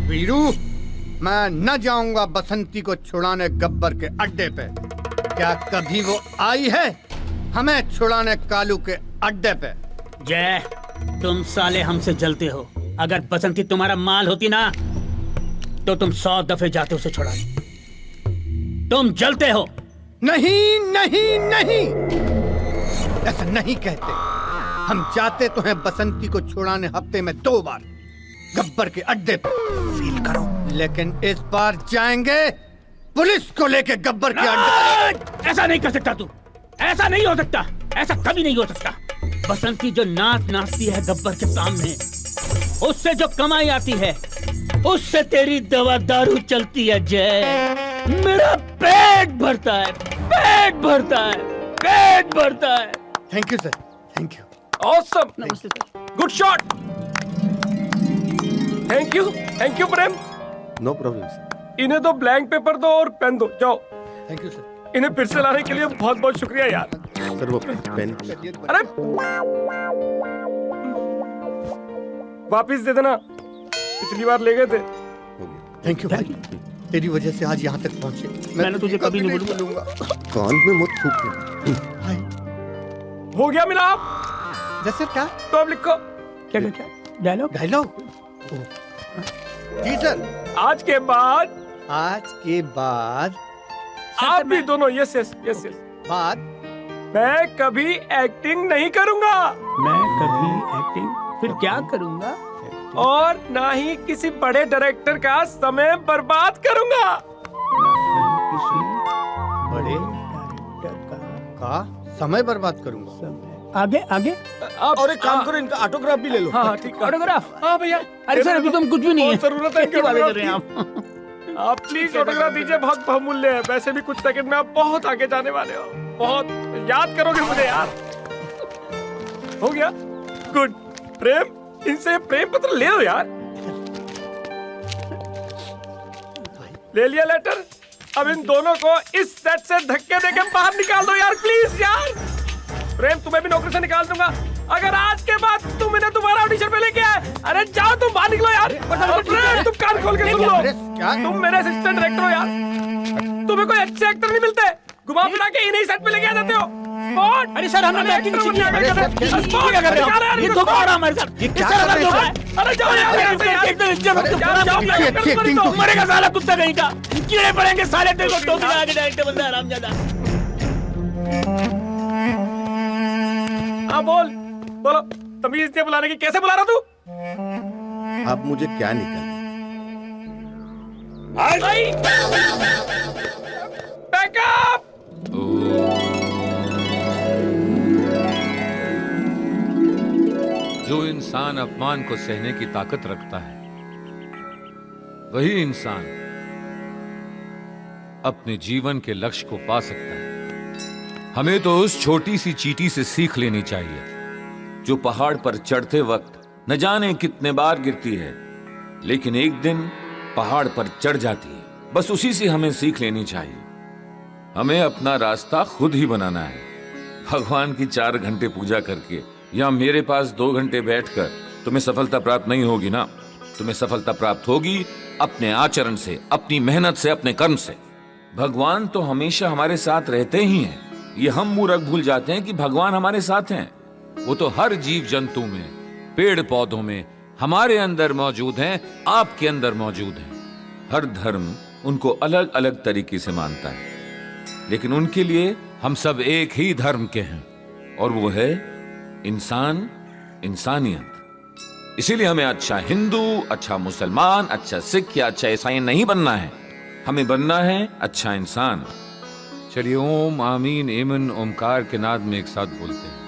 वीरू, मैं न जाऊंगा बसंती को छुड़ाने गब्बर के अड्डे पे। क्या कभी वो आई है हमें छुड़ाने कालू के अड्डे पे? जय, तुम साले हमसे जलते हो। अगर बसंती तुम्हारा माल होती ना तो तुम 100 दफे जाते उसे छुड़ा। तुम जलते हो। नहीं नहीं नहीं, ऐसा नहीं कहते। हम जाते तो हैं बसंती को छुड़ाने हफ्ते में 2 बार गब्बर के अड्डे पे। फील करो। लेकिन इस बार जाएंगे पुलिस को लेके गब्बर के अड्डे। ऐसा नहीं कर सकता तू। ऐसा नहीं हो सकता। ऐसा कभी नहीं हो सकता। बसंती जो नाच नाचती है गब्बर के सामने, उससे जो कमाई आती है उससे तेरी दवा दारू चलती है। जय, मेरा पेट भरता है, पेट भरता है, पेट भरता है। Thank you sir, thank you. Awesome, नमस्ते sir. Good shot. Thank you Prem. No problem sir. इन्हें दो ब्लैंक पेपर दो और पेन दो, जाओ। Thank you sir. इन्हें फिर से लाने के लिए बहुत बहुत शुक्रिया यार। सर वो पेन। अरे वापिस दे देना, पिछली बार ले गए थे। थैंक यू भाई, तेरी वजह से आज यहाँ तक पहुँचे। मैंने तुझे कभी नहीं भूलूंगा। कान में मत थूक। भाई, हो गया मिला आप? जैसे क्या? तो अब लिखो। क्या क्या क्या? डायलॉग? डायलॉग? जी सर। आज के बाद आप भी दोनों यस यस यस यस बाद मैं कभी एक्टिंग नहीं करूंगा मैं कभी एक्टिंग फिर क्या करूंगा? और ना ही किसी बड़े डायरेक्टर का समय बर्बाद करूंगा। किसी बड़े डायरेक्टर का समय बर्बाद करूंगा। समय आगे आगे। और एक काम करो, इनका ऑटोग्राफ भी ले लो। हाँ ठीक है। ऑटोग्राफ? हाँ भैया। अरे सर, अभी तो हम कुछ भी नहीं है। बहुत जरूरत है इनकी क्या बातें कर ऑटोग्राफ रहे हैं की। आप? आप प्लीज ऑटोग्राफ दीजिए, बहुत बहुमूल्य है। वैसे भी कुछ सेकंड में आप बहुत आगे जाने वाले हो। बहुत याद करोगे मुझे यार। हो गया? गुड। प्रेम, इनसे प्रेम पत्र ले लो यार। ले लिया लेटर? अब इन दोनों को इस सेट से धक्के देके बाहर निकाल दो यार, प्लीज यार। प्रेम, तुम्हें भी नौकरी से निकाल दूंगा अगर आज के बाद तुम इन्हें दोबारा ऑडिशन पे लेके आए। अरे जाओ, तुम बाहर निकलो यार। प्रेम, तुम कान खोल के सुन लो। तुम मेरे असिस्टेंट डायरेक्टर हो यार। तुम्हें कोई अच्छे एक्टर नहीं मिलते, घुमा फिरा के इन्हीं सेट पे लेके आ जाते हो। अरे सर, हमने एक्टिंग सीखी है। क्या कर रहे हो? ये धोखा हो रहा है हमारे साथ। ये क्या कर रहे हैं? अरे जाओ यार। तुम मरेगा साला कुत्ता कहीं का। कीड़े पड़ेंगे साले तेरे को। टोपी लगा के डायरेक्टर बंदा हरामजादा। हाँ बोल, बोलो। तमीज से बुलाने की कैसे बुला रहा तू? अब मुझे क्या निकल? बैकअप। जो इंसान अपमान को सहने की ताकत रखता है वही इंसान अपने जीवन के लक्ष्य को पा सकता है। हमें तो उस छोटी सी चींटी से सीख लेनी चाहिए जो पहाड़ पर चढ़ते वक्त न जाने कितने बार गिरती है, लेकिन एक दिन पहाड़ पर चढ़ जाती है। बस उसी से हमें सीख लेनी चाहिए। हमें अपना रास्ता खुद ही बनाना है। भगवान की 4 घंटे पूजा करके या मेरे पास 2 घंटे बैठकर तुम्हें सफलता प्राप्त नहीं होगी ना। तुम्हें सफलता प्राप्त होगी अपने आचरण से, अपनी मेहनत से, अपने कर्म से। भगवान तो हमेशा हमारे साथ रहते ही हैं। ये हम मूर्ख भूल जाते हैं कि भगवान हमारे साथ हैं। वो तो हर जीव जंतु में, पेड़ पौधों में हमारे अंदर मौजूद हैं, आपके अंदर मौजूद हैं। हर धर्म उनको अलग अलग तरीके से मानता है, लेकिन उनके लिए हम सब एक ही धर्म के हैं, और वो है इंसान, इंसानियत। इसीलिए हमें अच्छा हिंदू, अच्छा मुसलमान, अच्छा सिख या अच्छा ईसाई नहीं बनना है। हमें बनना है अच्छा इंसान। चलिए ओम, आमीन, एमन, ओमकार के नाद में एक साथ बोलते हैं।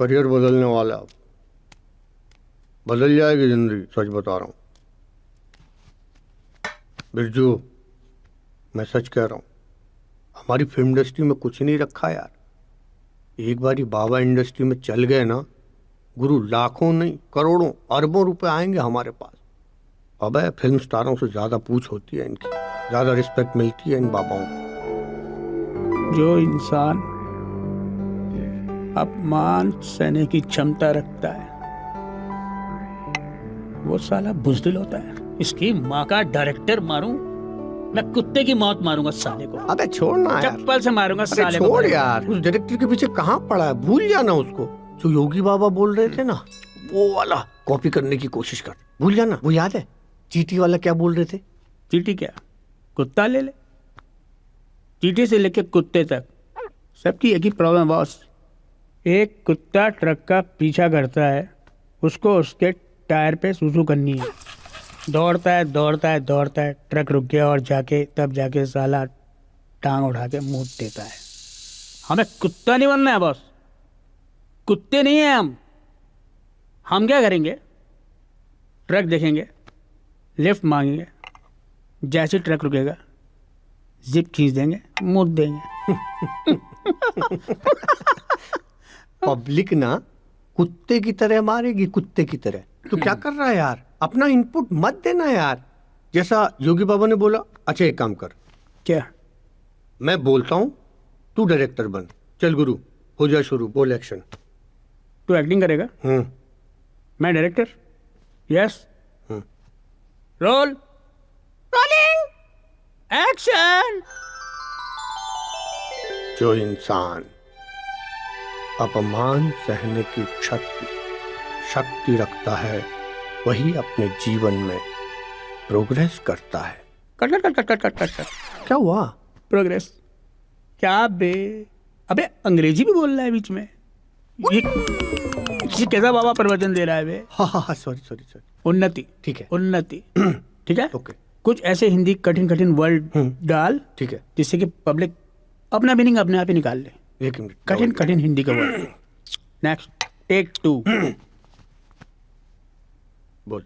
करियर बदलने वाला, बदल जाएगी जिंदगी, सच बता रहा हूँ बिरजू, मैं सच कह रहा हूँ। हमारी फिल्म इंडस्ट्री में कुछ नहीं रखा यार। एक बारी बाबा इंडस्ट्री में चल गए ना गुरु, लाखों नहीं करोड़ों अरबों रुपए आएंगे हमारे पास। अबे फिल्म स्टारों से ज्यादा पूछ होती है इनकी, ज्यादा रिस्पेक्ट मिलती है इन बाबाओं को। जो इंसान अपमान सहने की क्षमता रखता है वो साला बुज़दिल होता है। इसकी माँ का डायरेक्टर मारूं, मैं कुत्ते की मौत मारूंगा साले को। अबे छोड़ ना यार, चप्पल से मारूंगा अरे साले को। छोड़ यार, उस डायरेक्टर के पीछे कहाँ पड़ा है, भूल जाना उसको। जो योगी बाबा बोल रहे थे ना, वो वाला कॉपी करने की कोशिश कर, भूल जाना। वो याद है चीटी वाला क्या बोल रहे थे? चीटी क्या, कुत्ता ले ले। चीटी से लेके कुत्ते तक सबकी एक ही प्रॉब्लम बॉस। एक कुत्ता ट्रक का पीछा करता है, उसको उसके टायर पे सुसु करनी है। दौड़ता है दौड़ता है दौड़ता है, ट्रक रुक गया और तब जाके साला टांग उठा के मुंह देता है। हमें कुत्ता नहीं बनना है बॉस, कुत्ते नहीं है हम क्या करेंगे? ट्रक देखेंगे, लिफ्ट मांगेंगे, जैसे ट्रक रुकेगा जिप खींच देंगे, मुंह देंगे। पब्लिक ना कुत्ते की तरह मारेगी, कुत्ते की तरह। तो क्या कर रहा है यार, अपना इनपुट मत देना यार। जैसा योगी बाबा ने बोला, अच्छा एक काम कर, क्या? मैं बोलता हूँ तू डायरेक्टर बन, चल गुरु हो जा शुरू, बोल एक्शन। तू एक्टिंग करेगा, मैं director. Yes, roll, rolling, action. जो इंसान अपमान सहने की शक्ति रखता है वही अपने जीवन में प्रोग्रेस करता है। Cut cut cut cut cut cut cut. क्या हुआ? प्रोग्रेस क्या बे? अबे अंग्रेजी भी बोल रहा है बीच में। ये कैसा बाबा प्रवचन दे रहा है बे? हाँ सॉरी। उन्नति, ठीक है, उन्नति, ठीक है। ओके, कुछ ऐसे हिंदी कठिन वर्ड डाल, ठीक है, जिससे कि पब्लिक अपना मीनिंग अपने आप ही निकाल ले। एक मिनट, कठिन हिंदी का वर्ड। Next, take 2। बोल।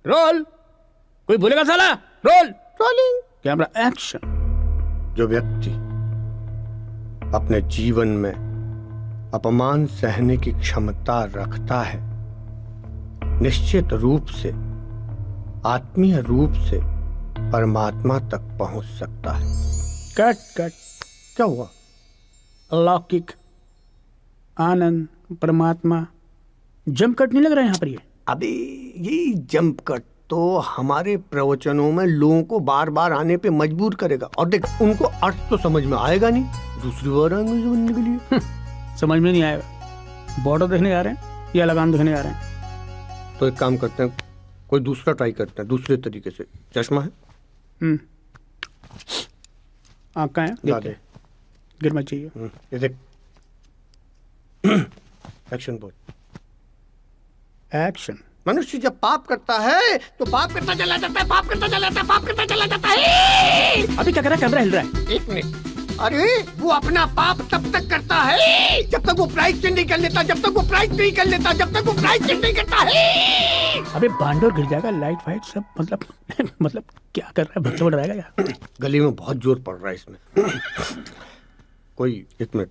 रोल, कोई बोलेगा साला? Roll, rolling, camera, action. जो व्यक्ति अपने जीवन में अपमान सहने की क्षमता रखता है निश्चित रूप से आत्मीय रूप से परमात्मा तक पहुंच सकता है। कट। क्या हुआ? अलौकिक आनंद परमात्मा। जंप कट नहीं लग रहा है यहाँ पर? ये अभी यही जंप कट तो हमारे प्रवचनों में लोगों को बार बार आने पे मजबूर करेगा। और देख, उनको अर्थ तो समझ में आएगा नहीं, दूसरी बार आएंगे समझने के लिए। समझ में नहीं आएगा। बॉर्डर देखने जा रहे हैं या लगान देखने जा रहे हैं? तो एक काम करते हैं, कोई दूसरा ट्राई करते हैं, दूसरे तरीके से। चश्मा है? आँख का है, दे। गिर मत चाहिए। ये देख। एक्शन बोल। एक्शन। मनुष्य जब पाप करता है तो पाप करता चला जाता है, पाप करता चला जाता है, पाप करता चला जाता है। अभी क्या कर रहा है? कैमरा हिल रहा है। एक मिनट। अरे वो अपना पाप तब तक करता है जब तक वो प्राइस नहीं कर लेता, जब तक वो प्राइस नहीं कर लेता, जब तक वो प्राइस नहीं करता है। अबे बांडोर गिर जाएगा, लाइट फाइट सब। मतलब क्या कर रहा है? बच्चा बढ़ रहेगा यार। गले में बहुत जोर पड़ रहा है इसमें। कोई एक मिनट,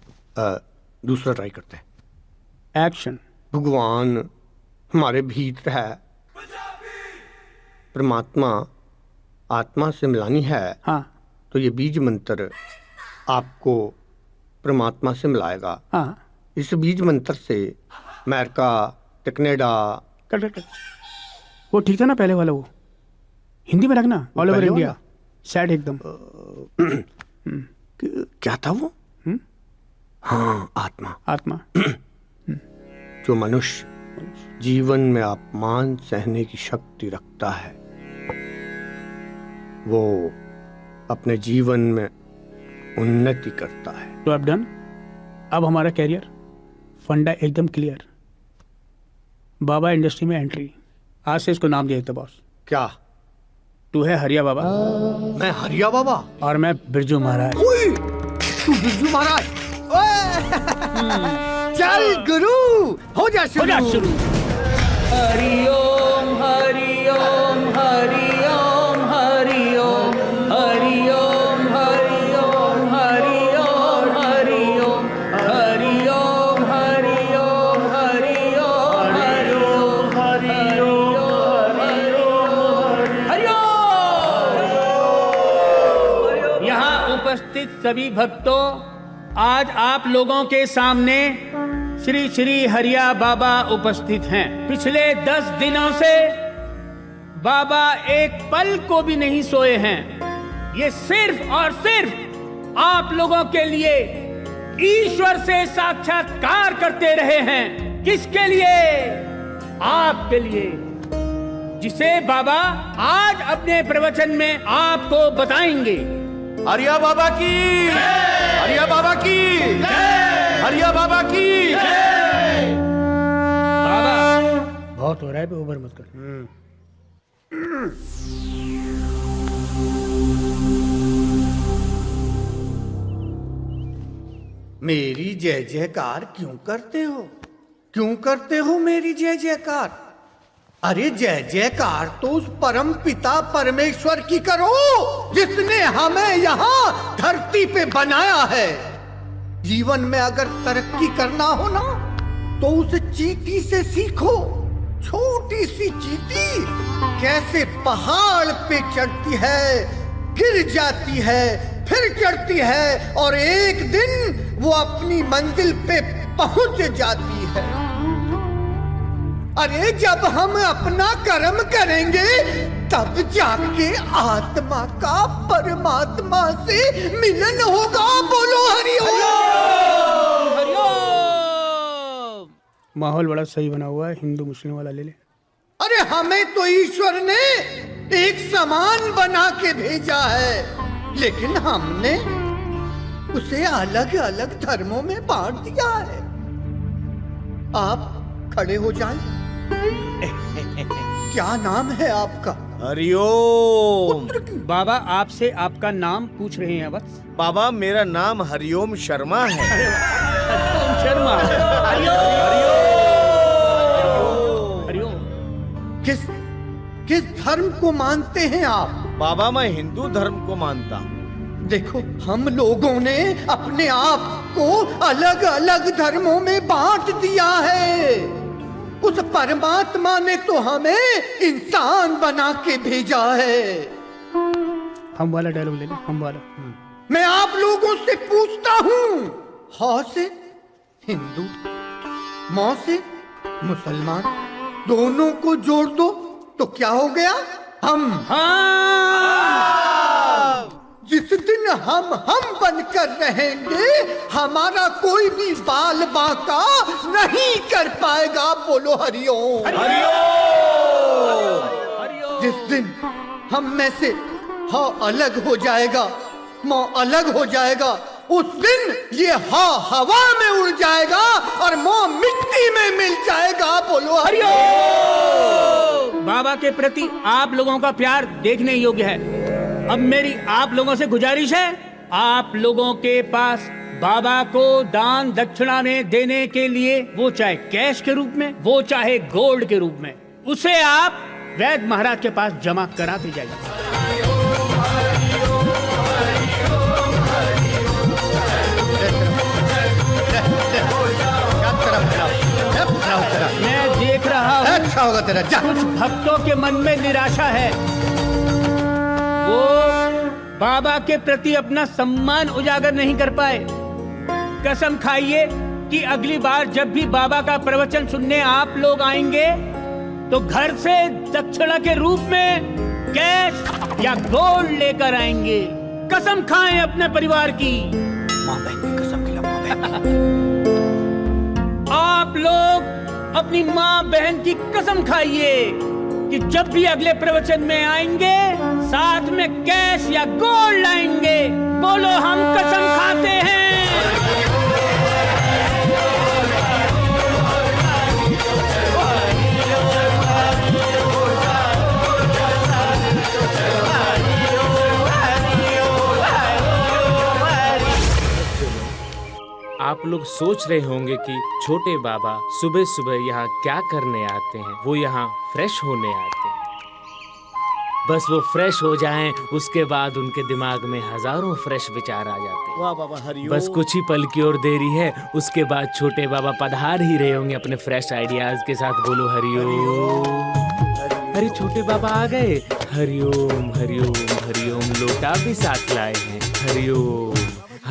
दूसरा ट्राई करते हैं। एक्शन। भगवान हमारे भीतर है, परमात्मा आत्मा से मिलानी है। हाँ, तो ये बीज मंत्र आपको परमात्मा से मिलाएगा। हाँ। इस बीज मंत्र से अमेरिका, कनाडा। कट। वो ठीक था ना पहले वाला? वो हिंदी में रखना, ऑल ओवर पहले इंडिया, वाला? सैड एकदम। क्या था वो? हाँ, आत्मा। जो मनुष्य जीवन में अपमान सहने की शक्ति रखता है वो अपने जीवन में उन्नति करता है। तो अब डन। अब हमारा कैरियर फंडा एकदम क्लियर। बाबा इंडस्ट्री में एंट्री। आज से इसको नाम दिया देते बॉस। क्या? तू है हरिया बाबा मैं हरिया बाबा और मैं बिरजू महाराज। ओए, तू बिरजू महाराज। चल गुरु हो जा शुरू। हरि ओम हरि ओम हरि ओम हरि ओम हरि ओम हरि ओम हरि ओम हरि ओम हरि ओम हरि ओम हरि ओम हरि ओम हरि ओम हरि ओम सभी भक्तों, आज आप लोगों के सामने श्री श्री हरिया बाबा उपस्थित हैं। पिछले 10 दिनों से बाबा एक पल को भी नहीं सोए हैं। ये सिर्फ और सिर्फ आप लोगों के लिए ईश्वर से साक्षात्कार करते रहे हैं। किसके लिए? आपके लिए, जिसे बाबा आज अपने प्रवचन में आपको बताएंगे। हरिया बाबा की, हरिया बाबा की, हरिया बाबा की। बाबा बहुत हो रहा है, ओवर मत कर। मेरी जय जयकार क्यों करते हो? क्यों करते हो मेरी जय जयकार? अरे जय जयकार तो उस परम पिता परमेश्वर की करो जिसने हमें यहाँ धरती पे बनाया है। जीवन में अगर तरक्की करना हो ना तो उस चींटी से सीखो। छोटी सी चींटी कैसे पहाड़ पे चढ़ती है, गिर जाती है, फिर चढ़ती है और एक दिन वो अपनी मंजिल पे पहुंच जाती है। अरे जब हम अपना कर्म करेंगे तब जाके आत्मा का परमात्मा से मिलन होगा। बोलो हरिओम। हरिओम। माहौल बड़ा सही बना हुआ है, हिंदू मुस्लिम वाला ले ले। अरे हमें तो ईश्वर ने एक समान बना के भेजा है, लेकिन हमने उसे अलग अलग धर्मों में बांट दिया है। आप खड़े हो जाएं। क्या नाम है आपका? हरिओम। बाबा आपसे आपका नाम पूछ रहे हैं वत्स। बाबा मेरा नाम हरिओम शर्मा है। हरिओम शर्मा। हरिओम। किस धर्म को मानते हैं आप? बाबा मैं हिंदू धर्म को मानता हूँ। देखो हम लोगों ने अपने आप को अलग अलग धर्मों में बांट दिया है। उस परमात्मा ने तो हमें इंसान बना के भेजा है। हम वाला डायलॉग ले ले, हम वाला। मैं आप लोगों से पूछता हूँ, हाँ से हिंदू, मौ से मुसलमान, दोनों को जोड़ दो तो क्या हो गया? हम। हाँ। जिस दिन हम बनकर रहेंगे हमारा कोई भी बाल बाका नहीं कर पाएगा। बोलो हरिओम। जिस दिन हम में से हा अलग हो जाएगा, मौ अलग हो जाएगा, उस दिन ये हा हवा में उड़ जाएगा और मौ मिट्टी में मिल जाएगा। बोलो हरिओम। बाबा के प्रति आप लोगों का प्यार देखने योग्य है। अब मेरी आप लोगों से गुजारिश है, आप लोगों के पास बाबा को दान दक्षिणा में देने के लिए, वो चाहे कैश के रूप में, वो चाहे गोल्ड के रूप में, उसे आप वैद्य महाराज के पास जमा कराते जाइए। मैं देख रहा हूँ अच्छा होगा तेरा। कुछ भक्तों के मन में निराशा है। वो बाबा के प्रति अपना सम्मान उजागर नहीं कर पाए। कसम खाइए कि अगली बार जब भी बाबा का प्रवचन सुनने आप लोग आएंगे तो घर से दक्षिणा के रूप में कैश या गोल्ड लेकर आएंगे। कसम खाएं अपने परिवार की। माँ बहन की कसम खिला। माँ बहन आप लोग अपनी माँ बहन की कसम खाइए कि जब भी अगले प्रवचन में आएंगे साथ में कैश या गोल्ड लाएंगे। बोलो हम कसम खाते हैं। आप लोग सोच रहे होंगे कि छोटे बाबा सुबह सुबह यहाँ क्या करने आते हैं। वो यहाँ फ्रेश होने आते हैं। बस वो फ्रेश हो जाएं, उसके बाद उनके दिमाग में हजारों फ्रेश विचार आ जाते हैं। वाह बाबा हरिओम। बस कुछ ही पल की और देरी है, उसके बाद छोटे बाबा पधार ही रहे होंगे अपने फ्रेश आइडियाज के साथ। बोलो हरिओम। अरे छोटे बाबा आ गए। हरिओम हरिओम हरिओम। लोटा भी साथ लाए हैं। हरिओम।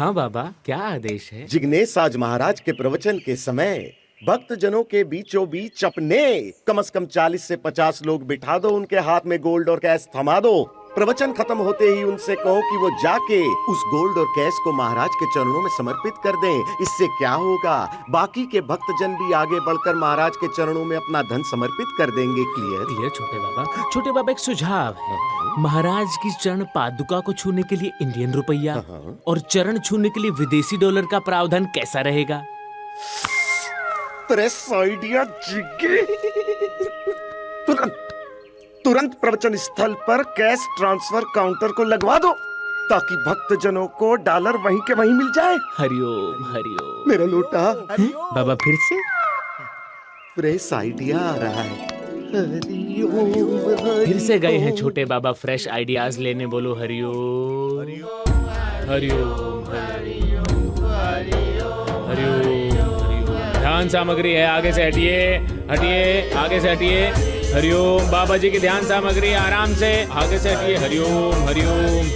हाँ बाबा, क्या आदेश है? जिग्नेश आज महाराज के प्रवचन के समय भक्त जनों के बीचों बीच अपने कम से कम 40 से 50 लोग बिठा दो, उनके हाथ में गोल्ड और कैश थमा दो। प्रवचन खत्म होते ही उनसे कहो कि वो जाके उस गोल्ड और कैश को महाराज के चरणों में समर्पित कर दें। इससे क्या होगा, बाकी के भक्तजन भी आगे बढ़कर महाराज के चरणों में अपना धन समर्पित कर देंगे। क्लियर? क्लियर छोटे बाबा। छोटे बाबा, एक सुझाव है। महाराज की चरण पादुका को छूने के लिए इंडियन रुपया और चरण छूने के लिए विदेशी डॉलर का प्रावधान कैसा रहेगा? प्रेस आइडिया जिगे। तुरंत प्रवचन स्थल पर कैश ट्रांसफर काउंटर को लगवा दो ताकि भक्तजनों को डॉलर वहीं के वहीं मिल जाए। हरिओम हरिओम। मेरा लोटा। बाबा फिर से? प्रेस आइडिया आ रहा है। फिर से गए हैं छोटे बाबा फ्रेश आइडियाज लेने। बोलो हरिओम हरिओम हरिओम। ध्यान सामग्री है, आगे से हटिए हटिए, आगे से हटिए। हरिओम। बाबा जी की ध्यान सामग्री, आराम से आगे से हटिए। हरिओम हरिओम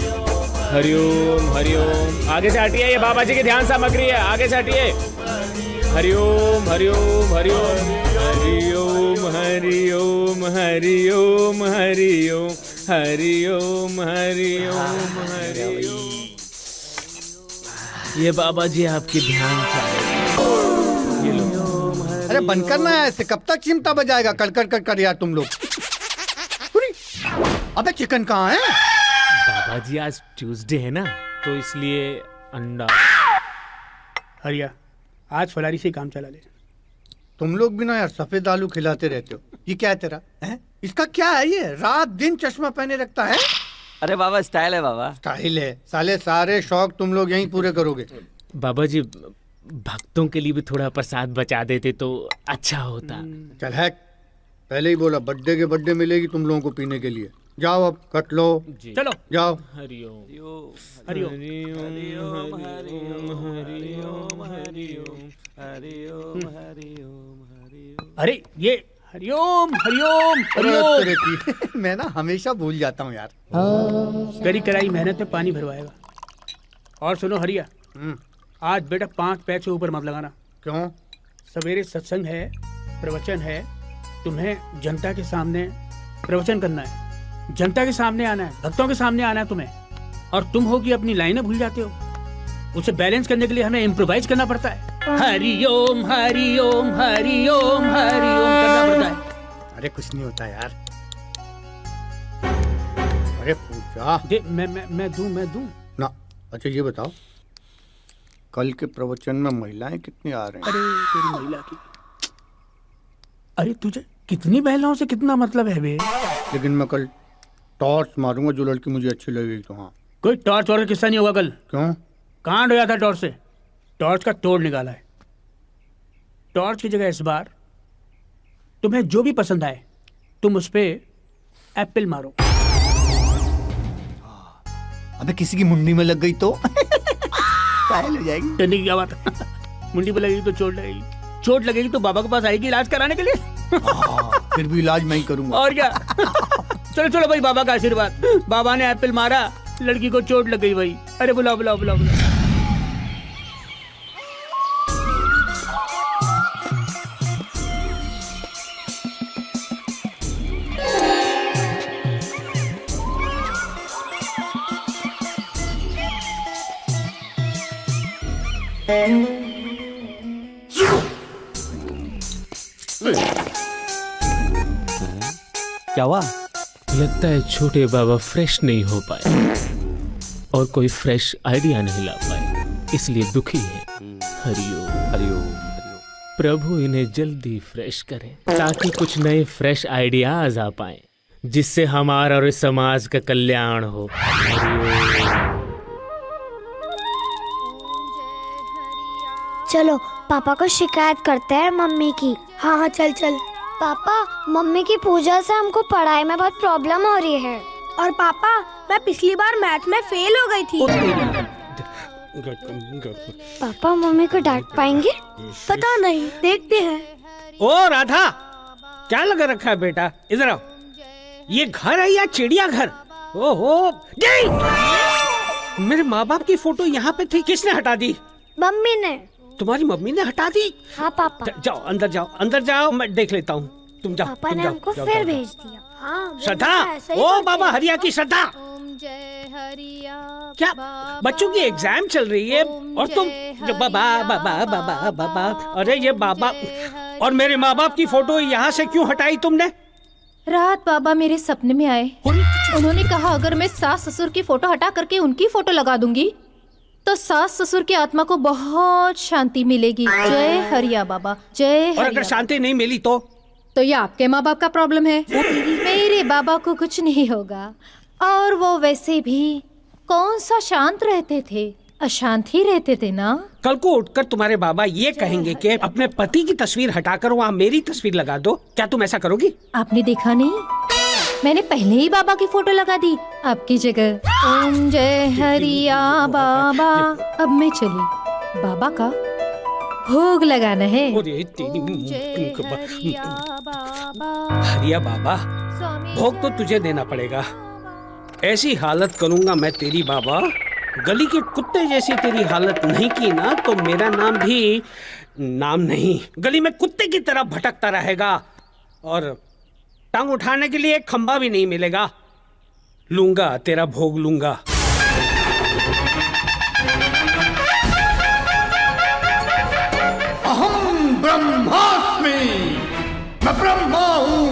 हरिओम हरिओम। आगे से हटिए, ये बाबा जी की ध्यान सामग्री है, आगे से हटिए। हरिओम हरिओम हरिओम हरिओम हरिओम हरिओम हरिओम हरिओम हरिओम हरिओम। ये बाबा जी आपकी ध्यान सामग्री। ये लो। अरे बंद करना है ऐसे, कब तक चिमटा बजाएगा कड़कड़ कड़कड़ यार तुम लोग। अबे चिकन कहाँ है? बाबा जी आज ट्यूसडे है ना, तो इसलिए अंडा। हरिया, आज फलारी से काम चला ले। तुम लोग भी ना यार सफेद आलू खिलाते रहते हो। ये क्या है तेरा है? इसका क्या है ये? रात दिन चश्मा पहने रखता है। अरे बाबा स्टाइल है बाबा। स्टाइल है साले, सारे शौक तुम लोग यहीं पूरे करोगे। बाबा जी भक्तों के लिए भी थोड़ा प्रसाद बचा देते तो अच्छा होता। चल है, पहले ही बोला बर्थडे के बर्थडे मिलेगी तुम लोगों को पीने के लिए। जाओ अब कट लो, चलो जाओ। हरिओम हरिओम हरिओम हरिओम हरिओम हरिओम हरिओम। अरे ये हरिओम हरिओम अरे हरिओम। तेरे की मैं ना हमेशा भूल जाता हूँ यार। करी कराई मेहनत में पानी भरवाएगा। और सुनो हरिया, आज बेटा 5 पैर से ऊपर मत लगाना। क्यों? सवेरे सत्संग है, प्रवचन है, तुम्हें जनता के सामने प्रवचन करना है, जनता के सामने आना है, भक्तों के सामने आना है तुम्हें। और तुम हो कि अपनी लाइनें भूल जाते हो। उसे बैलेंस करने के लिए हमें इम्प्रोवाइज करना पड़ता है। हरिओम हरिओम हरिओम हरिओम करना पड़ता है। अरे कुछ नहीं होता यार। अरे पूजा दे, मैं दूं ना। अच्छा ये बताओ, कल के प्रवचन में महिलाएं कितनी आ रही हैं? अरे तेरी महिला की, अरे तुझे कितनी महिलाओं से कितना मतलब है बे? लेकिन मैं कल टॉर्च मारूंगा, जो लड़की मुझे अच्छी लगेगी तो। हाँ, कोई टॉर्च वाला किस्सा नहीं होगा कल। क्यों? कांड हो जाता टॉर्च से। टॉर्च का तोड़ निकाला है। टॉर्च की जगह इस बार तुम्हें जो भी पसंद आए तुम उस पे एप्पल मारो। अबे किसी की मुंडी में लग गई तो कायल हो जाएगी। डरने की क्या बात है? मुंडी पे लगेगी तो चोट लगेगी, चोट लगेगी तो बाबा के पास आएगी इलाज कराने के लिए। फिर भी इलाज मैं ही करूंगा। और क्या। चलो चलो भाई, बाबा का आशीर्वाद। बाबा ने एप्पल मारा, लड़की को चोट लग गई भाई। अरे बुलाओ बुलाओ बुलाओ बुलाओ। क्या हुआ? लगता है छोटे बाबा फ्रेश नहीं हो पाए और कोई फ्रेश आइडिया नहीं ला पाए, इसलिए दुखी है। हरिओम हरिओम प्रभु इन्हें जल्दी फ्रेश करें ताकि कुछ नए फ्रेश आइडियाज आ पाए, जिससे हमारा और इस समाज का कल्याण हो। चलो पापा को शिकायत करते हैं मम्मी की। हाँ हाँ चल चल। पापा, मम्मी की पूजा से हमको पढ़ाई में बहुत प्रॉब्लम हो रही है। और पापा, मैं पिछली बार मैथ में फेल हो गई थी। पापा मम्मी को डांट पाएंगे? पता नहीं, देखते हैं। ओ राधा, क्या लगा रखा है बेटा? इधर आओ। ये घर है या चिड़िया घर? ओहो, मेरे माँ बाप की फोटो यहाँ पे थी, किसने हटा दी? मम्मी ने। तुम्हारी मम्मी ने हटा दी? हाँ पापा। जाओ अंदर जाओ, मैं देख लेता हूँ। तुम जाओ। पापा तुम ने जाओ, हमको जाओ, फिर जाओ, भेज दिया। हाँ श्रद्धा, ओ बाबा हरिया की श्रद्धा, क्या बच्चों की एग्जाम चल रही है और तुम बाबा बाबा बाबा बाबा, अरे ये बाबा और मेरे माँ बाप की फोटो यहाँ से क्यों हटाई तुमने? रात बाबा मेरे सपने में आए। उन्होंने कहा अगर मैं सास ससुर की फोटो हटा करके उनकी फोटो लगा दूंगी तो सास ससुर की आत्मा को बहुत शांति मिलेगी। जय हरिया बाबा, जय और अगर हरिया। शांति नहीं मिली तो ये आपके माँ बाप का प्रॉब्लम है। मेरे बाबा को कुछ नहीं होगा, और वो वैसे भी कौन सा शांत रहते थे, अशांत ही रहते थे ना। कल को उठकर तुम्हारे बाबा ये कहेंगे कि अपने पति की तस्वीर हटाकर वहाँ मेरी तस्वीर लगा दो, क्या तुम ऐसा करोगी? आपने देखा नहीं, मैंने पहले ही बाबा की फोटो लगा दी आपकी जगह। ओम जय हरिया बाबा। अब मैं चली, बाबा का भोग लगाना है। हरिया बाबा, भोग तो तुझे देना पड़ेगा। ऐसी हालत करूंगा मैं तेरी बाबा, गली के कुत्ते जैसी तेरी हालत नहीं की ना तो मेरा नाम भी नाम नहीं, गली में कुत्ते की तरह भटकता रहेगा और टांग उठाने के लिए एक खंबा भी नहीं मिलेगा। लूंगा तेरा भोग लूंगा। अहम ब्रह्मास्मि, मैं ब्रह्मा हूँ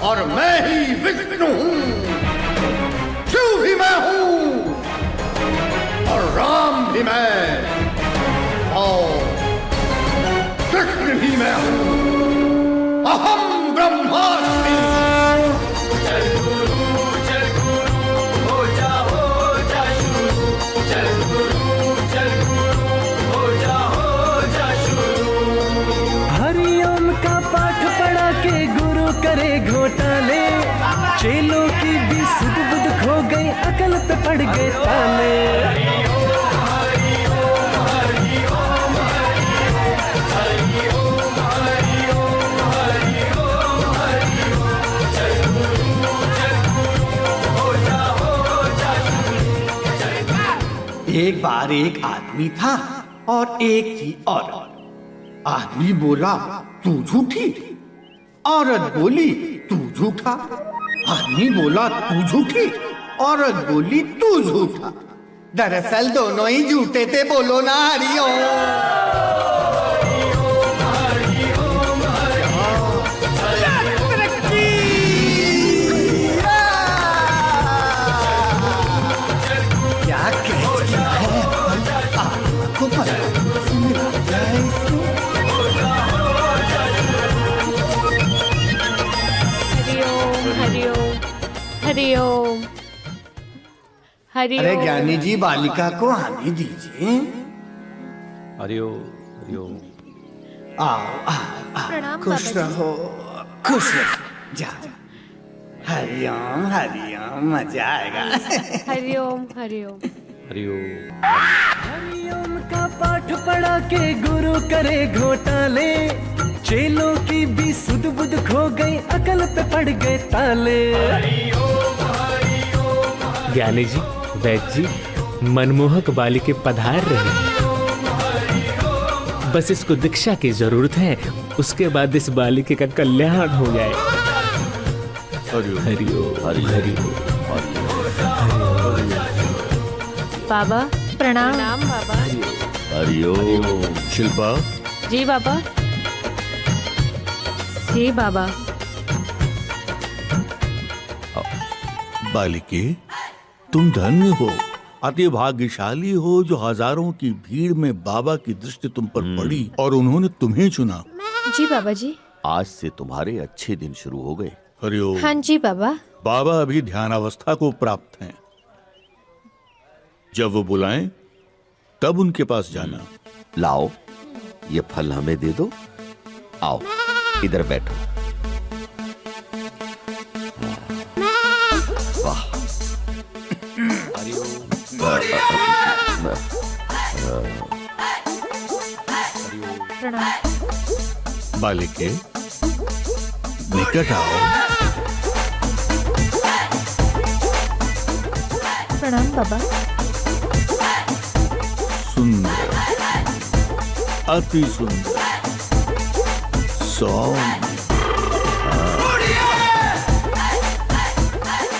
और मैं ही विष्णु हूँ, शिव भी मैं हूँ और राम भी मैं और कृष्ण भी मैं हूँ। अहम ब्रह्मास्मि। हरिओम का पाठ पढ़ा के गुरु करे घोटाले, चेलों की भी सुध बुध खो गई, अकल पे पड़ गए ताले। एक बार एक आदमी था और एक थी औरत। आदमी बोला तू झूठी, औरत बोली तू झूठा। आदमी बोला तू झूठी, औरत बोली तू झूठा। दरअसल दोनों ही झूठे थे, बोलो ना हरिओम। हरिओम हरिओम। अरे ज्ञानी जी, बालिका को आने दीजिए। हरिओम। आओ खुश रहो, खुश रहो, जा। हरिओम हरिओम, मजा आएगा। हरिओम हरिओम हरिओम का पाठ पढ़ा के गुरु करे घोटाले, चेलों की भी सुध बुध खो गई, अकल पे पड़ गए ताले। ज्ञानी जी, वैद्य जी, मनमोहक बालिके पधार रहे हैं। बस इसको दीक्षा की जरूरत है, उसके बाद इस बालिके का कल्याण हो जाए। हरिओम हरिओम। बाबा प्रणाम। बाबा। हरिओम। शिल्पा। जी बाबा। जी बाबा। बालिके, तुम धन्य हो, अति भाग्यशाली हो जो हजारों की भीड़ में बाबा की दृष्टि तुम पर पड़ी और उन्होंने तुम्हें चुना। जी बाबा जी। आज से तुम्हारे अच्छे दिन शुरू हो गए। हरिओम। हाँ जी बाबा। बाबा अभी ध्यानावस्था को प्राप्त हैं, जब वो बुलाएं तब उनके पास जाना। लाओ, ये फल हमें दे दो। आओ इधर बैठो। वाह। बालिके, निकट आओ। प्रणाम बाबा। अति सुंदर, सौम्य।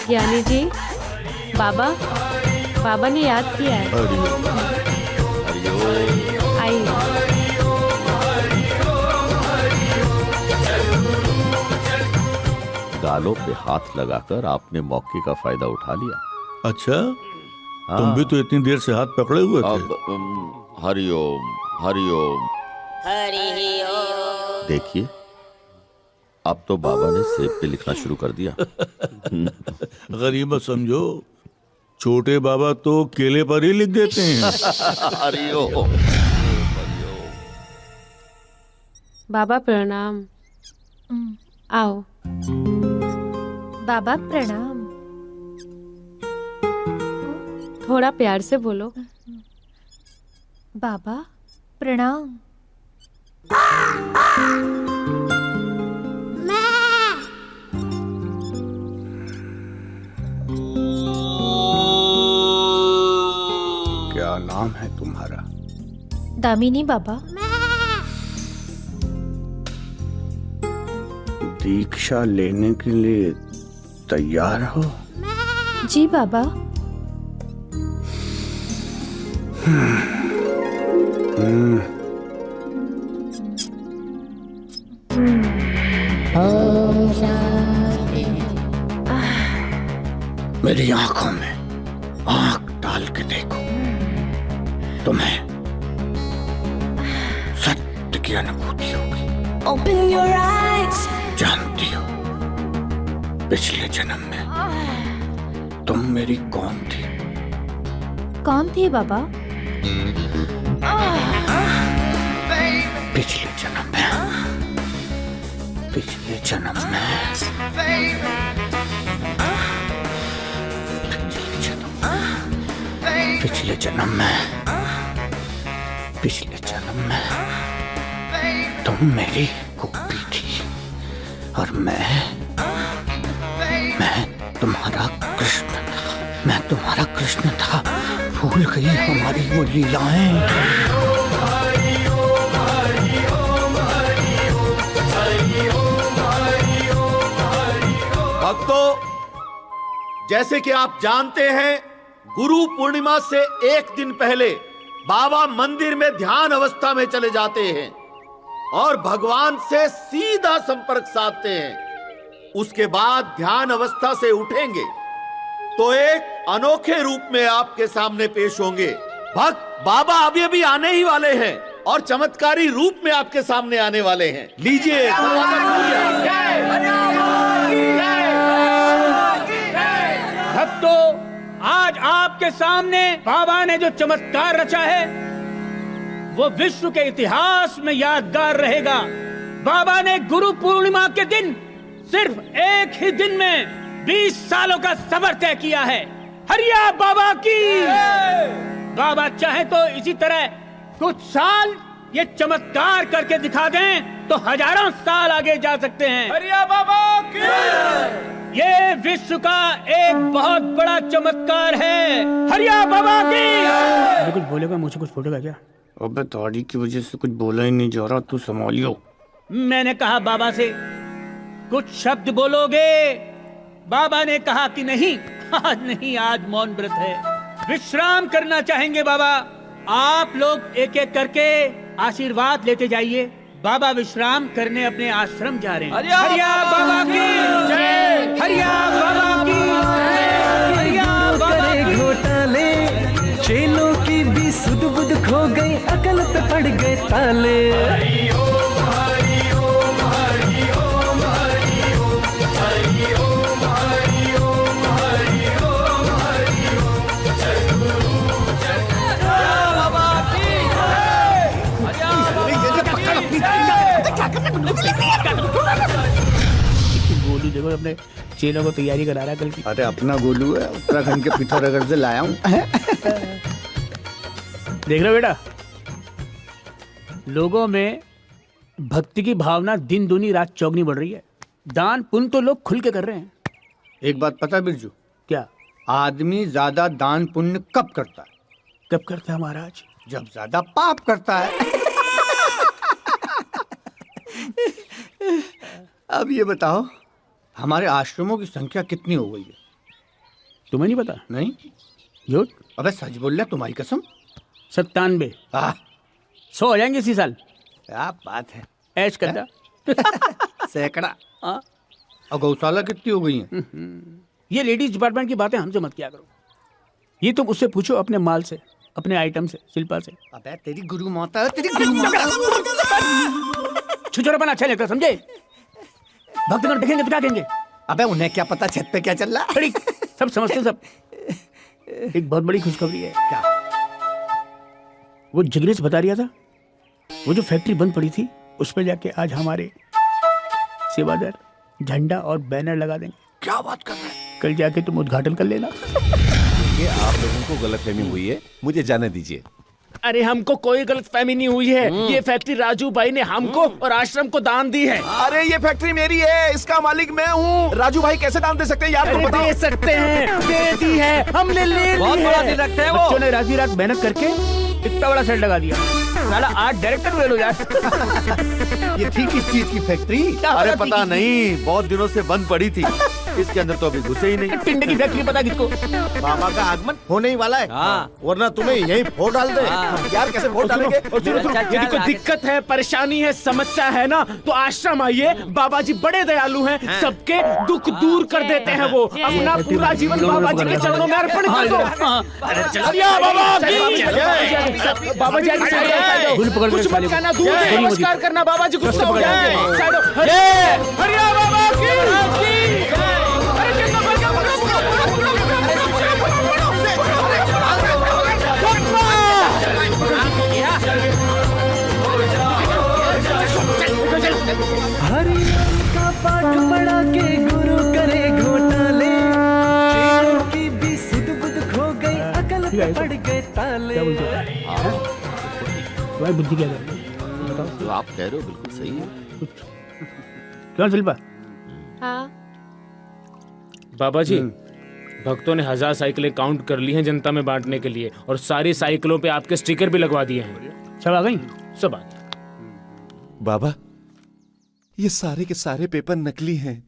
ज्ञानी जी, बाबा बाबा ने याद किया है। हरिओम। आइए। गालों पे हाथ लगाकर आपने मौके का फायदा उठा लिया। अच्छा, तुम भी तो इतनी देर से हाथ पकड़े हुए थे। अब हरिओम हरिओम। देखिए, अब तो बाबा ने सेब पे लिखना शुरू कर दिया। गरीबत समझो, छोटे बाबा तो केले पर ही लिख देते हैं। हरिओम। बाबा प्रणाम। आओ। बाबा प्रणाम। थोड़ा प्यार से बोलो। बाबा प्रणाम। क्या नाम है तुम्हारा? दामिनी बाबा। दीक्षा लेने के लिए तैयार हो? जी बाबा। मेरी आंखों में आंख डाल के देखो, तुम्हें सत्य की अनुभूति होगी। Open your eyes. जानती हो, पिछले जन्म में तुम मेरी कौन थी? कौन थी बाबा? पिछले जन्म में, पिछले जन्म में, पिछले जन्म में, पिछले जन्म में तुम मेरी गोपी थी और मैं तुम्हारा कृष्ण था। मैं तुम्हारा कृष्ण था। भूल गई हमारी वो लीलाएं। भक्तों, जैसे कि आप जानते हैं, गुरु पूर्णिमा से एक दिन पहले बाबा मंदिर में ध्यान अवस्था में चले जाते हैं और भगवान से सीधा संपर्क साधते हैं। उसके बाद ध्यान अवस्था से उठेंगे तो एक अनोखे रूप में आपके सामने पेश होंगे। भक्त बाबा अभी अभी आने ही वाले हैं और चमत्कारी रूप में आपके सामने आने वाले हैं। लीजिए। भक्तों, आज आपके सामने बाबा ने जो चमत्कार रचा है वो विश्व के इतिहास में यादगार रहेगा। बाबा ने गुरु पूर्णिमा के दिन सिर्फ एक ही दिन में 20 सालों का सफर तय किया है। हरिया बाबा की। बाबा चाहे तो इसी तरह कुछ साल ये चमत्कार करके दिखा दें तो हजारों साल आगे जा सकते हैं। हरिया बाबा की। ये विश्व का एक बहुत बड़ा चमत्कार है। हरिया बाबा की। कुछ बोलेगा, मुझे कुछ फूटेगा क्या? अबे दाढ़ी की वजह से कुछ बोला ही नहीं जा रहा, तू संभालियो। मैंने कहा बाबा से कुछ शब्द बोलोगे। बाबा ने कहा कि नहीं, आज नहीं, आज मौन व्रत है, विश्राम करना चाहेंगे बाबा। आप लोग एक एक करके आशीर्वाद लेते जाइए। बाबा विश्राम करने अपने आश्रम जा रहे हैं। हरिया बाबा की जय। हरिया बाबा की जय। हरिया बाबा की। घोटाले चेलों की भी सुध बुध खो गई, अकल पे पड़ गए ताले। गोलू देखो अपने चेलों को तैयारी करा रहा है कल की। अरे अपना गोलू है, उत्तराखंड के पिथौरागढ़ से लाया हूँ। देख रहे बेटा, लोगों में भक्ति की भावना दिन दूनी रात चौगनी बढ़ रही है। दान पुण्य तो लोग खुल के कर रहे हैं। एक बात पता है बिरजू? क्या? आदमी ज्यादा दान पुण्य कब करता है? कब करता है महाराज? जब ज्यादा पाप करता है। अब ये बताओ, हमारे आश्रमों की संख्या कितनी हो गई है? तुम्हें नहीं पता? नहीं। झूठ। अबे सच बोल रहा, तुम्हारी कसम। 97। 100 हो जाएंगे इसी साल। क्या बात है, ऐश करता। सैकड़ा। हाँ। और गौशाला कितनी हो गई है? ये लेडीज डिपार्टमेंट की बातें हमसे मत किया करो। ये तुम उससे पूछो, अपने माल से, अपने आइटम से, शिल्पा से। अबे तेरी गुरु माता, तेरी गुरु माता। छुछोरापन अच्छा नहीं लगता, समझे? भक्तगण देखेंगे तो क्या कहेंगे? अबे उन्हें क्या पता छत पे क्या चल रहा है? अरे सब समझते हैं सब। एक बहुत बड़ी खुशखबरी है। क्या? वो जिग्नेश बता रहा था, वो जो फैक्ट्री बंद पड़ी थी उस पर जाके आज हमारे सेवादार झंडा और बैनर लगा देंगे। क्या बात कर रहे हैं? कल जाके तुम उद्घाटन कर लेना। ये आप लोगों को गलतफहमी हुई है, मुझे जाने दीजिए। अरे हमको कोई गलतफहमी नहीं हुई है। ये फैक्ट्री राजू भाई ने हमको और आश्रम को दान दी है। अरे ये फैक्ट्री मेरी है, इसका मालिक मैं हूँ। राजू भाई कैसे दान दे सकते हैं यार? अरे दे सकते हैं, दे दी है, हमने ले ली बहुत है। बड़ा दिल रखते हैं वो। बच्चों ने रात मेहनत करके इतना बड़ा सेट लगा दिया। साला आज डायरेक्टर फेल हो जाए। ये थी किस चीज की फैक्ट्री? अरे पता नहीं, बहुत दिनों से बंद पड़ी थी। इसके अंदर तो अभी घुसे ही नहीं। टिंडे की फैक्ट्री पता किसको? बाबा का आगमन होने ही वाला है। हाँ। वरना तुम्हें यही वोट डाल दे। यार कैसे वोट डालेंगे? यदि कोई दिक्कत है, परेशानी है, समस्या है ना, तो आश्रम आइए। बाबा जी बड़े दयालु हैं, सबके दुख दूर कर देते हैं वो। अपना पूरा जीवन बाबा जी के चरणों में अर्पण कर दो। बाबा जी कुछ मत कहना, दूर से नमस्कार करना, बाबा जी गुस्सा हो जाए। हरिया बाबा की। हरि का पाठ पढ़ा के गुरु करे घोटाले, चेलों की भी सुध बुध खो गई, अकल पे पड़ गए ताले। तुम्हारी बुद्धि क्या है? जो आप कह रहे हो बिल्कुल सही है। क्यों शिल्पा? हाँ। बाबा जी, भक्तों ने 1000 साइकिलें काउंट कर ली हैं जनता में बांटने के लिए, और सारी साइकिलों पे आपके स्टिकर भी लगवा दिए हैं। सब आ गई? सब आ गई। बाबा, ये सारे के सारे पेपर नकली हैं।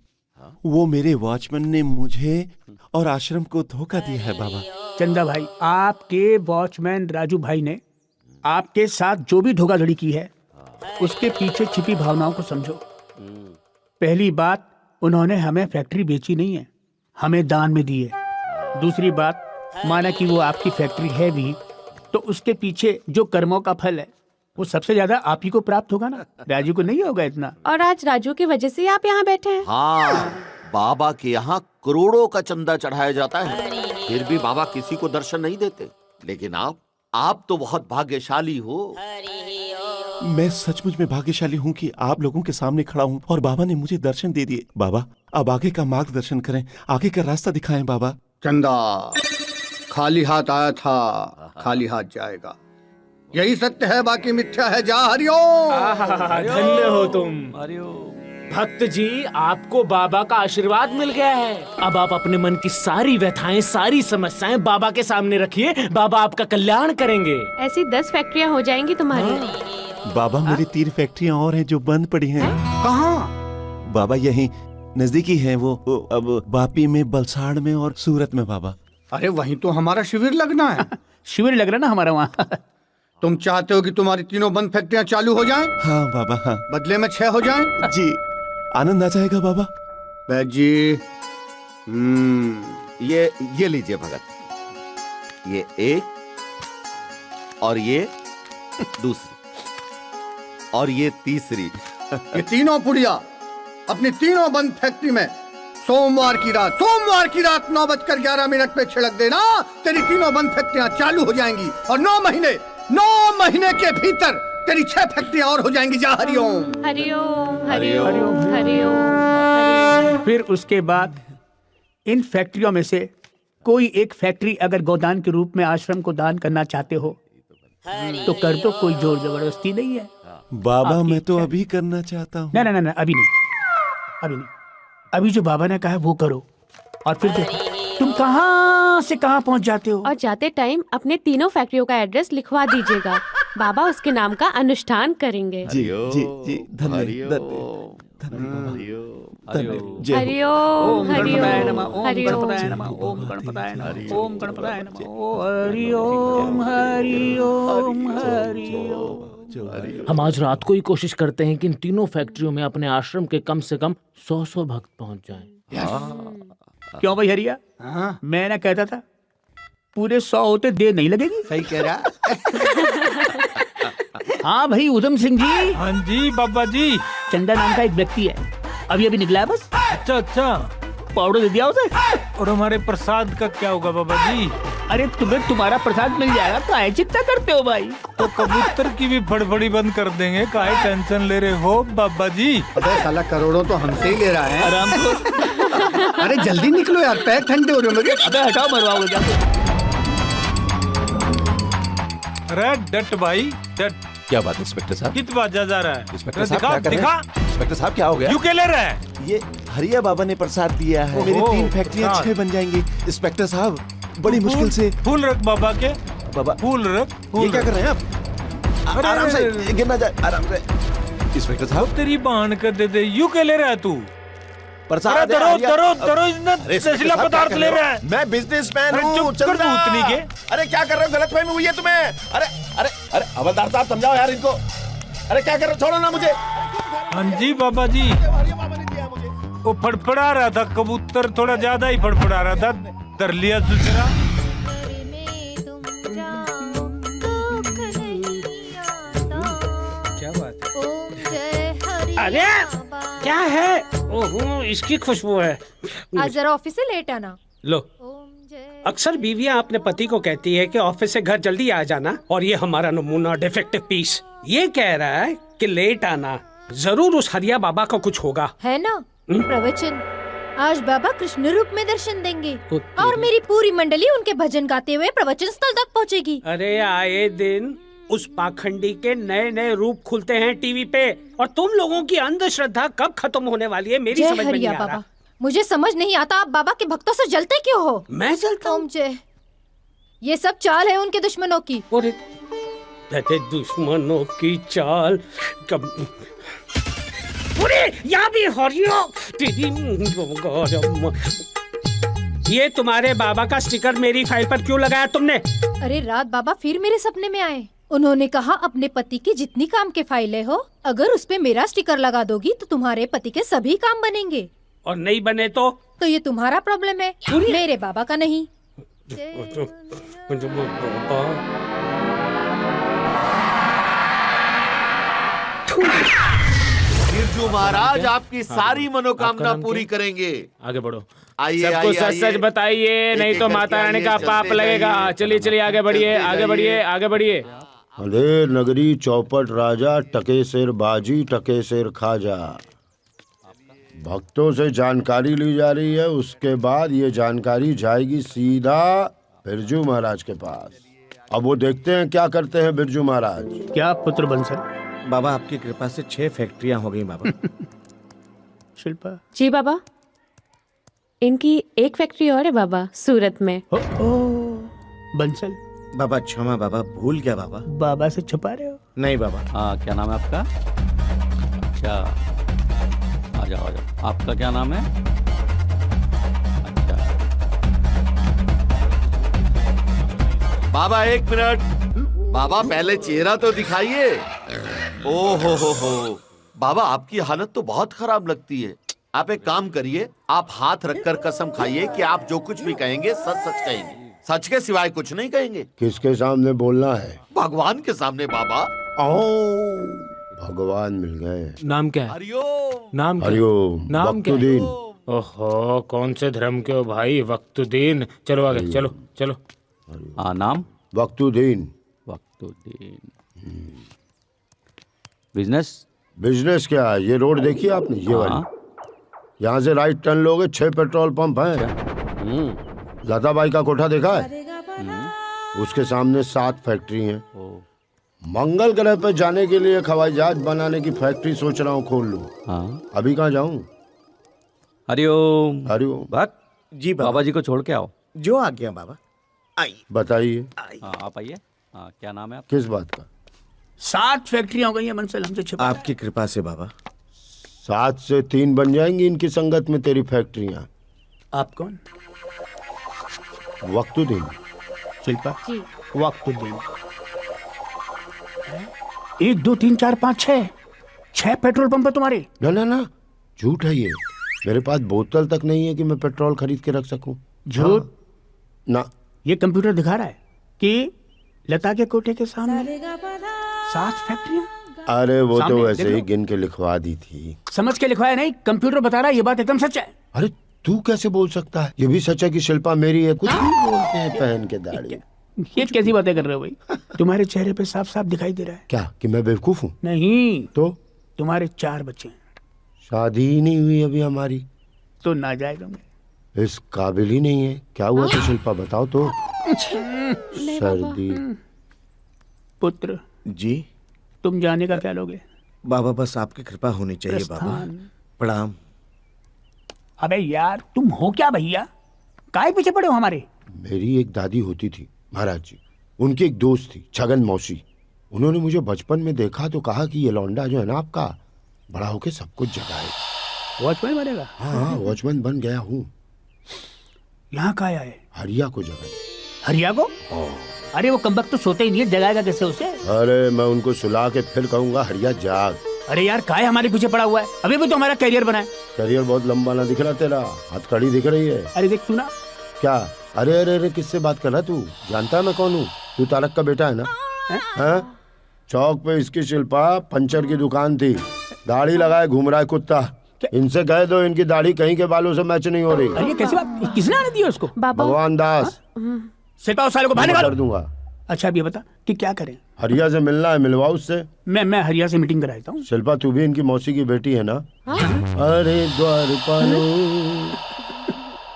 वो मेरे वॉचमैन ने मुझे और आश्रम को धोखा दिया है बाबा। चंदा भाई, आपके वॉचमैन राजू भाई ने आपके साथ जो भी धोखाधड़ी की है, उसके पीछे छिपी भावनाओं को समझो। पहली बात, उन्होंने हमें फैक्ट्री बेची नहीं है, हमें दान में दी है। दूसरी बात, माना कि वो आपकी फैक्ट्री है भी, तो उसके पीछे जो कर्मों का फल है वो सबसे ज्यादा आप ही को प्राप्त होगा ना, राजू को नहीं होगा इतना। और आज राजू की वजह से आप यहाँ बैठे हैं। हाँ, बाबा के यहाँ करोड़ों का चंदा चढ़ाया जाता है, फिर भी बाबा किसी को दर्शन नहीं देते। लेकिन आप तो बहुत भाग्यशाली हो। मैं सचमुच में भाग्यशाली हूँ कि आप लोगों के सामने खड़ा हूँ और बाबा ने मुझे दर्शन दे दिए। बाबा, अब आगे का मार्गदर्शन करें, आगे का रास्ता दिखाएं बाबा। चंदा खाली हाथ आया था, खाली हाथ जाएगा। यही सत्य है, बाकी मिथ्या है। जा हरिओम। धन्य हो तुम भक्त जी, आपको बाबा का आशीर्वाद मिल गया है। अब आप अपने मन की सारी व्यथाएं, सारी समस्याएं बाबा के सामने रखिए, बाबा आपका कल्याण करेंगे। ऐसी 10 फैक्ट्रियाँ हो जाएंगी तुम्हारी। बाबा, मेरी 3 फैक्ट्रियाँ और हैं जो बंद पड़ी हैं। कहाँ? बाबा यहीं नजदीकी है वो अब वापी में, बलसाड़ में और सूरत में बाबा। अरे वहीं तो हमारा शिविर लगना है। शिविर लग रहा ना हमारा वहाँ। तुम चाहते हो कि तुम्हारी तीनों बंद फैक्ट्रियाँ चालू हो जाएं? हाँ बाबा, हाँ। बदले में 6 हो जाएं? जी, आनंद आ जाएगा बाबा। बैद जी, ये लीजिए भगत, ये एक और ये दूसरी और ये तीसरी। ये तीनों पुड़िया अपनी तीनों बंद फैक्ट्री में सोमवार की रात 9:11 पे छिड़क देना। तेरी तीनों बंद फैक्ट्रियाँ चालू हो जाएंगी और 9 महीने के भीतर तेरी 6 फैक्ट्रियाँ और हो जाएंगी। जा हरिओम। हरिओम हरिओम हरिओम। फिर उसके बाद इन फैक्ट्रियों में से कोई एक फैक्ट्री अगर गोदान के रूप में आश्रम को दान करना चाहते हो तो कर दो, कोई जोर जबरदस्ती नहीं है। बाबा, मैं तो अभी करना चाहता हूँ। ना, अभी नहीं। अभी जो बाबा ने कहा है वो करो, और फिर देखो तुम कहाँ से कहाँ पहुँच जाते हो। और जाते टाइम अपने तीनों फैक्ट्रियों का एड्रेस लिखवा दीजिएगा, बाबा उसके नाम का अनुष्ठान करेंगे। जी, धन्यवाद। हरिओम गणपताय नमः, ओम गणपताय नमः, ओम गणपताय नमः, ओम गणपताय नमः, हरिओम हरिओम हरिओम। हम आज रात को ही कोशिश करते हैं कि इन तीनों फैक्ट्रियों में अपने आश्रम के कम से कम 100 भक्त पहुंच जाएं। क्यों भाई हरिया? मैं ना कहता था पूरे 100 होते देर नहीं लगेगी। सही कह रहा। हाँ भाई उधम सिंह जी। हाँ जी बाबा जी। चंदा नाम का एक व्यक्ति है, अभी अभी निकला है बस। अच्छा अच्छा। पाउडर दे दिया उसे। और हमारे प्रसाद का क्या होगा बाबा जी? अरे तुम्हें तुम्हारा प्रसाद मिल जाएगा, काहे चिंता करते हो भाई? तो कबूतर की भी फड़फड़ी बंद कर देंगे, काहे टेंशन ले रहे हो बाबा जी? अबे साला करोड़ों तो हमसे ही ले रहा है। आराम को। अरे जल्दी निकलो यार, पैर ठंडे हो रहे हैं मेरे। अबे हटाओ, मरवाओगे क्या? अरे डट भाई डट। क्या बात है इंस्पेक्टर साहब? कित बाजा जा रहा है? इंस्पेक्टर साहब दिखा क्या कर रहे दिखा। हैं? इंस्पेक्टर साहब क्या हो गया? यू क्या ले रहा है? ये हरिया बाबा ने प्रसाद दिया है, मेरी 3 फैक्ट्रियां प्रसाद। 6 बन जाएंगी। इंस्पेक्टर साहब बड़ी मुश्किल से। फूल रख बाबा के। बाबा फूल रख। ये क्या कर रहे हैं आप? अरे, आराम से, अरे, गिर ना जाए, आराम से। इंस्पेक्टर साहब तेरी बहन कर दे दे। यू क्या ले रहा है तू? प्रसाद अरे है, दरो हरिया- दरो दरो इतना अरे इंस्पेक्टर नशीला साहब, क्या पदार्थ कर ले रहे रहा हो? है। मैं बिजनेसमैन अरे हूँ, चुप कर चंदा। तू उतनी के। अरे क्या कर रहे हो? गलतफहमी हुई है तुम्हें। अरे अरे अरे हवलदार साहब समझाओ यार इनको। अरे क्या कर रहे हो? छोड़ो ना मुझे। हाँ जी बाबा जी। हरिया बाबा ने दिया मुझे। वो फड़फड़ा रहा था कबूतर, थोड़ा ज्यादा ही फड़फड़ा रहा था। कर लिया दूसरा। क्या बात है? अरे क्या है? ओहो इसकी खुशबू है। आज जरा ऑफिस से लेट आना। लो, अक्सर बीवियां अपने पति को कहती है कि ऑफिस से घर जल्दी आ जाना, और ये हमारा नमूना डिफेक्टिव पीस ये कह रहा है कि लेट आना। जरूर उस हरिया बाबा को कुछ होगा। है ना प्रवचन? आज बाबा कृष्ण रूप में दर्शन देंगे होती और है। मेरी पूरी मंडली उनके भजन गाते हुए प्रवचन स्थल तक पहुंचेगी। अरे आए दिन उस पाखंडी के नए नए रूप खुलते हैं टीवी पे, और तुम लोगों की अंधश्रद्धा कब खत्म होने वाली है मेरी जय समझ में नहीं हरिया आ रहा। बाबा, मुझे समझ नहीं आता आप बाबा के भक्तों से जलते क्यों हो? मैं चलता हूँ? ओम जय। ये सब चाल है उनके दुश्मनों की। और कहते दुश्मनों की चाल कब। अरे यहाँ भी हरिया तेरी। ये तुम्हारे बाबा का स्टिकर मेरी फाइल पर क्यों लगाया तुमने? अरे रात बाबा फिर मेरे सपने में आए। उन्होंने कहा अपने पति की जितनी काम के फाइलें हो, अगर उस पे मेरा स्टिकर लगा दोगी तो तुम्हारे पति के सभी काम बनेंगे, और नहीं बने तो ये तुम्हारा प्रॉब्लम है, मेरे बाबा का नहीं। बिरजू महाराज आपकी सारी मनोकामना पूरी करेंगे। आगे बढ़ो। आइए सबको आइए, सच आइए। सच बताइए, नहीं तो एक-एक माता करके रानी का आइए, पाप चलते लगेगा। जाइए, चलिए चलिए आगे बढ़िए, चलते आगे बढ़िए, जाइए। आगे बढ़िए। अरे नगरी चौपट राजा, टके शेर बाजी, टके शेर खाजा। भक्तों से जानकारी ली जा रही है, उसके बाद ये जानकारी जाएगी सीधा बिरजू महाराज के पास। अब वो देखते हैं क्या करते हैं बिरजू महाराज। क्या पुत्र बंसल? बाबा आपकी कृपा से 6 फैक्ट्रियां हो गई बाबा। शिल्पा जी बाबा, इनकी एक फैक्ट्री और है बाबा, सूरत में। ओ बंसल, बाबा क्षमा बाबा, भूल गया बाबा। बाबा से छुपा रहे हो? नहीं बाबा। हाँ, क्या नाम है आपका? अच्छा, आ जाओ आ जाओ। आपका क्या नाम है? अच्छा, बाबा 1 मिनट। बाबा पहले चेहरा तो दिखाइए। ओ हो। बाबा आपकी हालत तो बहुत खराब लगती है। आप एक काम करिए, आप हाथ रखकर कसम खाइए कि आप जो कुछ भी कहेंगे सच सच कहेंगे, सच के सिवाय कुछ नहीं कहेंगे। किसके सामने बोलना है? भगवान के सामने बाबा। ओ भगवान मिल गए। नाम क्या है? हरिओम। नाम क्या है? हरिओम। नाम क्या है? वक्तुद्दीन। ओहो, कौन से धर्म के हो भाई? वक्तुद्दीन। चलो आगे, चलो चलो। हाँ नाम? वक्तुद्दीन। वक्तुद्दीन। बिजनेस? बिजनेस क्या है? ये रोड देखिए आपने, ये वाली। यहाँ से राइट टर्न लोगे, 6 पेट्रोल पंप हैं। लताबाई का कोठा देखा है? उसके सामने 7 फैक्ट्री हैं। मंगल ग्रह पे जाने के लिए हवाई जहाज बनाने की फैक्ट्री सोच रहा हूँ खोल लूँ। अभी कहाँ जाऊँ? हरिओम। हरिओम। भक्त जी बाबा जी को छोड़ के आओ। जो आ गया बाबा। आइए बताइए। हाँ आप आइए। हाँ क्या नाम है आपका? किस बात का? 7 फैक्ट्रियां हो गई हैं बंसल, हमसे छुपा। आपकी कृपा से बाबा। 7 से 3 बन जाएंगी इनकी संगत में तेरी फैक्ट्रियां। आप कौन? वक्तुद्दीन। शिल्पा जी। वक्तुद्दीन। 1 2 3 4 5 6 पेट्रोल पंप है तुम्हारे? ना ना ना, झूठ है ये। मेरे पास बोतल तक नहीं है कि मैं पेट्रोल खरीद के रख सकूं। झूठ ना। ये कंप्यूटर दिखा रहा है कि लता के कोठे के सामने 7 फैक्ट्रियां। अरे वो तो सामने, वैसे देख ही लो। गिन के लिखवा दी थी। समझ के लिखवाया नहीं, कंप्यूटर बता रहा है, ये बात एकदम सच है। अरे तू कैसे बोल सकता है? ये भी सच है कि शिल्पा मेरी है। कुछ भी बोलते हैं पहन के दाढ़ी। ये कैसी बातें कर रहे हो भाई? तुम्हारे चेहरे पे साफ साफ दिखाई दे रहा है। क्या कि मैं बेवकूफ हूँ? नहीं तो तुम्हारे 4 बच्चे हैं। शादी ही नहीं हुई अभी हमारी। तो नाजायज होंगे। इस काबिल ही नहीं है। क्या हुआ तो शिल्पा बताओ तो। सर्दी। पुत्र जी तुम जाने का क्या लोगे? बाबा, बस आपकी कृपा होनी चाहिए बाबा। प्रणाम। अबे यार तुम हो क्या भैया? काहे पीछे पड़े हो हमारे? मेरी एक दादी होती थी महाराज जी, उनकी एक दोस्त थी छगन मौसी। उन्होंने मुझे बचपन में देखा तो कहा कि ये लौंडा जो है ना आपका, बड़ा होके सब कुछ जगाए। वॉचमैन बनेगा? हाँ, वॉचमैन बन गया हूँ। यहाँ का आया है? हरिया को जगाए। हरिया को? अरे वो कमबख्त तो सोते ही नहीं है, जगाएगा कैसे उसे? अरे मैं उनको सुला के फिर कहूंगा हरिया जाग। अरे यार काहे हमारे पीछे पड़ा हुआ है? अभी भी तो हमारा करियर बना है। करियर बहुत लंबा ना दिख रहा तेरा? हथकड़ी दिख रही है। अरे देख तू ना। क्या? अरे अरे अरे किससे बात कर रहा है तू? जानता है मैं कौन हूँ? तू तारक का बेटा है ना? हैं? चौक पे इसकी शिल्पा पंचर की दुकान थी, दाढ़ी लगाए घूम रहा है कुत्ता। इनसे कह दो इनकी दाढ़ी कहीं के बालों से मैच नहीं हो रही। अरे ये कैसी बात? किसने आने दिया उसको? भगवान दास। शिल्पा उस साले को बाहर निकालो। कर दूंगा। अच्छा अब ये बता कि क्या करें? हरिया से मिलना है, मिलवाओ उससे। मैं हरिया से मीटिंग कराता हूँ। शिल्पा तू भी इनकी मौसी की बेटी है ना? अरे द्वारपालो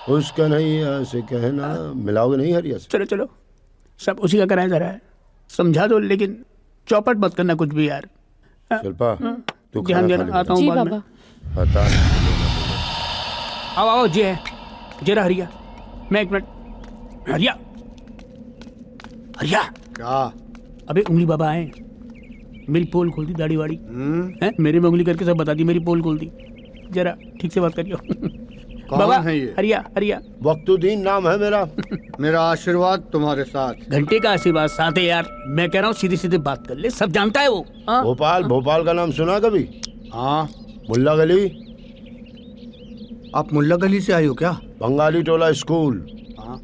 उस कन्हैया से कहना। मिलाओगे नहीं हरिया से? चलो चलो, सब उसी का कराया जा रहा है। समझा दो लेकिन चौपट मत करना कुछ भी यार। शिल्पा तू ध्यान देना, आता हूँ जी बाद में। बाबा। पता आओ आओ जी है जरा हरिया। मैं 1 मिनट। हरिया हरिया। क्या? अबे उंगली बाबा आए, मेरी पोल खोल दी, दाढ़ी वाड़ी है मेरे में उंगली करके सब बता दी, मेरी पोल खोल दी। जरा ठीक से बात करियो। कौन बाबा है ये? हरिया हरिया। वक्तुद्दीन नाम है मेरा। मेरा आशीर्वाद तुम्हारे साथ। घंटे का आशीर्वाद साथ है यार। मैं कह रहा हूँ सीधी सीधी बात कर ले, सब जानता है वो। हाँ? भोपाल का नाम सुना कभी? हाँ। मुल्ला गली। आप मुल्ला गली से आए हो क्या? बंगाली टोला स्कूल। हाँ।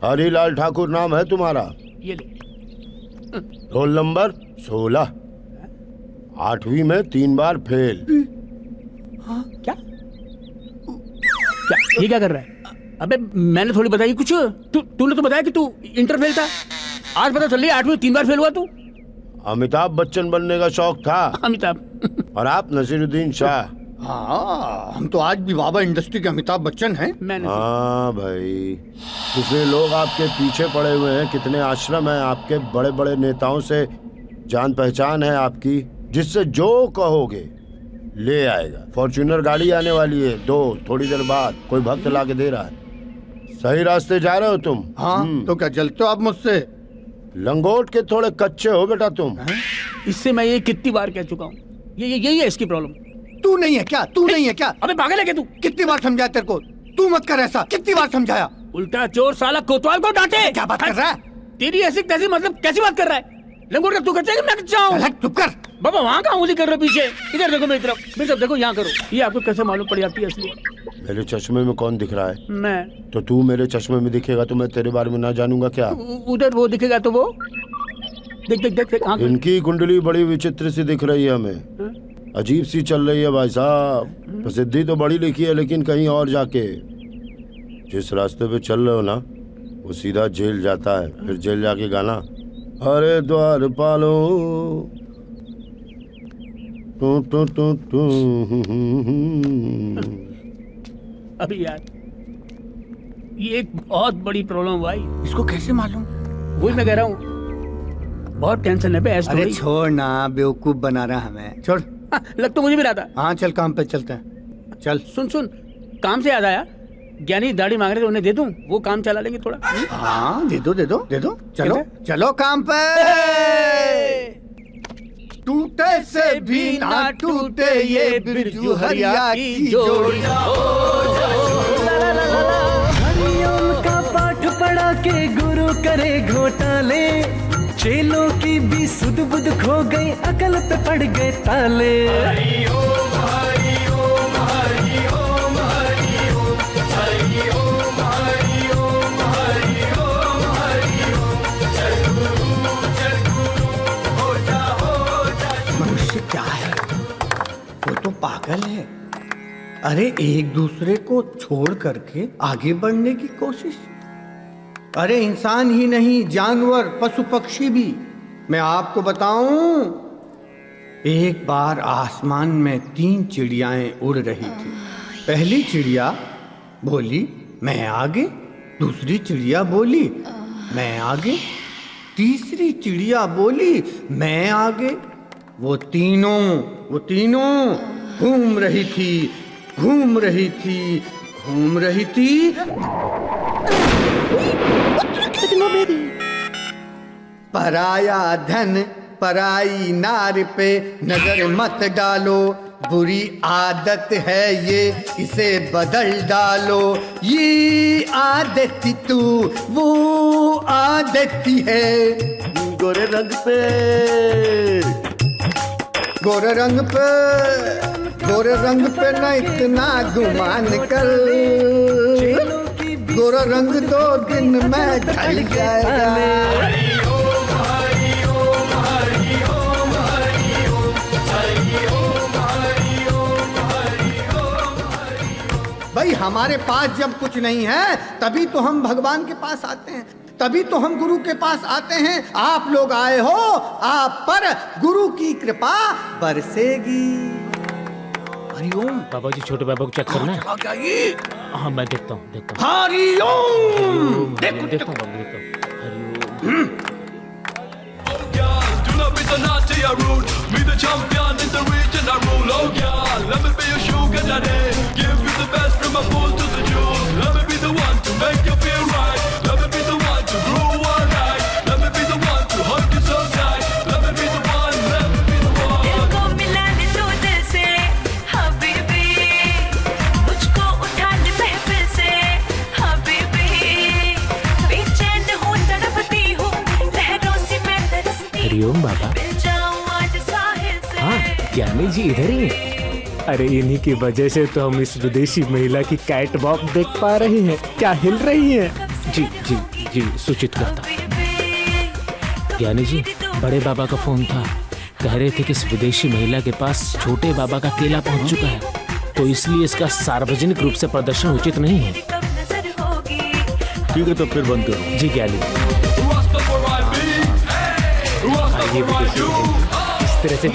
हरिलाल ठाकुर नाम है तुम्हारा। ये ले। Roll number 16। 8वीं में 3 बार फेल। क्या? ये क्या कर रहा है? अबे मैंने थोड़ी बताई कुछ। तूने तो बताया कि तू इंटर फेल था। आज पता चल रही है 8वीं में 3 बार फेल हुआ तू। अमिताभ बच्चन बनने का शौक था। अमिताभ। और आप नसीरुद्दीन शाह। हाँ, हम तो आज भी बाबा इंडस्ट्री के अमिताभ बच्चन हैं। हाँ भाई, दूसरे लोग आपके पीछे पड़े हुए हैं। कितने आश्रम हैं आपके, बड़े बड़े नेताओं से जान पहचान है आपकी, जिससे जो कहोगे ले आएगा। फॉर्च्यूनर गाड़ी आने वाली है 2 थोड़ी देर बाद, कोई भक्त ला के दे रहा है। सही रास्ते जा रहे हो तुम। हाँ, तो क्या जलते हो आप मुझसे? लंगोट के थोड़े कच्चे हो बेटा तुम। इससे मैं ये कितनी बार कह चुका हूँ, यही है इसकी प्रॉब्लम। तू नहीं है क्या? तू नहीं है क्या? अबे पागल है क्या तू? कितनी बार समझाया तेरे को? तू मत कर ऐसा। कितनी बार समझाया? उल्टा चोर साला कोतवाल को डांटे। क्या बात कर रहा है? तेरी ऐसी तैसी मतलब कैसी बात कर रहा है? लंगोट का तू करता है कि मैं करता हूँ? चुप कर। बाबा वहाँ कहाँ उंगली कर रहे हो पीछे? इधर देखो मेरी तरफ देखो, यहाँ करो। ये आपको कैसे मालूम पड़ जाती है असली? मेरे चश्मे में कौन दिख रहा है? मैं। तो तू मेरे चश्मे में दिखेगा तो मैं तेरे बारे में ना जानूंगा क्या? उधर वो दिखेगा तो वो देख देख देख, देख इनकी कुंडली बड़ी विचित्र सी दिख रही है हमें। अजीब सी चल रही है भाई साहब। प्रसिद्धि तो बड़ी लिखी है लेकिन कहीं और जाके। जिस रास्ते पे चल रहे हो ना वो सीधा जेल जाता है। फिर जेल जाके गाना अरे द्वारपालो टू टू टू टू। अभी यार ये एक बहुत बड़ी प्रॉब्लम भाई। इसको कैसे मालूम? वही मैं कह रहा हूँ, बहुत टेंशन है। अरे छोड़ ना, बेवकूफ बना रहा हमें। छोड़। लग तो मुझे भी रहा था। हाँ चल काम पे चलते हैं। चल। सुन काम से याद आया, ज्ञानी दाढ़ी मांग रहे थे, उन्हें दे दूं? वो काम चला लेंगे थोड़ा। हाँ दे दो। चलो चलो काम पे। टूटे से भी ना टूटे ये बिरजू हरिया की जोड़ी। हरिओम का पाठ पढ़ा के गुरु करे घोटाले, चेलों की भी सुध बुध खो गई, अकल पे पड़ गए ताले। मनुष्य क्या है, वो तो पागल है। अरे एक दूसरे को छोड़ करके आगे बढ़ने की कोशिश। अरे इंसान ही नहीं, जानवर पशु पक्षी भी। मैं आपको बताऊं, एक बार आसमान में 3 चिड़ियाएं उड़ रही थी। पहली चिड़िया बोली मैं आगे, दूसरी चिड़िया बोली मैं आगे, तीसरी चिड़िया बोली मैं आगे। वो तीनों घूम रही थी, घूम रही थी, घूम रही थी। पराया धन पराई नार पे नजर मत डालो, बुरी आदत है ये, इसे बदल डालो। ये आदत तू वो आदत है। गोरे रंग पे गोरे रंग पे गोरे रंग पे न इतना गुमान कर, गोरा रंग 2 दिन में ढल जाएगा। भाई हमारे पास जब कुछ नहीं है तभी तो हम भगवान के पास आते हैं, तभी तो हम गुरु के पास आते हैं। आप लोग आए हो, आप पर गुरु की कृपा बरसेगी। हरिओम। बाबा जी छोटे बाबा को चेक करना है। क्या ये? हाँ मैं देखता हूँ हरिओम। देखता हूँ बाबू, देखता हूँ। हरिओम। हरिओम बाबा। हाँ ज्ञानी जी इधर ही हैं। अरे इन्हीं की वजह से तो हम इस विदेशी महिला की कैट वॉक देख पा रहे हैं, क्या हिल रही है। जी जी जी सूचित करता। ज्ञानी जी बड़े बाबा का फोन था, कह रहे थे कि इस विदेशी महिला के पास छोटे बाबा का केला पहुंच चुका है, तो इसलिए इसका सार्वजनिक रूप से प्रदर्शन उचित नहीं है। ठीक है तो फिर बंद करो। जी ज्ञानी। ये इस तरह से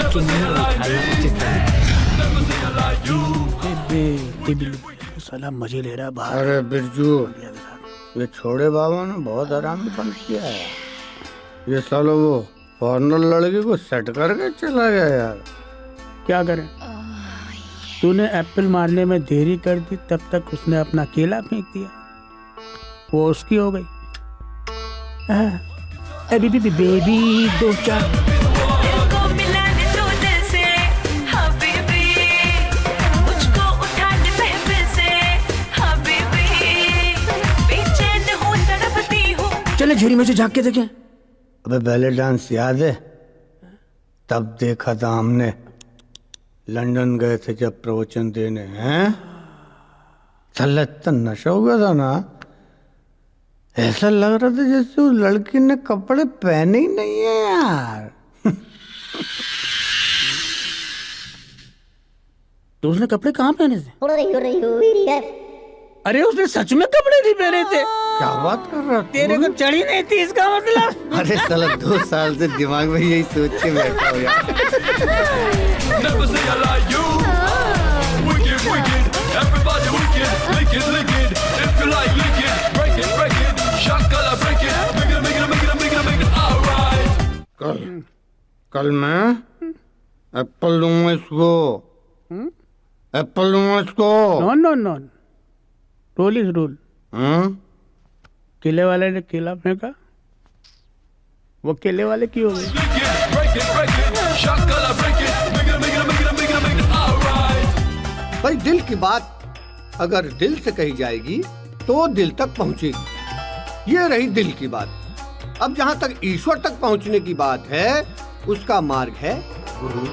साला मजे ले रहा बाहर। अरे बिरजू, ये छोड़े बाबा ने बहुत आराम बंद किया है। ये साला वो फॉरनर लड़की को सेट करके चला गया यार। क्या करें, तूने एप्पल मारने में देरी कर दी, तब तक उसने अपना केला फेंक दिया, वो उसकी हो गई। अभी बेबी 2-4 चले झूरी में से झाँक के देखें। अबे बैले डांस याद है? तब देखा था हमने, लंदन गए थे जब प्रवचन देने। हैं साला इतना नशा हो गया था ना, ऐसा लग रहा था जैसे उस लड़की ने कपड़े पहने ही नहीं है यार। तो उसने कपड़े कहाँ पहने थे? अरे उसने सच में कपड़े नहीं पहने थे। क्या बात कर रहा? तेरे को चढ़ी नहीं थी इसका मतलब? अरे साला 2 साल से दिमाग में यही सोच के बैठा हो यार। कल मैं एप्पल दूंगा इसको, एप्पल दूंगा इसको। No rule is rule. केले वाले ने केला फेंका, वो केले वाले की हो गई। भाई दिल की बात अगर दिल से कही जाएगी तो दिल तक पहुंचेगी। ये रही दिल की बात। अब जहां तक ईश्वर तक पहुंचने की बात है उसका मार्ग है गुरु।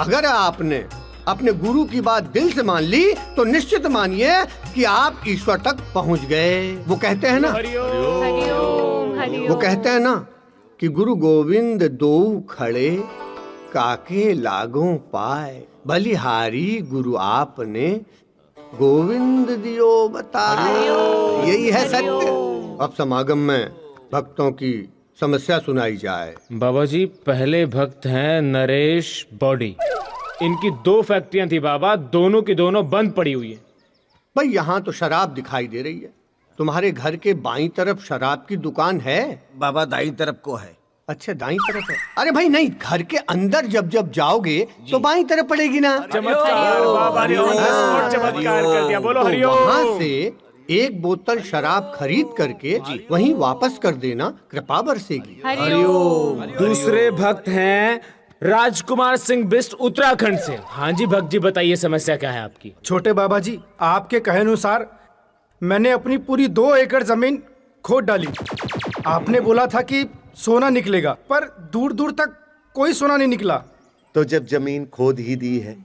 अगर आपने अपने गुरु की बात दिल से मान ली तो निश्चित मानिए कि आप ईश्वर तक पहुंच गए। वो कहते हैं ना वो कहते हैं ना कि गुरु गोविंद दो खड़े काके लागों पाए, बलिहारी गुरु आपने गोविंद दियो बताए। यही है सत्य। अब समागम में भक्तों की समस्या सुनाई जाए। बाबा जी, पहले भक्त हैं नरेश बॉडी। इनकी 2 फैक्ट्रियां थी बाबा, दोनों की दोनों बंद पड़ी हुई है। भाई यहाँ तो शराब दिखाई दे रही है। तुम्हारे घर के बाईं तरफ शराब की दुकान है? बाबा दाई तरफ को है। अच्छा, दाईं तरफ है। अरे भाई नहीं, घर के अंदर जब जब जाओगे तो बाईं तरफ पड़ेगी ना। चमत्कार बाबा ने चमत्कार कर दिया। बोलो हरिओम। वहाँ से एक बोतल शराब खरीद करके वहीं वापस कर देना, कृपा बरसेगी। दूसरे भक्त हैं राजकुमार सिंह बिस्ट उत्तराखंड से। हाँ जी भक्त जी, बताइए समस्या क्या है आपकी? छोटे बाबा जी, आपके कहे अनुसार मैंने अपनी पूरी 2 एकड़ जमीन खोद डाली। आपने बोला था कि सोना निकलेगा, पर दूर दूर तक कोई सोना नहीं निकला। तो जब जमीन खोद ही दी है,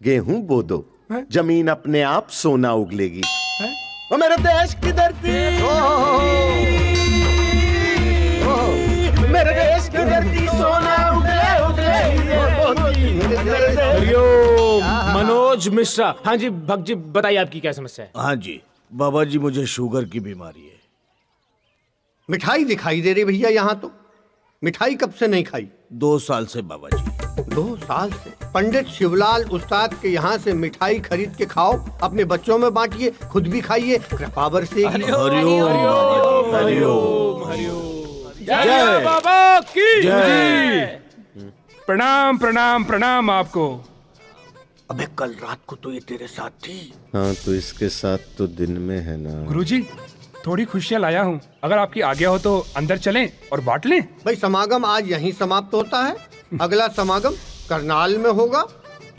गेहूं बो दो, जमीन अपने आप सोना उगलेगी। ओ मेरे देश की धरती, मेरे देश की धरती सोना उगले उगले। मनोज मिश्रा। हाँ जी भक्त जी, बताइए आपकी क्या समस्या है? हाँ जी बाबा जी, मुझे शुगर की बीमारी है। मिठाई दिखाई दे रही भैया यहाँ तो। मिठाई कब से नहीं खाई? 2 साल से बाबा जी। 2 साल से? पंडित शिवलाल उस्ताद के यहाँ से मिठाई खरीद के खाओ, अपने बच्चों में बांटिए, खुद भी खाइए, कृपा बरसेगी। हरिओम हरिओम हरिओम। जय बाबा की जय। प्रणाम प्रणाम प्रणाम आपको। अबे कल रात को तो ये तेरे साथ थी। हाँ, तो इसके साथ तो दिन में है ना। गुरुजी, थोड़ी खुशियाँ लाया हूँ, अगर आपकी आज्ञा हो तो अंदर चलें और बांट लें। भाई समागम आज यहीं समाप्त होता है। अगला समागम करनाल में होगा।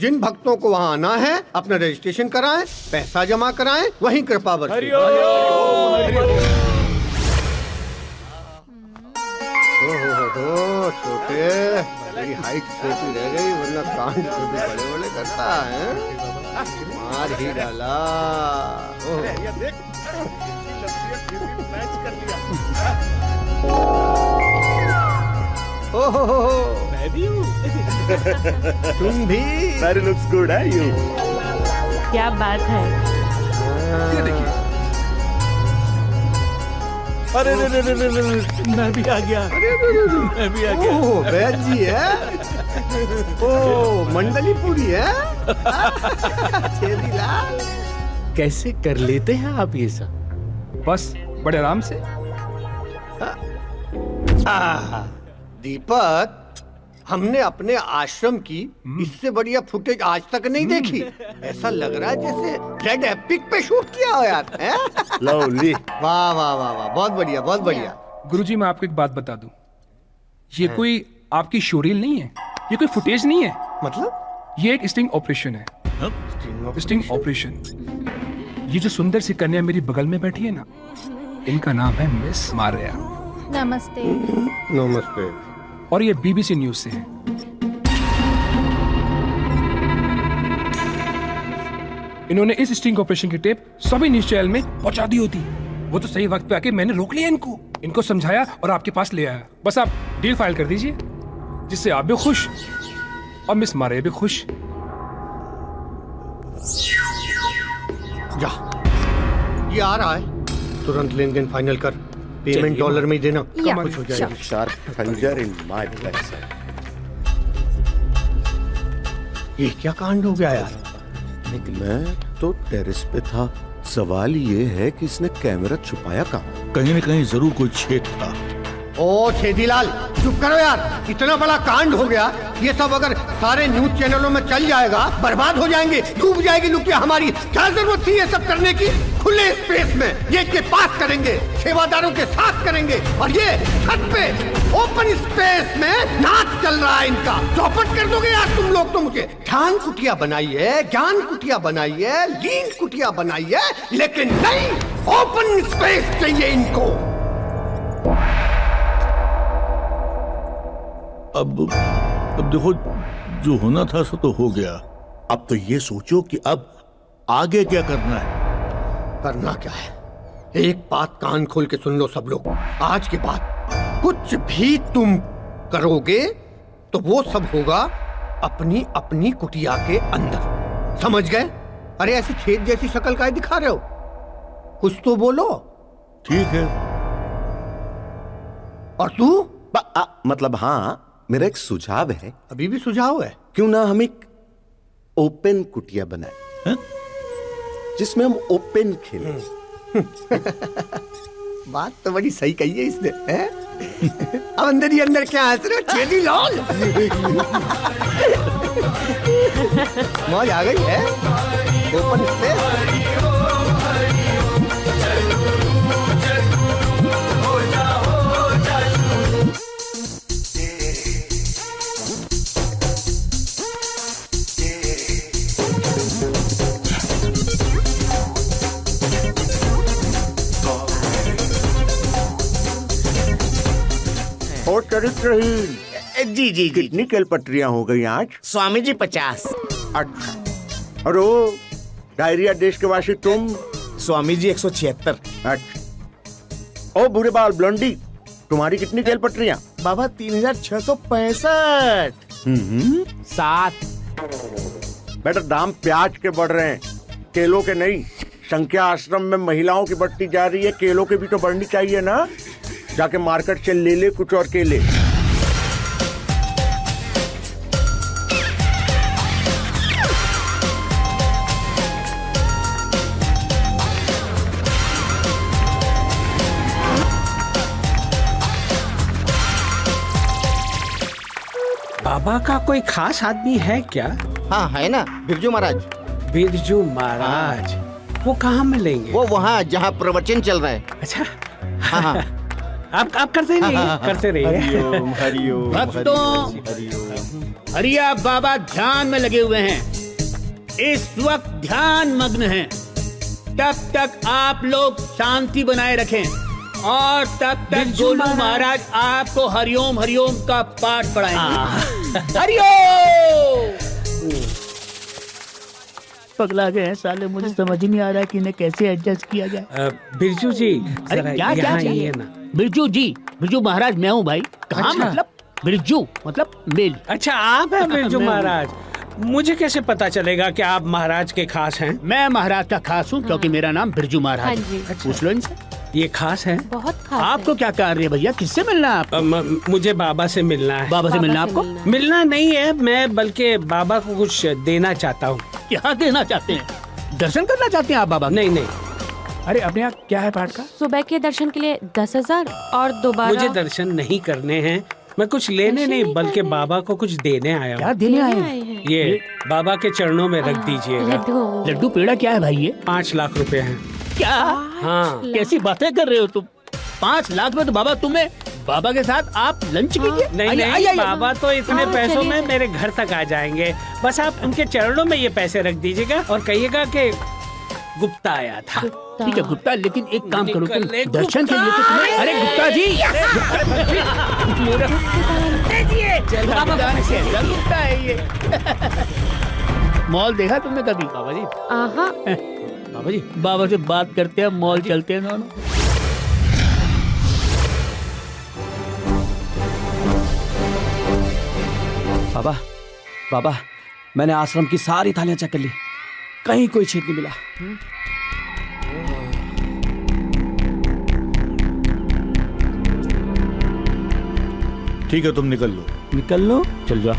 जिन भक्तों को वहाँ आना है अपना रजिस्ट्रेशन कराएं, पैसा जमा कराएं, वहीं कृपा बरसे। छोटे, मेरी हाइट छोटी रह गई, वरना कांड तो भी बड़े बड़े करता है। मार ही डाला। मैं भी हूँ। तुम भी। Very looks good, है you? क्या बात है? ये देखिए। अरे मैं भी आ गया। मैं भी आ गया। ओह वैद जी है। ओह मंडली पूरी है। छेदीलाल, कैसे कर लेते हैं आप ये सब? बस बड़े आराम से। दीपक, हमने अपने आश्रम की इससे बढ़िया फुटेज आज तक नहीं देखी। ऐसा लग रहा है जैसे रेड एपिक पे शूट किया हो यार। लवली। वाह वाह वाह वाह, बहुत बढ़िया बहुत बढ़िया। गुरुजी, मैं आपको एक बात बता दूं, ये कोई आपकी शोरील नहीं है, ये कोई फुटेज नहीं है। मतलब? ये एक स्टिंग ऑपरेशन है। Sting operation. ये जो सुंदर सी कन्या मेरी बगल में बैठी है ना, इनका नाम है मिस मारिया। नमस्ते। नमस्ते। और ये बीबीसी न्यूज से है। इन्होंने इस स्टिंग ऑपरेशन की टेप सभी न्यूज चैनल में पहुंचा दी होती। वो तो सही वक्त पे आके मैंने रोक लिया इनको समझाया और आपके पास ले आया। बस आप डील फाइल कर दीजिए, जिससे आप भी खुश और मिस मारिया भी खुश। जा, ये आ रहा है, तुरंत लेन देन फाइनल कर। पेमेंट डॉलर में ही देना, कुछ हो जाएगा। Sharp खंजर in my backside. ये क्या कांड हो गया यार? मैं तो टेरेस पे था। सवाल ये है कि इसने कैमरा छुपाया कहाँ? कहीं न कहीं जरूर कोई छेद था। ओ छेदीलाल, चुप करो यार। इतना बड़ा कांड हो गया, ये सब अगर सारे न्यूज चैनलों में चल जाएगा, बर्बाद हो जाएंगे, डूब जाएगी लुटिया हमारी। क्या जरूरत थी ये सब करने की? खुले स्पेस में गेट के पास करेंगे, सेवादारों के साथ करेंगे, और ये छत पे ओपन स्पेस में नाच चल रहा है इनका। चौपट कर दोगे यार तुम लोग तो मुझे। ध्यान कुटिया बनाई है, ज्ञान कुटिया बनाई है, लीन कुटिया बनाई है, लेकिन नहीं, ओपन स्पेस चाहिए इनको। अब देखो, जो होना था सो तो हो गया। अब तो ये सोचो कि अब आगे क्या करना है। करना क्या है? एक बात कान खोल के सुन लो सब लोग। आज के बाद कुछ भी तुम करोगे तो वो सब होगा अपनी अपनी कुटिया के अंदर, समझ गए? अरे ऐसी छेद जैसी शक्ल काहे दिखा रहे हो? कुछ तो बोलो। ठीक है। और तू? मतलब हाँ, मेरा एक सुझाव है। अभी भी सुझाव है? क्यों ना हम एक ओपन कुटिया बनाए, जिसमें हम ओपन खेलें। बात तो बड़ी सही कही है इसने, हैं? अब अंदर ही अंदर क्या हंस रहे हो? छेदी लाल मौज आ गई है। Open space. और चरित्रहीन जी जी कितनी केलपत्रियां हो गई आज? स्वामी जी 50। अच्छा। और वो डायरिया देश के वासी तुम? स्वामी जी 176। अच्छा। ओ बुरे बाल ब्लॉन्डी, तुम्हारी कितनी केलपत्रियां? बाबा 3665। 7। बेटा दाम प्याज के बढ़ रहे हैं, केलों के नहीं। संख्या आश्रम में महिलाओं की बढ़ती जा रही है, केलों के भी तो बढ़नी चाहिए ना। जाके मार्केट से ले ले कुछ और केले। बाबा का कोई खास आदमी है क्या? हाँ है ना, बिरजू महाराज। बिरजू महाराज? वो कहाँ मिलेंगे? वो वहाँ जहाँ प्रवचन चल रहा है। अच्छा। हाँ हाँ। आप करते रहिए, करते रहिए। हरिओम हरिओम। भक्तों, हरिया बाबा ध्यान में लगे हुए हैं, इस वक्त ध्यान मग्न हैं। तब तक आप लोग शांति बनाए रखें और तब तक गोलू महाराज आपको हरिओम हरिओम का पाठ पढ़ाएंगे। हरिओम। पगला गए हैं साले, मुझे समझ ही नहीं आ रहा है कि इन्हें कैसे एडजस्ट किया जाए। बिरजू जी, अरे क्या क्या चाहिए ना? बिरजू जी, बिरजू महाराज मैं हूँ भाई। कहाँ? अच्छा। मतलब बिरजू मतलब मेल। अच्छा, आप हैं बिरजू महाराज। मुझे कैसे पता चलेगा कि आप महाराज के खास हैं? मैं महाराज का खास हूँ क्योंकि मेरा नाम बिरजू महाराज है। अच्छा। पूछ लो इनसे। ये खास है? बहुत खास आपको क्या कार्य है भैया? किससे मिलना है आपको? मुझे बाबा से मिलना है। बाबा से मिलना आपको? मिलना नहीं है, मैं बल्कि बाबा को कुछ देना चाहता हूँ। क्या देना चाहते हैं? दर्शन करना चाहते हैं आप बाबा? नहीं नहीं। अरे अपने यहाँ क्या है पाठ का? सुबह के दर्शन के लिए 10,000 और दोबारा। मुझे दर्शन नहीं करने हैं, मैं कुछ लेने नहीं बल्कि बाबा को कुछ देने आया हूँ। क्या देने आए हैं? ये बाबा के चरणों में रख दीजिएगा। लड्डू पेड़ा क्या है भाई ये? 5 लाख रुपए हैं। क्या? हाँ। कैसी बातें कर रहे हो तुम? 5 लाख में तो बाबा तुम्हें, बाबा के साथ आप लंच कीजिए। नहीं नहीं, बाबा तो इतने पैसों में मेरे घर तक आ जाएंगे। बस आप उनके चरणों में ये पैसे रख दीजिएगा और कहिएगा कि गुप्ता आया था। ठीक है गुप्ता, लेकिन एक काम करो तुम, दर्शन के लिए तो तुम्हें। अरे गुप्ता जी, गुप्ता है ये। मॉल देखा तुमने कभी? बाबा जी, बाबा जी, बाबा से बात करते हैं, मॉल चलते हैं दोनों। बाबा, बाबा, मैंने आश्रम की सारी थालियां चेक कर ली, कहीं कोई छेद नहीं मिला। ठीक है, तुम निकल लो। निकल लो? चल जा,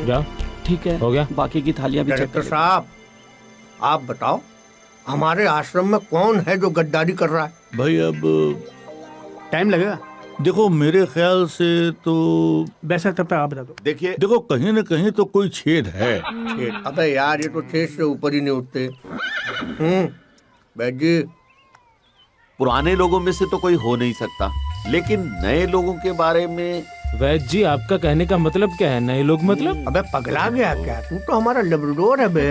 जा। ठीक है, हो गया। बाकी की थालियां भी चेक डायरेक्टर साहब, आप बताओ हमारे आश्रम में कौन है जो गद्दारी कर रहा है? भाई अब टाइम लगेगा। देखो मेरे ख्याल से तो वैसा तब तक आप बता दो। देखिए, देखो कहीं न कहीं तो कोई छेद है। छेद? अबे यार, ये तो छेद से ऊपर ही नहीं उठते। बैठ जी। पुराने लोगों में से तो कोई हो नहीं सकता, लेकिन नए लोगों के बारे में। वैद्य जी, आपका कहने का मतलब क्या है? नए लोग मतलब? अबे पगला गया क्या? तू तो हमारा लेब्राडोर है बे।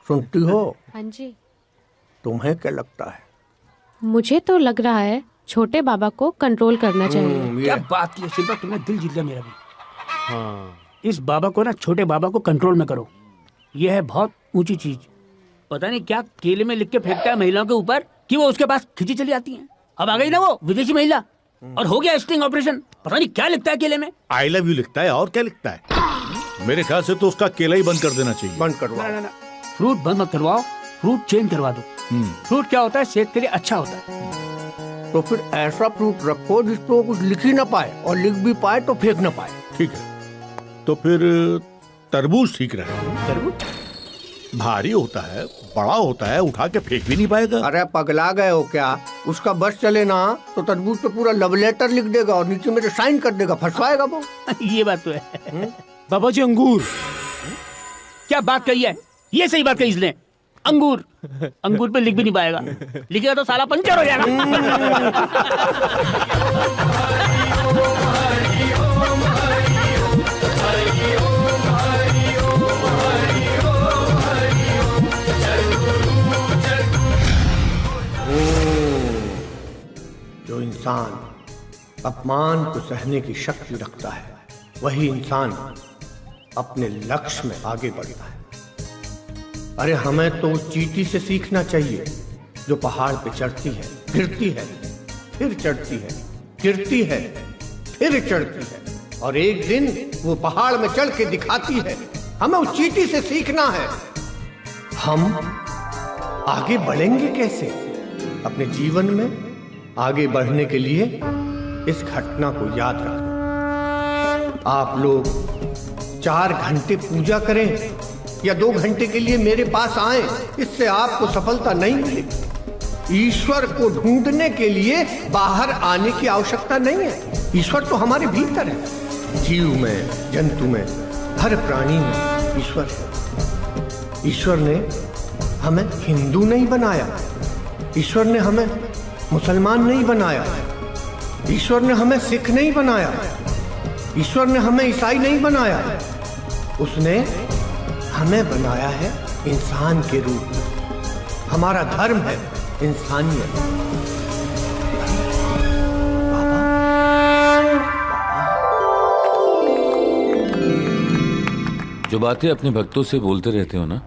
सुनती हो? हाँ जी। तुम्हें क्या लगता है? मुझे तो लग रहा है छोटे बाबा को कंट्रोल करना चाहिए। क्या बात की सिल्वा, तुमने दिल जीत लिया मेरा भी। हाँ, इस बाबा को ना, छोटे बाबा को कंट्रोल में करो। यह है बहुत ऊंची चीज। पता नहीं क्या केले में लिख के फेंकता है महिलाओं के ऊपर कि वो उसके पास खिंची चली आती हैं। अब आ गई ना वो विदेशी महिला और हो गया स्टिंग ऑपरेशन। पता नहीं क्या लिखता है केले में। आई लव यू लिखता है और क्या लिखता है। मेरे ख्याल से तो उसका केला ही बंद कर देना चाहिए। बंद करवाओ। ना, फ्रूट बंद मत करवाओ, फ्रूट चेंज करवा दो। फ्रूट क्या होता है, सेहत के लिए अच्छा होता है। तो फिर ऐसा फ्रूट रखो जिसको कुछ लिख ही ना पाए, और लिख भी पाए तो फेंक ना पाए। ठीक है, तो फिर तरबूज ठीक रहेगा। तरबूज भारी होता है, बड़ा होता है, उठा के फेंक भी नहीं पाएगा। अरे पगला गए हो क्या? उसका बस चले ना तो तरबूज पे पूरा लव लेटर लिख देगा और नीचे मेरे साइन कर देगा, फंसवाएगा वो। ये बात तो है। बाबा जी, अंगूर। क्या बात कही है, ये सही बात कही इसने। अंगूर, अंगूर पे लिख भी नहीं पाएगा, लिखेगा तो साला पंचर हो जाएगा। जो इंसान अपमान को सहने की शक्ति रखता है, वही इंसान अपने लक्ष्य में आगे बढ़ता है। अरे हमें तो उस चींटी से सीखना चाहिए जो पहाड़ पे चढ़ती है, गिरती है, फिर चढ़ती है, गिरती है, फिर चढ़ती है, और एक दिन वो पहाड़ में चढ़ के दिखाती है। हमें उस चींटी से सीखना है। हम आगे बढ़ेंगे कैसे अपने जीवन में? आगे बढ़ने के लिए इस घटना को याद रखना। आप लोग 4 घंटे पूजा करें या 2 घंटे के लिए मेरे पास आए, इससे आपको सफलता नहीं मिलेगी। ईश्वर को ढूंढने के लिए बाहर आने की आवश्यकता नहीं है। ईश्वर तो हमारे भीतर है। जीव में, जंतु में, हर प्राणी में ईश्वर है। ईश्वर ने हमें हिंदू नहीं बनाया, ईश्वर ने हमें मुसलमान नहीं बनाया, ईश्वर ने हमें सिख नहीं बनाया, ईश्वर ने हमें ईसाई नहीं बनाया। उसने हमें बनाया है इंसान के रूप में। हमारा धर्म है इंसानियत। जो बातें अपने भक्तों से बोलते रहते हो ना,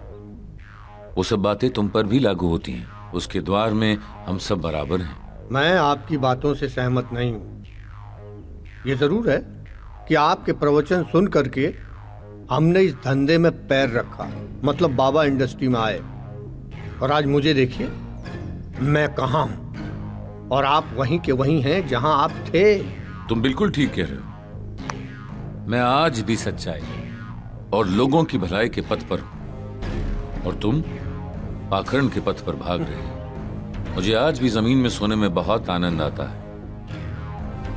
वो सब बातें तुम पर भी लागू होती हैं। उसके द्वार में हम सब बराबर हैं। मैं आपकी बातों से सहमत नहीं हूं। ये जरूर है कि आपके प्रवचन सुन करके हमने इस धंधे में पैर रखा, मतलब बाबा इंडस्ट्री में आए, और आज मुझे देखिए मैं कहाँ हूं और आप वहीं के वहीं हैं जहां आप थे। तुम बिल्कुल ठीक कह रहे हो। मैं आज भी सच्चाई और लोगों की भलाई के पथ पर हूं, और तुम पाखंड के पथ पर भाग रहे हो। मुझे आज भी जमीन में सोने में बहुत आनंद आता है,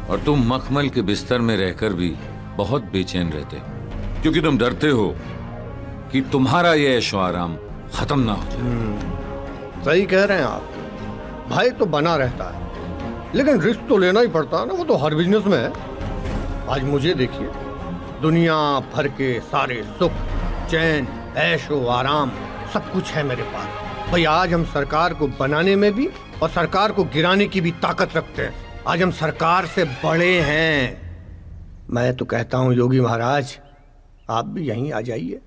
और तुम मखमल के बिस्तर में रहकर भी बहुत बेचैन रहते हो, क्योंकि तुम डरते हो कि तुम्हारा ये ऐशो आराम खत्म ना हो जाए। सही कह रहे हैं आप। भाई तो बना रहता है, लेकिन रिस्क तो लेना ही पड़ता है ना, वो तो हर बिजनेस में है। आज मुझे देखिए, दुनिया भर के सारे सुख, चैन, ऐशो आराम सब कुछ है मेरे पास। भाई आज हम सरकार को बनाने में भी और सरकार को गिराने की भी ताकत रखते हैं। आज हम सरकार से बड़े हैं। मैं तो कहता हूँ योगी महाराज, आप भी यहीं आ जाइए,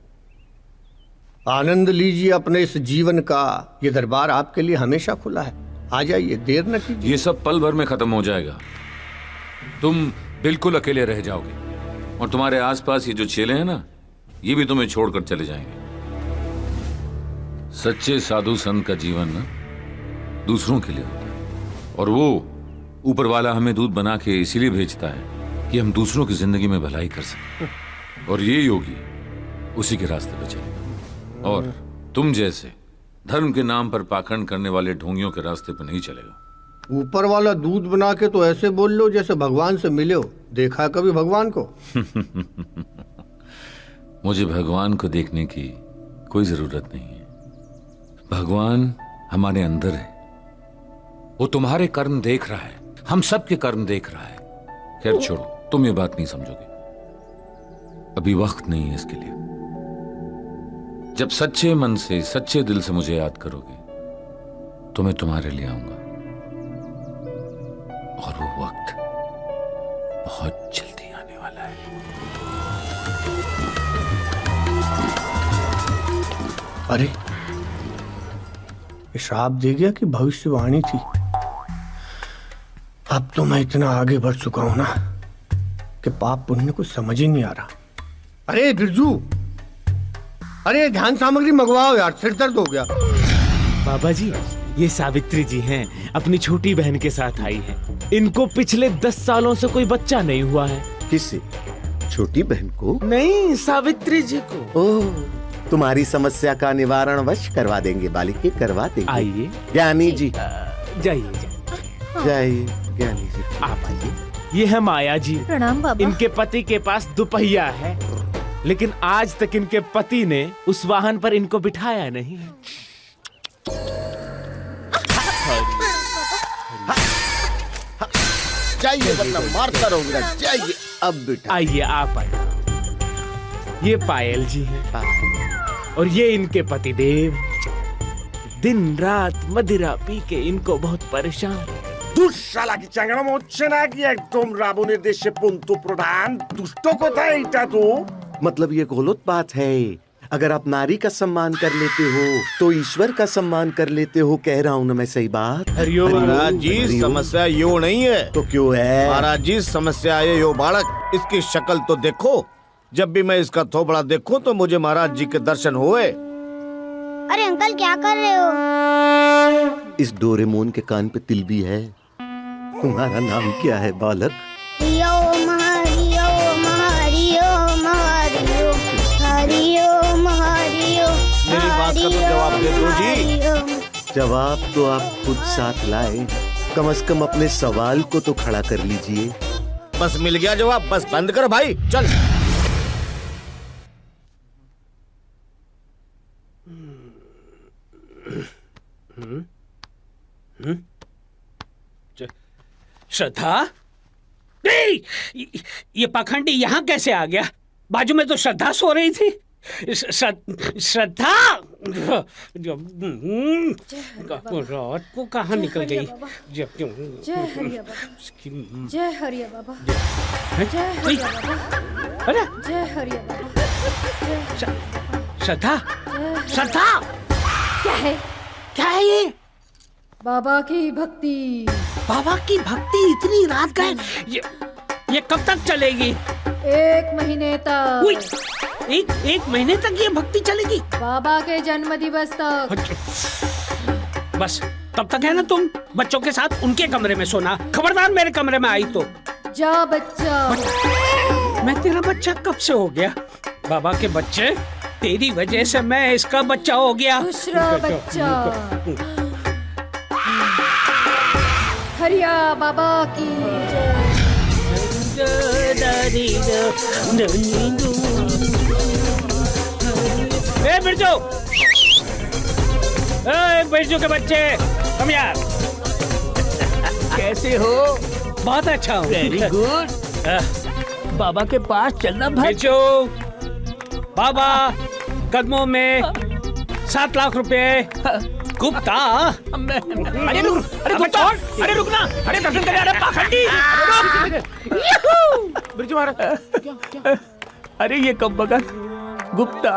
आनंद लीजिए अपने इस जीवन का। ये दरबार आपके लिए हमेशा खुला है। आ जाइए, देर न कीजिए। ये सब पल भर में खत्म हो जाएगा। तुम बिल्कुल अकेले रह जाओगे, और तुम्हारे आसपास ये जो चेले हैं ना, ये भी तुम्हें छोड़कर चले जाएंगे। सच्चे साधु संत का जीवन ना दूसरों के लिए होता है, और वो ऊपर वाला हमें दूध बना के इसीलिए भेजता है कि हम दूसरों की जिंदगी में भलाई कर सकें। और ये योगी उसी के रास्ते पे चलेगा, और तुम जैसे धर्म के नाम पर पाखंड करने वाले ढोंगियों के रास्ते पर नहीं चलेगा। ऊपर वाला दूध बना के तो ऐसे बोल लो जैसे भगवान से मिले हो। देखा कभी भगवान को? मुझे भगवान को देखने की कोई जरूरत नहीं है। भगवान हमारे अंदर है, वो तुम्हारे कर्म देख रहा है, हम सब के कर्म देख रहा है। खैर छोड़ो, तुम ये बात नहीं समझोगे, अभी वक्त नहीं है इसके लिए। जब सच्चे मन से सच्चे दिल से मुझे याद करोगे तो मैं तुम्हारे लिए आऊंगा, और वो वक्त बहुत जल्दी आने वाला है। अरे ये श्राप दे गया कि भविष्यवाणी थी? अब तो मैं इतना आगे बढ़ चुका हूं ना कि पाप पुण्य को समझ ही नहीं आ रहा। अरे बिरजू, अरे ध्यान सामग्री मंगवाओ यार, सिर दर्द हो गया। बाबा जी, ये सावित्री जी हैं, अपनी छोटी बहन के साथ आई हैं। इनको पिछले 10 सालों से कोई बच्चा नहीं हुआ है। किससे? छोटी बहन को? नहीं, सावित्री जी को। ओह, तुम्हारी समस्या का निवारण वश करवा देंगे बालिके, करवा देंगे। आइए ज्ञानी जी। जाइए जाइए ज्ञानी जी। आप आइए। ये है माया जी। प्रणाम बाबा। इनके पति के पास दुपहिया है, लेकिन आज तक इनके पति ने उस वाहन पर इनको बिठाया नहीं। जाइए वरना मारता रहूंगा। जाइए अब बेटा। आइए, आप आइए। ये पायल जी हैं, और ये इनके पतिदेव। दिन रात मदिरा पी के इनको बहुत परेशान। दुष्शाला की चांगड़ा मोचे ना कि एकदम रावण देश से पुंतु प्रधान दुष्टों को था इटा तो। मतलब ये गलत बात है। अगर आप नारी का सम्मान कर लेते हो तो ईश्वर का सम्मान कर लेते हो। कह रहा हूँ ना मैं सही बात? महाराज जी, समस्या यो नहीं है। तो क्यों है? महाराज जी, समस्या है यो बालक, इसकी शक्ल तो देखो। जब भी मैं इसका थोबड़ा देखूं तो मुझे महाराज जी के दर्शन हुए। अरे अंकल क्या कर रहे हो? इस डोरेमोन के कान पे तिल भी है। तुम्हारा नाम क्या है बालक? रियो महारियो महारियो महारियो हरियो महारियो। मेरी बात का तो जवाब दे दो जी। जवाब तो आप खुद साथ लाए। कम से कम अपने सवाल को तो खड़ा कर लीजिए। बस मिल गया जवाब, बस बंद कर भाई, चल। श्रद्धा, ये पाखंडी यहाँ कैसे आ गया? बाजू में तो श्रद्धा सो रही थी। श्रद्धा रात को कहाँ निकल गई? जय हरिया बाबा। जय हरिया बाबा। अरे जय हरिया बाबा। श्रद्धा, श्रद्धा क्या है? क्या है ये? बाबा की भक्ति। बाबा की भक्ति इतनी रात गए? ये कब तक चलेगी? 1 महीने तक। एक महीने तक ये भक्ति चलेगी? बाबा के जन्म दिवस तक। बस तब तक है ना तुम बच्चों के साथ उनके कमरे में सोना। खबरदार मेरे कमरे में आई तो। जा बच्चा। मैं तेरा बच्चा कब से हो गया? बाबा के बच्चे, तेरी वजह से मैं इसका बच्चा हो गया। दूसरा बच्चा। हरिया बाबा की ए बिरजू, बिरजू के बच्चे, कम यार। कैसे हो? बहुत अच्छा हूँ। Very good. बाबा के पास चलना भाई। बिरजू, बाबा कदमों में 7 लाख रुपए। गुप्ता, अरे रुक, अरे रुकना, अरे दर्शन करे, अरे पाखंडी। बिरजू महाराज, अरे ये कब बगत गुप्ता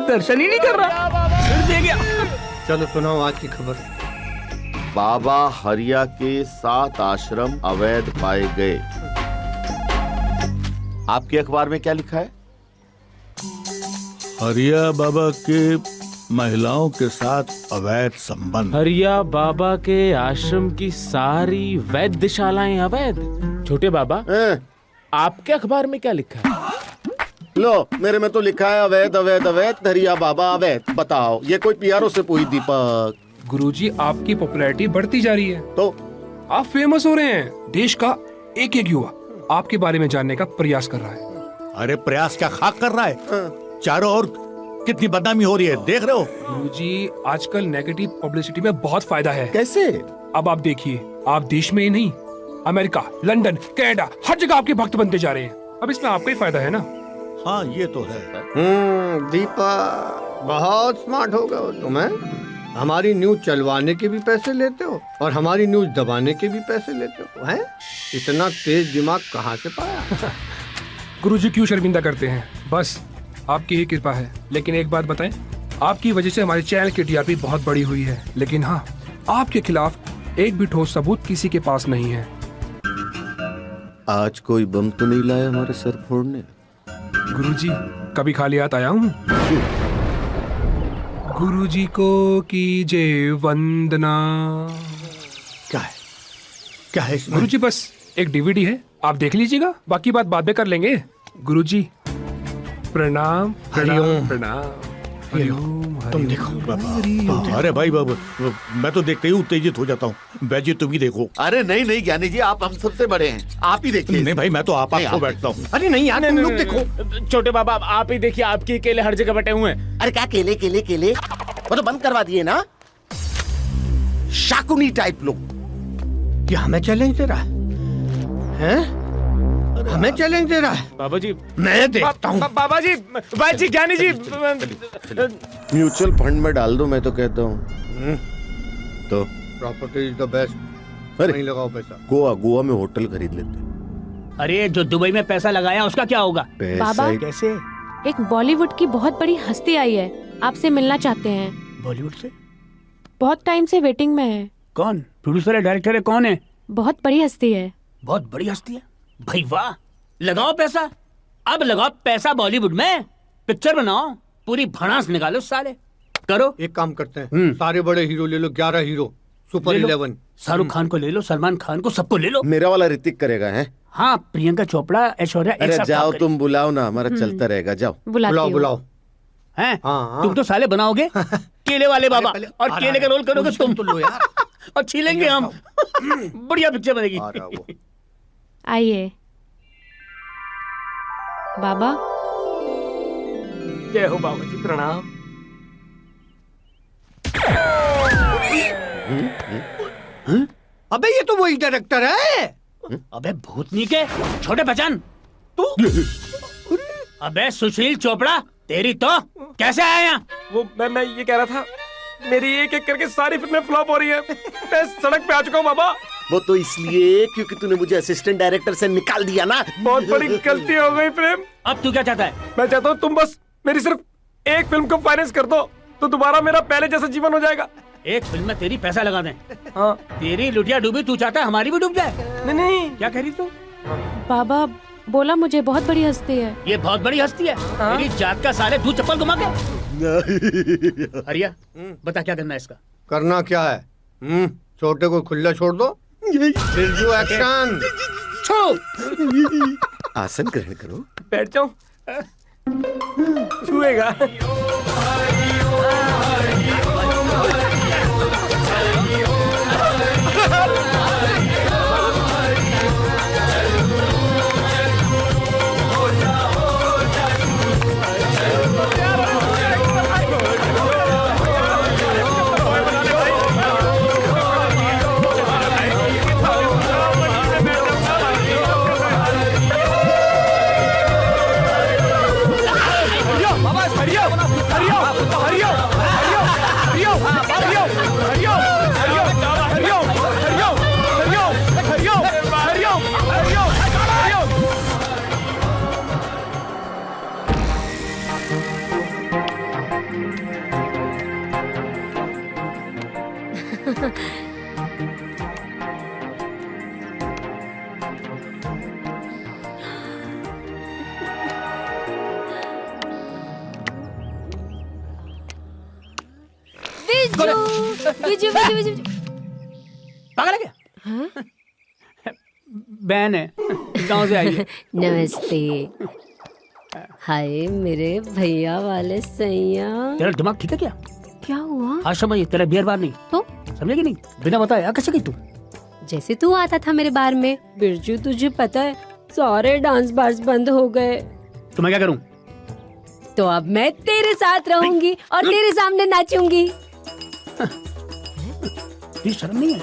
दर्शन ही नहीं कर रहा, फिर दे गया। चलो सुनाओ आज की खबर। बाबा हरिया के 7 आश्रम अवैध पाए गए। आपके अखबार में क्या लिखा है? हरिया बाबा के महिलाओं के साथ अवैध संबंध। हरिया बाबा के आश्रम की सारी वैद्यशालाएं अवैध। छोटे बाबा, आपके अखबार में क्या लिखा है? लो, मेरे में तो लिखा है अवैध अवैध अवैध, हरिया बाबा अवैध। बताओ, ये कोई पीआरओ से पूछी दीपक? गुरुजी, आपकी पॉपुलैरिटी बढ़ती जा रही है, तो आप फेमस हो रहे हैं। देश का एक युवा आपके बारे में जानने का प्रयास कर रहा है। अरे प्रयास क्या खाक कर रहा है? चारों ओर कितनी बदनामी हो रही है, देख रहे हो? गुरुजी, आजकल नेगेटिव पब्लिसिटी में बहुत फायदा है। कैसे? अब आप देखिए, आप देश में ही नहीं, अमेरिका, लंदन, कनाडा, हर जगह आपके भक्त बनते जा रहे हैं। अब इसमें आपका ही फायदा है ना। हाँ, ये तो है। दीपा बहुत स्मार्ट हो गए हो तुम, हैं? हमारी न्यूज चलवाने के भी पैसे लेते हो और हमारी न्यूज दबाने के भी पैसे लेते हो, हैं? इतना तेज दिमाग कहाँ से पाया? गुरुजी क्यों शर्मिंदा करते हैं? बस आपकी ही कृपा है। लेकिन एक बात बताएं, आपकी वजह से हमारे चैनल की टीआरपी बहुत बड़ी हुई है। लेकिन हाँ, आपके खिलाफ एक भी ठोस सबूत किसी के पास नहीं है। आज कोई बम तो नहीं लाया हमारे सर फोड़ने? गुरुजी, कभी खाली हाथ आया हूँ? गुरुजी को कीजिए वंदना। क्या है? क्या है इसमें? गुरुजी, बस एक डीवीडी है, आप देख लीजिएगा, बाकी बात बाद में कर लेंगे। गुरुजी प्रणाम। हरिओम। प्रणाम। तुम देखो। अरे भाई बाबू, मैं तो देखते ही उत्तेजित हो जाता हूँ। बैजी तुम ही देखो। अरे नहीं नहीं ज्ञानी जी, आप हम सबसे बड़े हैं, आप ही देखिए। नहीं भाई, मैं तो आप को बैठता हूँ। अरे नहीं यार, तुम लोग देखो। छोटे बाबा आप ही देखिए, आपकी केले हर जगह बटे हुए हैं। अरे क्या केले केले केले, वो तो बंद करवा दिए ना। शाकुनी टाइप लोग। ये हमें चैलेंज दे रहा है? हमें चैलेंज दे रहा है? बाबा जी मैं देखता हूँ। बाबा जी, भाई जी, ज्ञानी जी। म्यूचुअल फंड में डाल दो, मैं तो कहता हूँ। तो प्रॉपर्टी इज द बेस्ट। अरे नहीं लगाओ पैसा। गोवा में होटल खरीद लेते। अरे जो दुबई में पैसा लगाया उसका क्या होगा? बाबा कैसे? एक बॉलीवुड की बहुत बड़ी हस्ती आई है, आपसे मिलना चाहते हैं। बॉलीवुड से? बहुत टाइम से वेटिंग में है। कौन? प्रोड्यूसर है, डायरेक्टर है, कौन है? बहुत बड़ी हस्ती है। बहुत बड़ी हस्ती है? भाई वाह, लगाओ पैसा, अब लगाओ पैसा बॉलीवुड में, पिक्चर बनाओ, पूरी भड़ास निकालो साले। करो। एक काम करते हैं, सारे बड़े हीरो ले लो, 11 हीरो, सुपर 11। शाहरुख खान को ले लो, सलमान खान को, सबको ले लो। मेरा वाला ऋतिक करेगा है? हाँ, प्रियंका चोपड़ा, ऐश्वर्या। अरे जाओ, तुम बुलाओ ना, हमारा चलता रहेगा। जाओ बुलाओ। हैं? तुम तो साले बनाओगे केले वाले बाबा, और केले का रोल करोगे तुम। तो लो यार। और छीलेंगे हम। बढ़िया पिक्चर बनेगी। आइए बाबा। जय हो बाबा जी, प्रणाम। अबे ये तो वही डायरेक्टर है। अबे भूतनी के छोटे पहचान तू। अबे सुशील चोपड़ा, तेरी तो कैसे आया यहाँ? वो मैं ये कह रहा था, मेरी एक एक करके सारी फिल्में फ्लॉप हो रही है। मैं सड़क पे आ चुका हूँ बाबा। वो तो इसलिए क्योंकि तूने मुझे असिस्टेंट डायरेक्टर से निकाल दिया ना। बहुत बड़ी गलती हो गई प्रेम। अब तू क्या चाहता है? मैं चाहता हूँ तुम बस मेरी सिर्फ एक फिल्म को फाइनेंस कर दो, तो दोबारा मेरा पहले जैसा जीवन हो जाएगा। एक फिल्म में तेरी पैसा लगा दें। हाँ। तेरी लुटिया डूबी, तू चाहता है हमारी भी डूब जाए? नहीं। क्या कह रही तू? बाबा बोला मुझे बहुत बड़ी हस्ती है। ये बहुत बड़ी हस्ती है। तेरी जात का साले तू चप्पल घुमा के। हरिया, बता क्या करना है इसका? करना क्या है? छोटे को खुला छोड़ दो, बिरजू एक्शन। आसन ग्रहण करो। बैठ जाओ। छुएगा। पागल है क्या? बहन है, गांव से आई है। नमस्ते। हाय मेरे भैया वाले सैया। तेरा दिमाग ठीक है क्या? क्या हुआ? आज समझ, तेरा बियर बार नहीं तो समझेगी नहीं, बिना बताया कैसे गई तू? जैसे तू आता था मेरे बार में। बिरजू तुझे पता है सारे डांस बार्स बंद हो गए। तो मैं क्या करूं? तो अब मैं तेरे साथ रहूंगी और तेरे सामने नाचूंगी। ये शर्म नहीं है?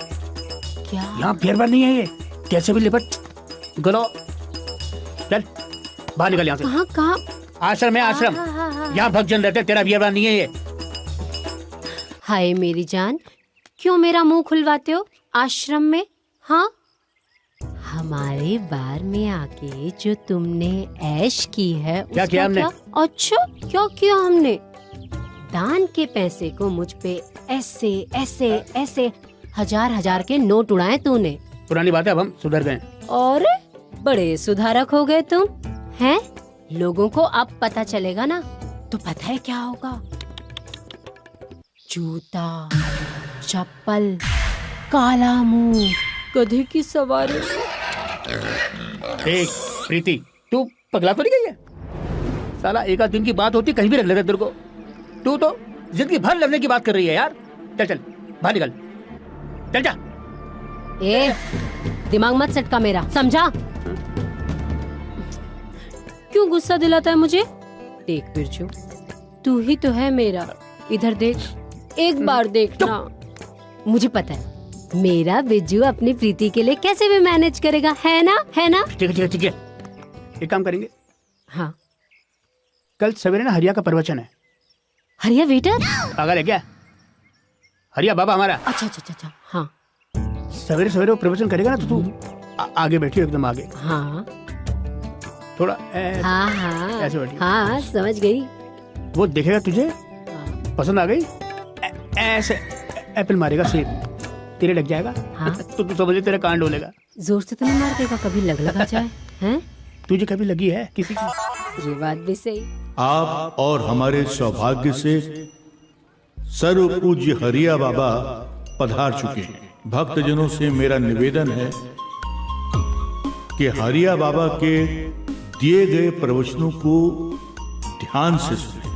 क्या? यहाँ फेरबल नहीं है ये, कैसे भी लिपट गलो। चल बाहर निकल यहाँ से। कहाँ कहाँ? आश्रम है आश्रम, यहाँ भक्तजन रहते, तेरा बियरबान नहीं है ये। हाय मेरी जान, क्यों मेरा मुंह खुलवाते हो आश्रम में? हाँ, हमारे बार में आके जो तुमने ऐश की है क्या किया हमने? अच्छा क्या किया हमने? दान के पैसे को मुझ पे ऐसे ऐसे ऐसे हजार के नोट उड़ाए तूने। पुरानी बात है, अब हम सुधर गए। और बड़े सुधारक हो गए तुम, हैं? लोगों को अब पता चलेगा ना, तो पता है क्या होगा? जूता, चप्पल, काला मुंह, गधे की सवारी। देख प्रीति, तू पगला तो नहीं गई है? साला एक आध दिन की बात होती कहीं भी रख लेते तेरे को। तू तो जिंदगी भर लड़ने की बात कर रही है यार। चल चल बाहर निकल, चल जा। ए, दिमाग मत सटका मेरा, समझा? क्यों गुस्सा दिलाता है मुझे? देख बिरजू, तू ही तो है मेरा। इधर देख, एक बार देखना। मुझे पता है मेरा बिरजू अपनी प्रीति के लिए कैसे भी मैनेज करेगा, है ना? है ना? ठीक है ठीक है, एक काम करेंगे। हाँ, कल सवेरे ना हरिया का प्रवचन है। हरिया वेटर? पागल है क्या? हरिया बाबा हमारा। अच्छा अच्छा अच्छा, हाँ। सवेरे सवेरे वो प्रवचन करेगा ना, तो तू आगे बैठी, एकदम आगे। हाँ थोड़ा हाँ हाँ ऐसे बैठी। हाँ, समझ गई। वो देखेगा तुझे, पसंद आ गई, ऐसे एप्पल मारेगा, सेब तेरे लग जाएगा। हाँ? तो तू समझ ले तेरा कान डोलेगा। जोर से तो नहीं मार देगा, कभी लग लगा जाए, हैं? तुझे कभी लगी है किसी की? ये बात भी सही। आप और हमारे सौभाग्य से सर्व पूज्य हरिया बाबा पधार चुके हैं। भक्तजनों से मेरा निवेदन है कि हरिया बाबा के दिए गए प्रवचनों को ध्यान से सुने,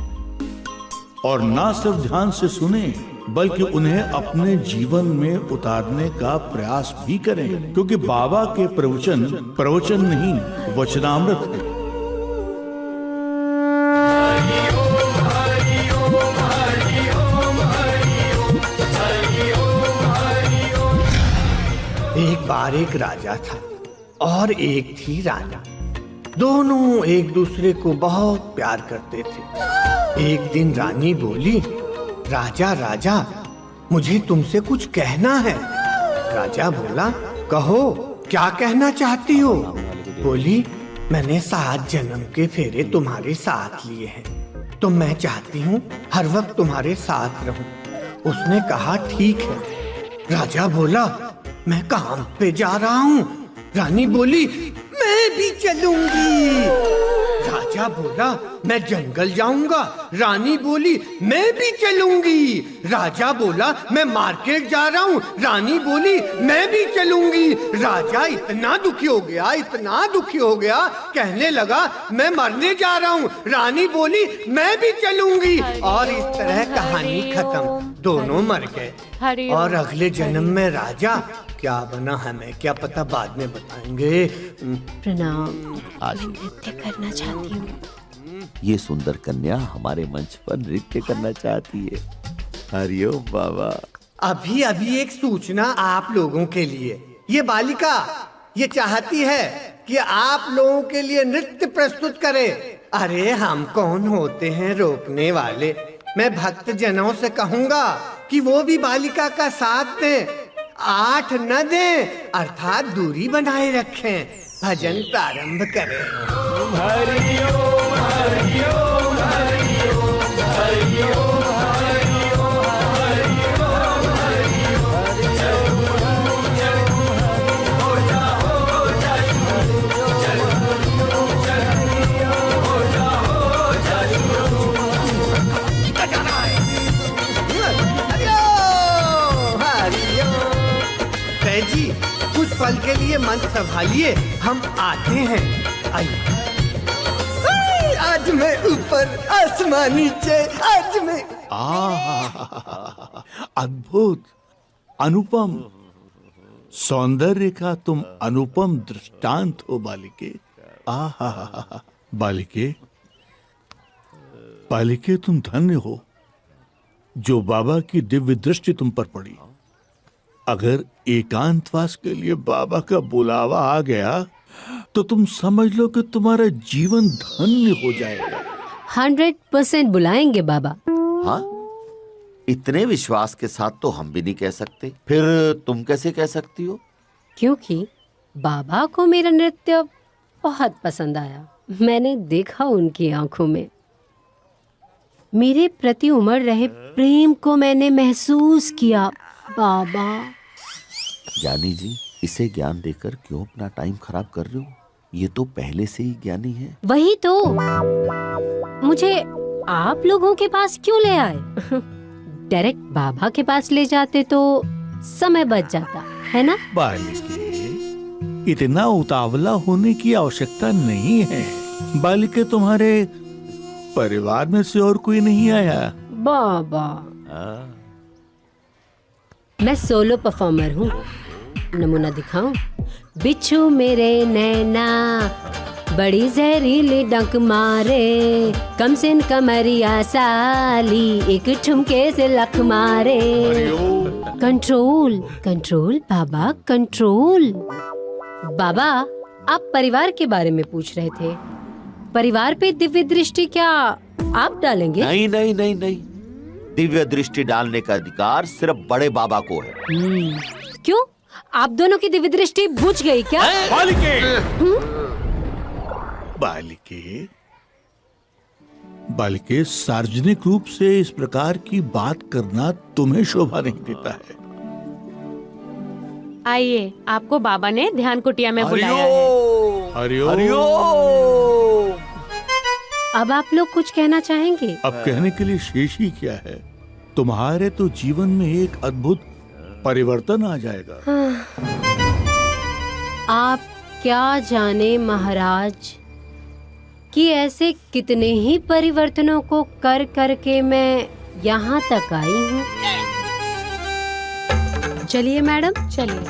और ना सिर्फ ध्यान से सुने बल्कि उन्हें अपने जीवन में उतारने का प्रयास भी करें, क्योंकि बाबा के प्रवचन नहीं, वचनामृत है। एक बार एक राजा था और एक थी रानी। दोनों एक दूसरे को बहुत प्यार करते थे। एक दिन रानी बोली, राजा राजा, मुझे तुमसे कुछ कहना है। राजा बोला, कहो, क्या कहना चाहती हो? बोली, मैंने 7 जन्म के फेरे तुम्हारे साथ लिए हैं, तो मैं चाहती हूँ हर वक्त तुम्हारे साथ रहूं। उसने कहा, ठीक है। राजा बोला, मैं काम पे जा रहा हूँ। रानी बोली, मैं भी चलूंगी। राजा बोला, मैं जंगल जाऊंगा। रानी बोली, मैं भी चलूंगी। राजा बोला, मैं मार्केट जा रहा हूँ। रानी बोली, मैं भी चलूंगी। राजा इतना दुखी हो गया, इतना दुखी हो गया, कहने लगा, मैं मरने जा रहा हूँ। रानी बोली, मैं भी चलूंगी। और इस तरह कहानी खत्म, दोनों मर गए। और अगले जन्म में राजा क्या बना हमें क्या पता, बाद में बताएंगे। प्रणाम। आज नृत्य करना चाहती हूँ। ये सुंदर कन्या हमारे मंच पर नृत्य करना चाहती है। हरिओम बाबा। अभी अभी एक सूचना आप लोगों के लिए। ये बालिका ये चाहती है कि आप लोगों के लिए नृत्य प्रस्तुत करे। अरे हम कौन होते हैं रोकने वाले? मैं भक्त जनों से कहूंगा कि वो भी बालिका का साथ दें, 8 न दें, अर्थात दूरी बनाए रखें। भजन प्रारंभ करें। जी कुछ पल के लिए मन संभालिए, हम आते हैं। आइए। आज मैं ऊपर, आसमान नीचे, आज मैं। अद्भुत, अनुपम सौंदर्य का तुम अनुपम दृष्टांत हो बालिके। बालिके, बालिके, तुम धन्य हो जो बाबा की दिव्य दृष्टि तुम पर पड़ी। अगर एकांतवास के लिए बाबा का बुलावा आ गया तो तुम समझ लो कि तुम्हारा जीवन धन्य हो जाएगा। 100% बुलाएंगे बाबा। हाँ, इतने विश्वास के साथ तो हम भी नहीं कह सकते, फिर तुम कैसे कह सकती हो? क्योंकि बाबा को मेरा नृत्य बहुत पसंद आया। मैंने देखा उनकी आंखों में मेरे प्रति उमड़ रहे प्रेम को मैंने महसूस किया। बाबा, ज्ञानी जी, इसे ज्ञान देकर क्यों अपना टाइम खराब कर रहे हो? ये तो पहले से ही ज्ञानी है। वही तो, मुझे आप लोगों के पास क्यों ले आए? डायरेक्ट बाबा के पास ले जाते तो समय बच जाता, है ना? बालिके, इतना उतावला होने की आवश्यकता नहीं है। बालिके, तुम्हारे परिवार में से और कोई नहीं आया? बाबा, मैं सोलो परफॉर्मर हूँ। नमूना दिखाऊं? बिच्छू मेरे नैना बड़ी जहरीली डंक मारे, कम सिन कमरिया साली एक ठुमके से लख मारे। कंट्रोल कंट्रोल बाबा, कंट्रोल। बाबा, आप परिवार के बारे में पूछ रहे थे। परिवार पे दिव्य दृष्टि क्या आप डालेंगे? नहीं नहीं नहीं नहीं, दिव्य दृष्टि डालने का अधिकार सिर्फ बड़े बाबा को है। क्यों? आप दोनों की दिव्य दृष्टि बुझ गई क्या? बालिके, बालिके, बालिके, सार्वजनिक रूप से इस प्रकार की बात करना तुम्हें शोभा नहीं देता है। आइए, आपको बाबा ने ध्यान कुटिया में बुलाया है। हरिओम। अब आप लोग कुछ कहना चाहेंगे? अब कहने के लिए शेष ही क्या है। तुम्हारे तो जीवन में एक अद्भुत परिवर्तन आ जाएगा। आप क्या जाने महाराज कि ऐसे कितने ही परिवर्तनों को कर करके मैं यहाँ तक आई हूँ। चलिए मैडम, चलिए।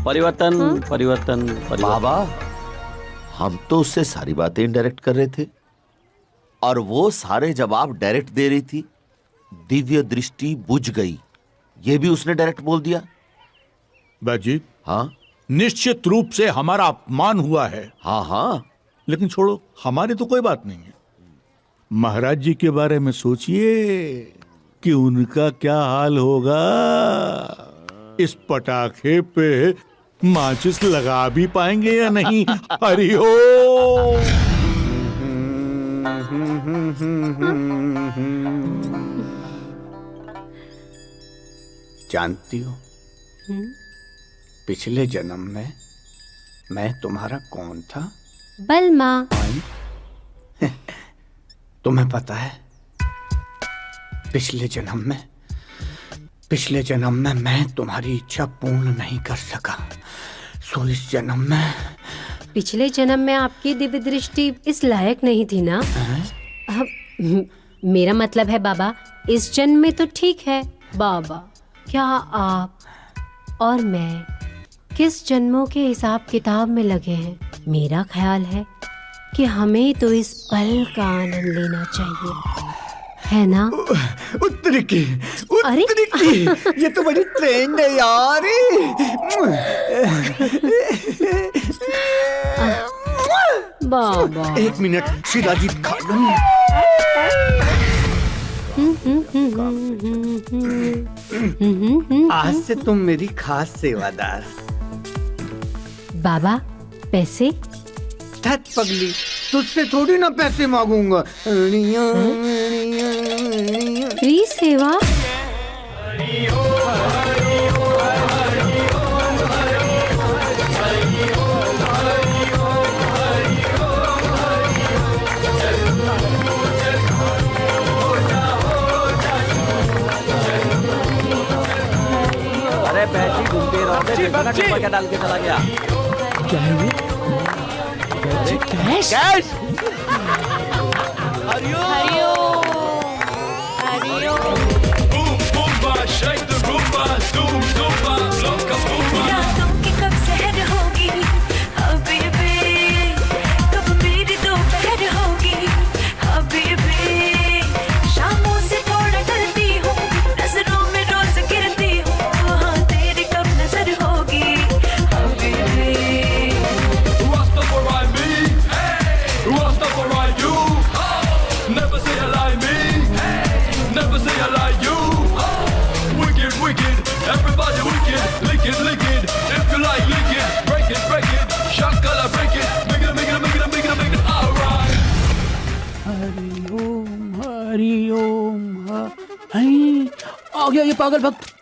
परिवर्तन, परिवर्तन, परिवर्तन। बाबा, हम तो उससे सारी बातें इनडायरेक्ट कर रहे थे और वो सारे जवाब डायरेक्ट दे रही थी। दिव्य दृष्टि बुझ गई, ये भी उसने डायरेक्ट बोल दिया। बाजी, हाँ, निश्चित रूप से हमारा अपमान हुआ है। हाँ हाँ, लेकिन छोड़ो, हमारी तो कोई बात नहीं है। महाराज जी के बारे में सोचिए कि उनका क्या हाल होगा। इस पटाखे पे माचिस लगा भी पाएंगे या नहीं? हरिओम। जानती हो, पिछले जन्म में मैं तुम्हारा कौन था? बलमा। तुम्हें पता है, पिछले जन्म में मैं तुम्हारी इच्छा पूर्ण नहीं कर सका, सो इस जन्म में। पिछले जन्म में आपकी दिव्य दृष्टि इस लायक नहीं थी ना? अब मेरा मतलब है बाबा, इस जन्म में तो ठीक है। बाबा, क्या आप और मैं किस जन्मों के हिसाब किताब में लगे हैं? मेरा ख्याल है कि हमें तो इस पल का आनंद लेना चाहिए, है ना? उत्तरी की, ये तो बड़ी ट्रेंड है यार। बाबा, एक मिनट, शिलाजीत खानम। आज से तुम मेरी खास सेवादार। बाबा, पैसे? धत पगली, तुझसे थोड़ी ना पैसे मांगूंगा। फ्री सेवा? अरे बैठी घूमते रहोगे, क्या डाल के चला गया? क्या है ये? कैश? कैश? रातों की कब सहर होगी हबीबी, कब मेरी दोपहर होगी आ गया ये पागल भक्त।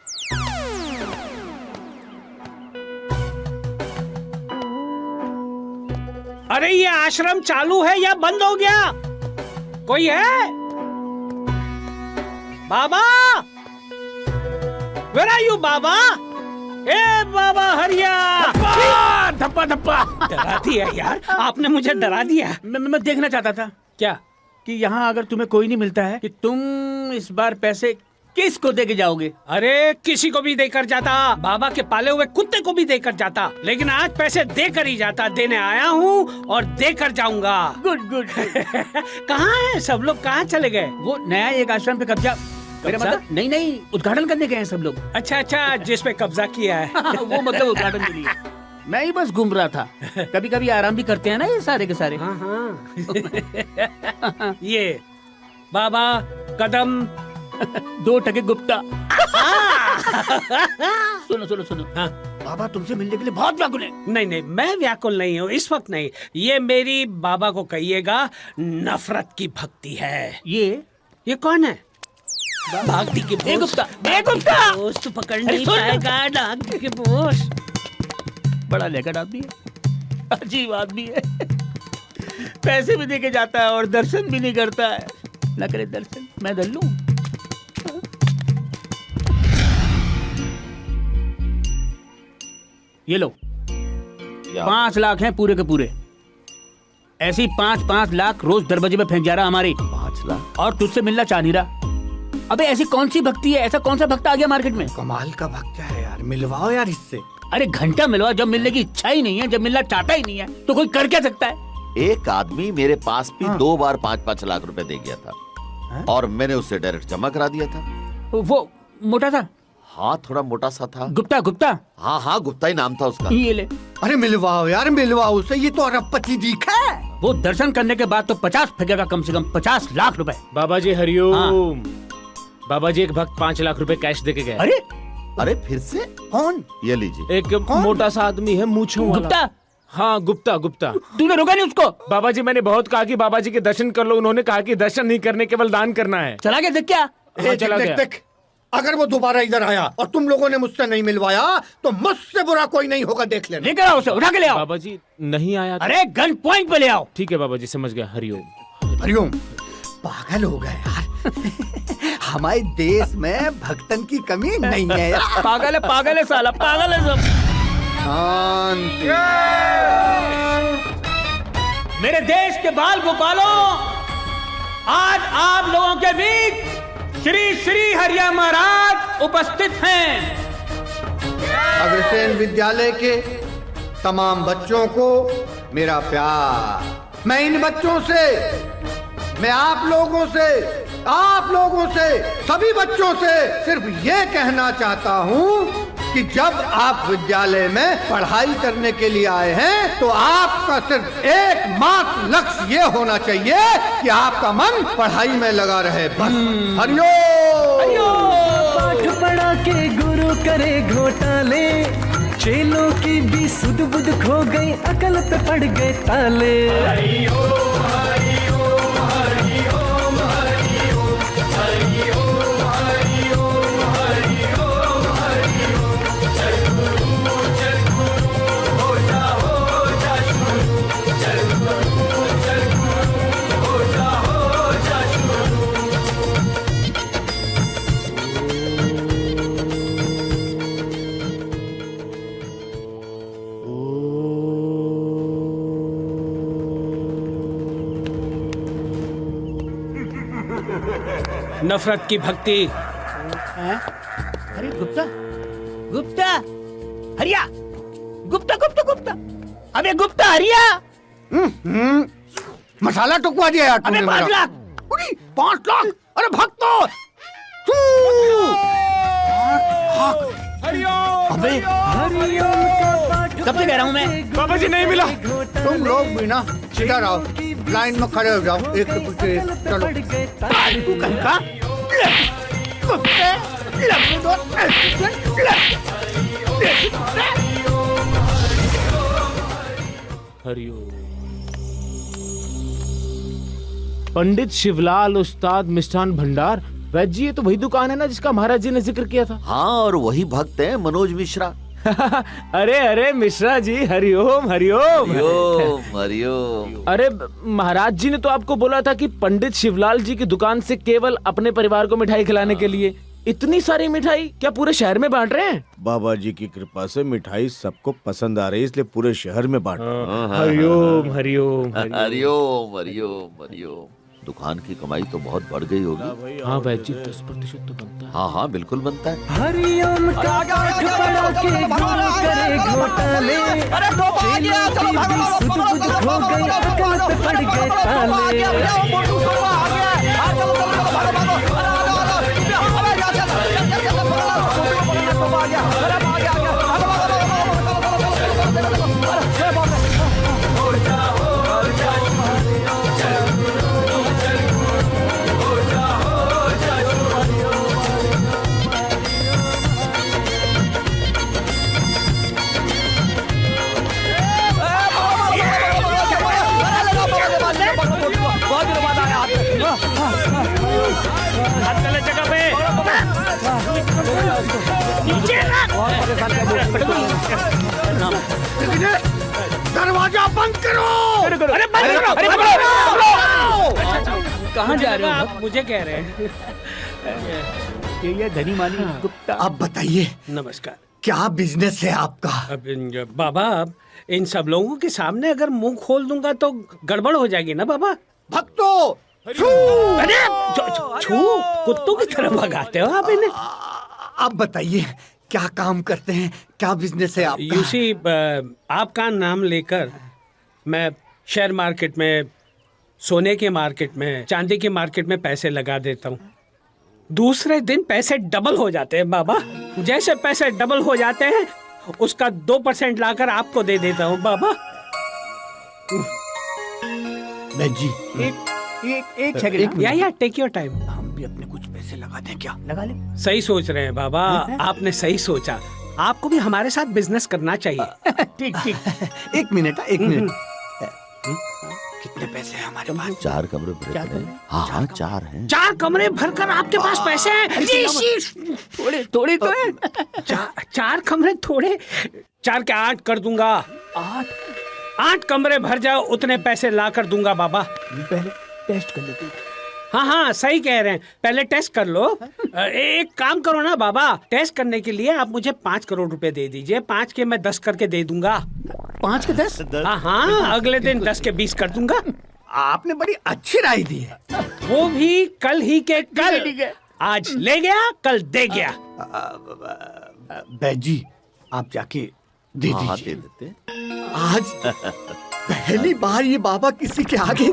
अरे ये आश्रम चालू है या बंद हो गया? कोई है? बाबा, वेयर आर यू बाबा? ए बाबा हरिया! धप्पा धप्पा डरा दिया यार, आपने मुझे डरा दिया। मैं देखना चाहता था क्या कि यहाँ अगर तुम्हें कोई नहीं मिलता है कि तुम इस बार पैसे किसको दे के जाओगे? अरे किसी को भी देकर जाता, बाबा के पाले हुए कुत्ते को भी देकर जाता, लेकिन आज पैसे देकर ही जाता। देने आया हूँ और देकर जाऊंगा। Good good. कहाँ है सब लोग? कहाँ चले गए? वो नया एक आश्रम पे कब्जा, मेरा मतलब नहीं उद्घाटन करने गए हैं सब लोग। अच्छा अच्छा, जिस पे कब्जा किया है। वो मतलब उद्घाटन के लिए। मैं ही बस घूम रहा था। कभी कभी आराम भी करते हैं ना ये सारे के सारे। हाँ हाँ। ये बाबा कदम 2 टके गुप्ता। सुनो सुनो सुनो, हाँ बाबा तुमसे मिलने के लिए बहुत व्याकुल है। नहीं नहीं, मैं व्याकुल नहीं हूँ इस वक्त नहीं। ये मेरी बाबा को कहिएगा नफरत की भक्ति है। ये कौन है? भागती के बेगुफ्ता दोस्त पकड़ नहीं पाएगा। डाक के बोस बड़ा लेकर आदमी है, अजीब आदमी है। पैसे भी देके जाता है और दर्शन भी नहीं करता है। ना करे दर्शन, मैं धर लूं। ये लो 5 लाख हैं पूरे के पूरे। ऐसी 5-5 लाख रोज दरवाजे पे फेंक जा रहा हमारी। 5 लाख और तुझसे मिलना चाह नहीं रहा। अबे ऐसी कौन सी भक्ति है? ऐसा कौन सा भक्त आ गया मार्केट में? कमाल का भक्त है यार, मिलवाओ यार इससे। अरे घंटा मिलवा, जब मिलने की इच्छा ही नहीं है, जब मिलना चाहता ही नहीं है तो कोई कर क्या सकता है? एक आदमी मेरे पास भी 2 बार 5-5 लाख रुपए दे गया था और मैंने उससे डायरेक्ट जमा करा दिया था। वो मोटा था? हाँ थोड़ा मोटा सा था। गुप्ता? हाँ गुप्ता ही नाम था उसका। ये ले। अरे मिलवाओ यार, मिलवाओ उसे। ये तो अरबपति दिखा है। वो दर्शन करने के बाद तो 50 फेंकेगा, कम से कम 50 लाख रुपए। बाबा जी हरिओम। बाबा जी एक भक्त 5 लाख रुपए कैश देके गए। अरे फिर से? कौन? ये लीजिए। एक मोटा सा आदमी है, मूंछों वाला। गुप्ता? हाँ गुप्ता। तूने रोका नहीं उसको? बाबा जी मैंने बहुत कहा कि बाबा जी के दर्शन कर लो, उन्होंने कहा कि दर्शन नहीं करने केवल दान करना है। चला गया देख क्या? हाँ, चला गया। देख, अगर वो दोबारा इधर आया और तुम लोगों ने मुझसे नहीं मिलवाया तो मुझसे बुरा कोई नहीं होगा, देख लेना। लेकर आओ उसे, उठा के ले आओ। बाबा जी नहीं आया। अरे गन पॉइंट पे ले आओ। ठीक है बाबा जी, समझ गया। हरिओम। हरिओम। पागल हो गए यार। हमारे देश में भक्तन की कमी नहीं है यार। पागल है साला, पागल है सब। शांति। मेरे देश के बाल गोपालों, आज आप लोगों के बीच श्री श्री हरिया महाराज उपस्थित हैं। अग्रसेन विद्यालय के तमाम बच्चों को मेरा प्यार। मैं इन बच्चों से, मैं आप लोगों से, सभी बच्चों से सिर्फ ये कहना चाहता हूँ कि जब आप विद्यालय में पढ़ाई करने के लिए आए हैं तो आपका सिर्फ एकमात्र लक्ष्य ये होना चाहिए कि आपका मन पढ़ाई में लगा रहे, बस। हरिओम। पाठ पढ़ा के गुरु करे घोटाले, चेलों की भी सुध बुध खो गई, अकल पे पड़ गए ताले। नफरत की भक्ति। अरे गुप्ता हरिया, गुप्ता। अबे गुप्ता हरिया। मसाला टुकवा दिया यार अबे तूने 5 मेरा। लाख। 5 लाख? अरे भक्तो, अबे कब से कह रहा हूँ मैं? बाबा जी नहीं मिला। तुम लोग भी ना इधर आओ, लाइन में खड़े हो जाओ, एक के पीछे एक। चलो। तू कहीं हरिओम। पंडित शिवलाल उस्ताद मिष्ठान भंडार वैद्य जी ये तो वही दुकान है ना जिसका महाराज जी ने जिक्र किया था। हाँ, और वही भक्त हैं मनोज मिश्रा। अरे अरे मिश्रा जी, हरिओम हरिओम। हरिओम हरिओम। अरे महाराज जी ने तो आपको बोला था कि पंडित शिवलाल जी की दुकान से केवल अपने परिवार को मिठाई खिलाने के लिए। इतनी सारी मिठाई क्या पूरे शहर में बांट रहे हैं? बाबा जी की कृपा से मिठाई सबको पसंद आ रही है, इसलिए पूरे शहर में बांट रहे हैं। हरिओम हरिओम हरिओम हरिओम हरिओम। दुकान की कमाई तो बहुत बढ़ गई होगी। हाँ वैद्य जी 10% तो बनता है। हाँ हाँ बिल्कुल बनता है। हरिओम का पाठ पढ़ा के गुरु करे घोटाले, चेलों की भी सुध बुध खो गई, अकल पे पड़ गए ताले। जगह पे दरवाजा बंद करो। अरे बंद करो, अरे कहाँ जा रहे हो आप? मुझे कह रहे हैं ये धनी मानी गुप्ता। अब बताइए नमस्कार, क्या बिजनेस है आपका? अब बाबा इन सब लोगों के सामने अगर मुंह खोल दूंगा तो गड़बड़ हो जाएगी ना बाबा। भक्तों अरे छू कुत्तों की तरह भगाते हो आप इन्हें। अब बताइए क्या काम करते हैं, क्या बिजनेस है आपका? यूसी आपका नाम लेकर मैं शेयर मार्केट में, सोने के मार्केट में, चांदी के मार्केट में पैसे लगा देता हूँ। दूसरे दिन पैसे डबल हो जाते हैं बाबा। जैसे पैसे डबल हो जाते हैं उसका 2% लाकर आपको दे देता हूँ बाबा। जी एक सेकंड या टेक योर टाइम। हम भी अपने कुछ पैसे लगा दें क्या? लगा ले। सही सोच रहे हैं बाबा, आपने सही सोचा। आपको भी हमारे साथ बिजनेस करना चाहिए। ठीक ठीक। एक मिनट। कितने पैसे हैं हमारे पास? 4 कमरे भरे पड़े हैं। हाँ 4 हैं। 4 कमरे भरकर आपके पास पैसे हैं? थोड़े थोड़े तो है। 4 कमरे थोड़े, 4 के 8 कर दूंगा। 8 कमरे भर जाओ उतने पैसे ला कर दूंगा बाबा। पहले टेस्ट कर लेते हैं। हाँ हाँ सही कह रहे हैं, पहले टेस्ट कर लो। एक काम करो ना बाबा, टेस्ट करने के लिए आप मुझे 5 करोड़ रुपए दे दीजिए। 5 के मैं 10 करके दे दूंगा। 5 के 10? हाँ अगले दिन 10 के 20 कर दूंगा। आपने बड़ी अच्छी राय दी है। वो भी कल ही के कल। आज ले गया कल दे गया। बैजी आप जाके दे दीजिए। दे देते। आज पहली बार ये बाबा किसी के आगे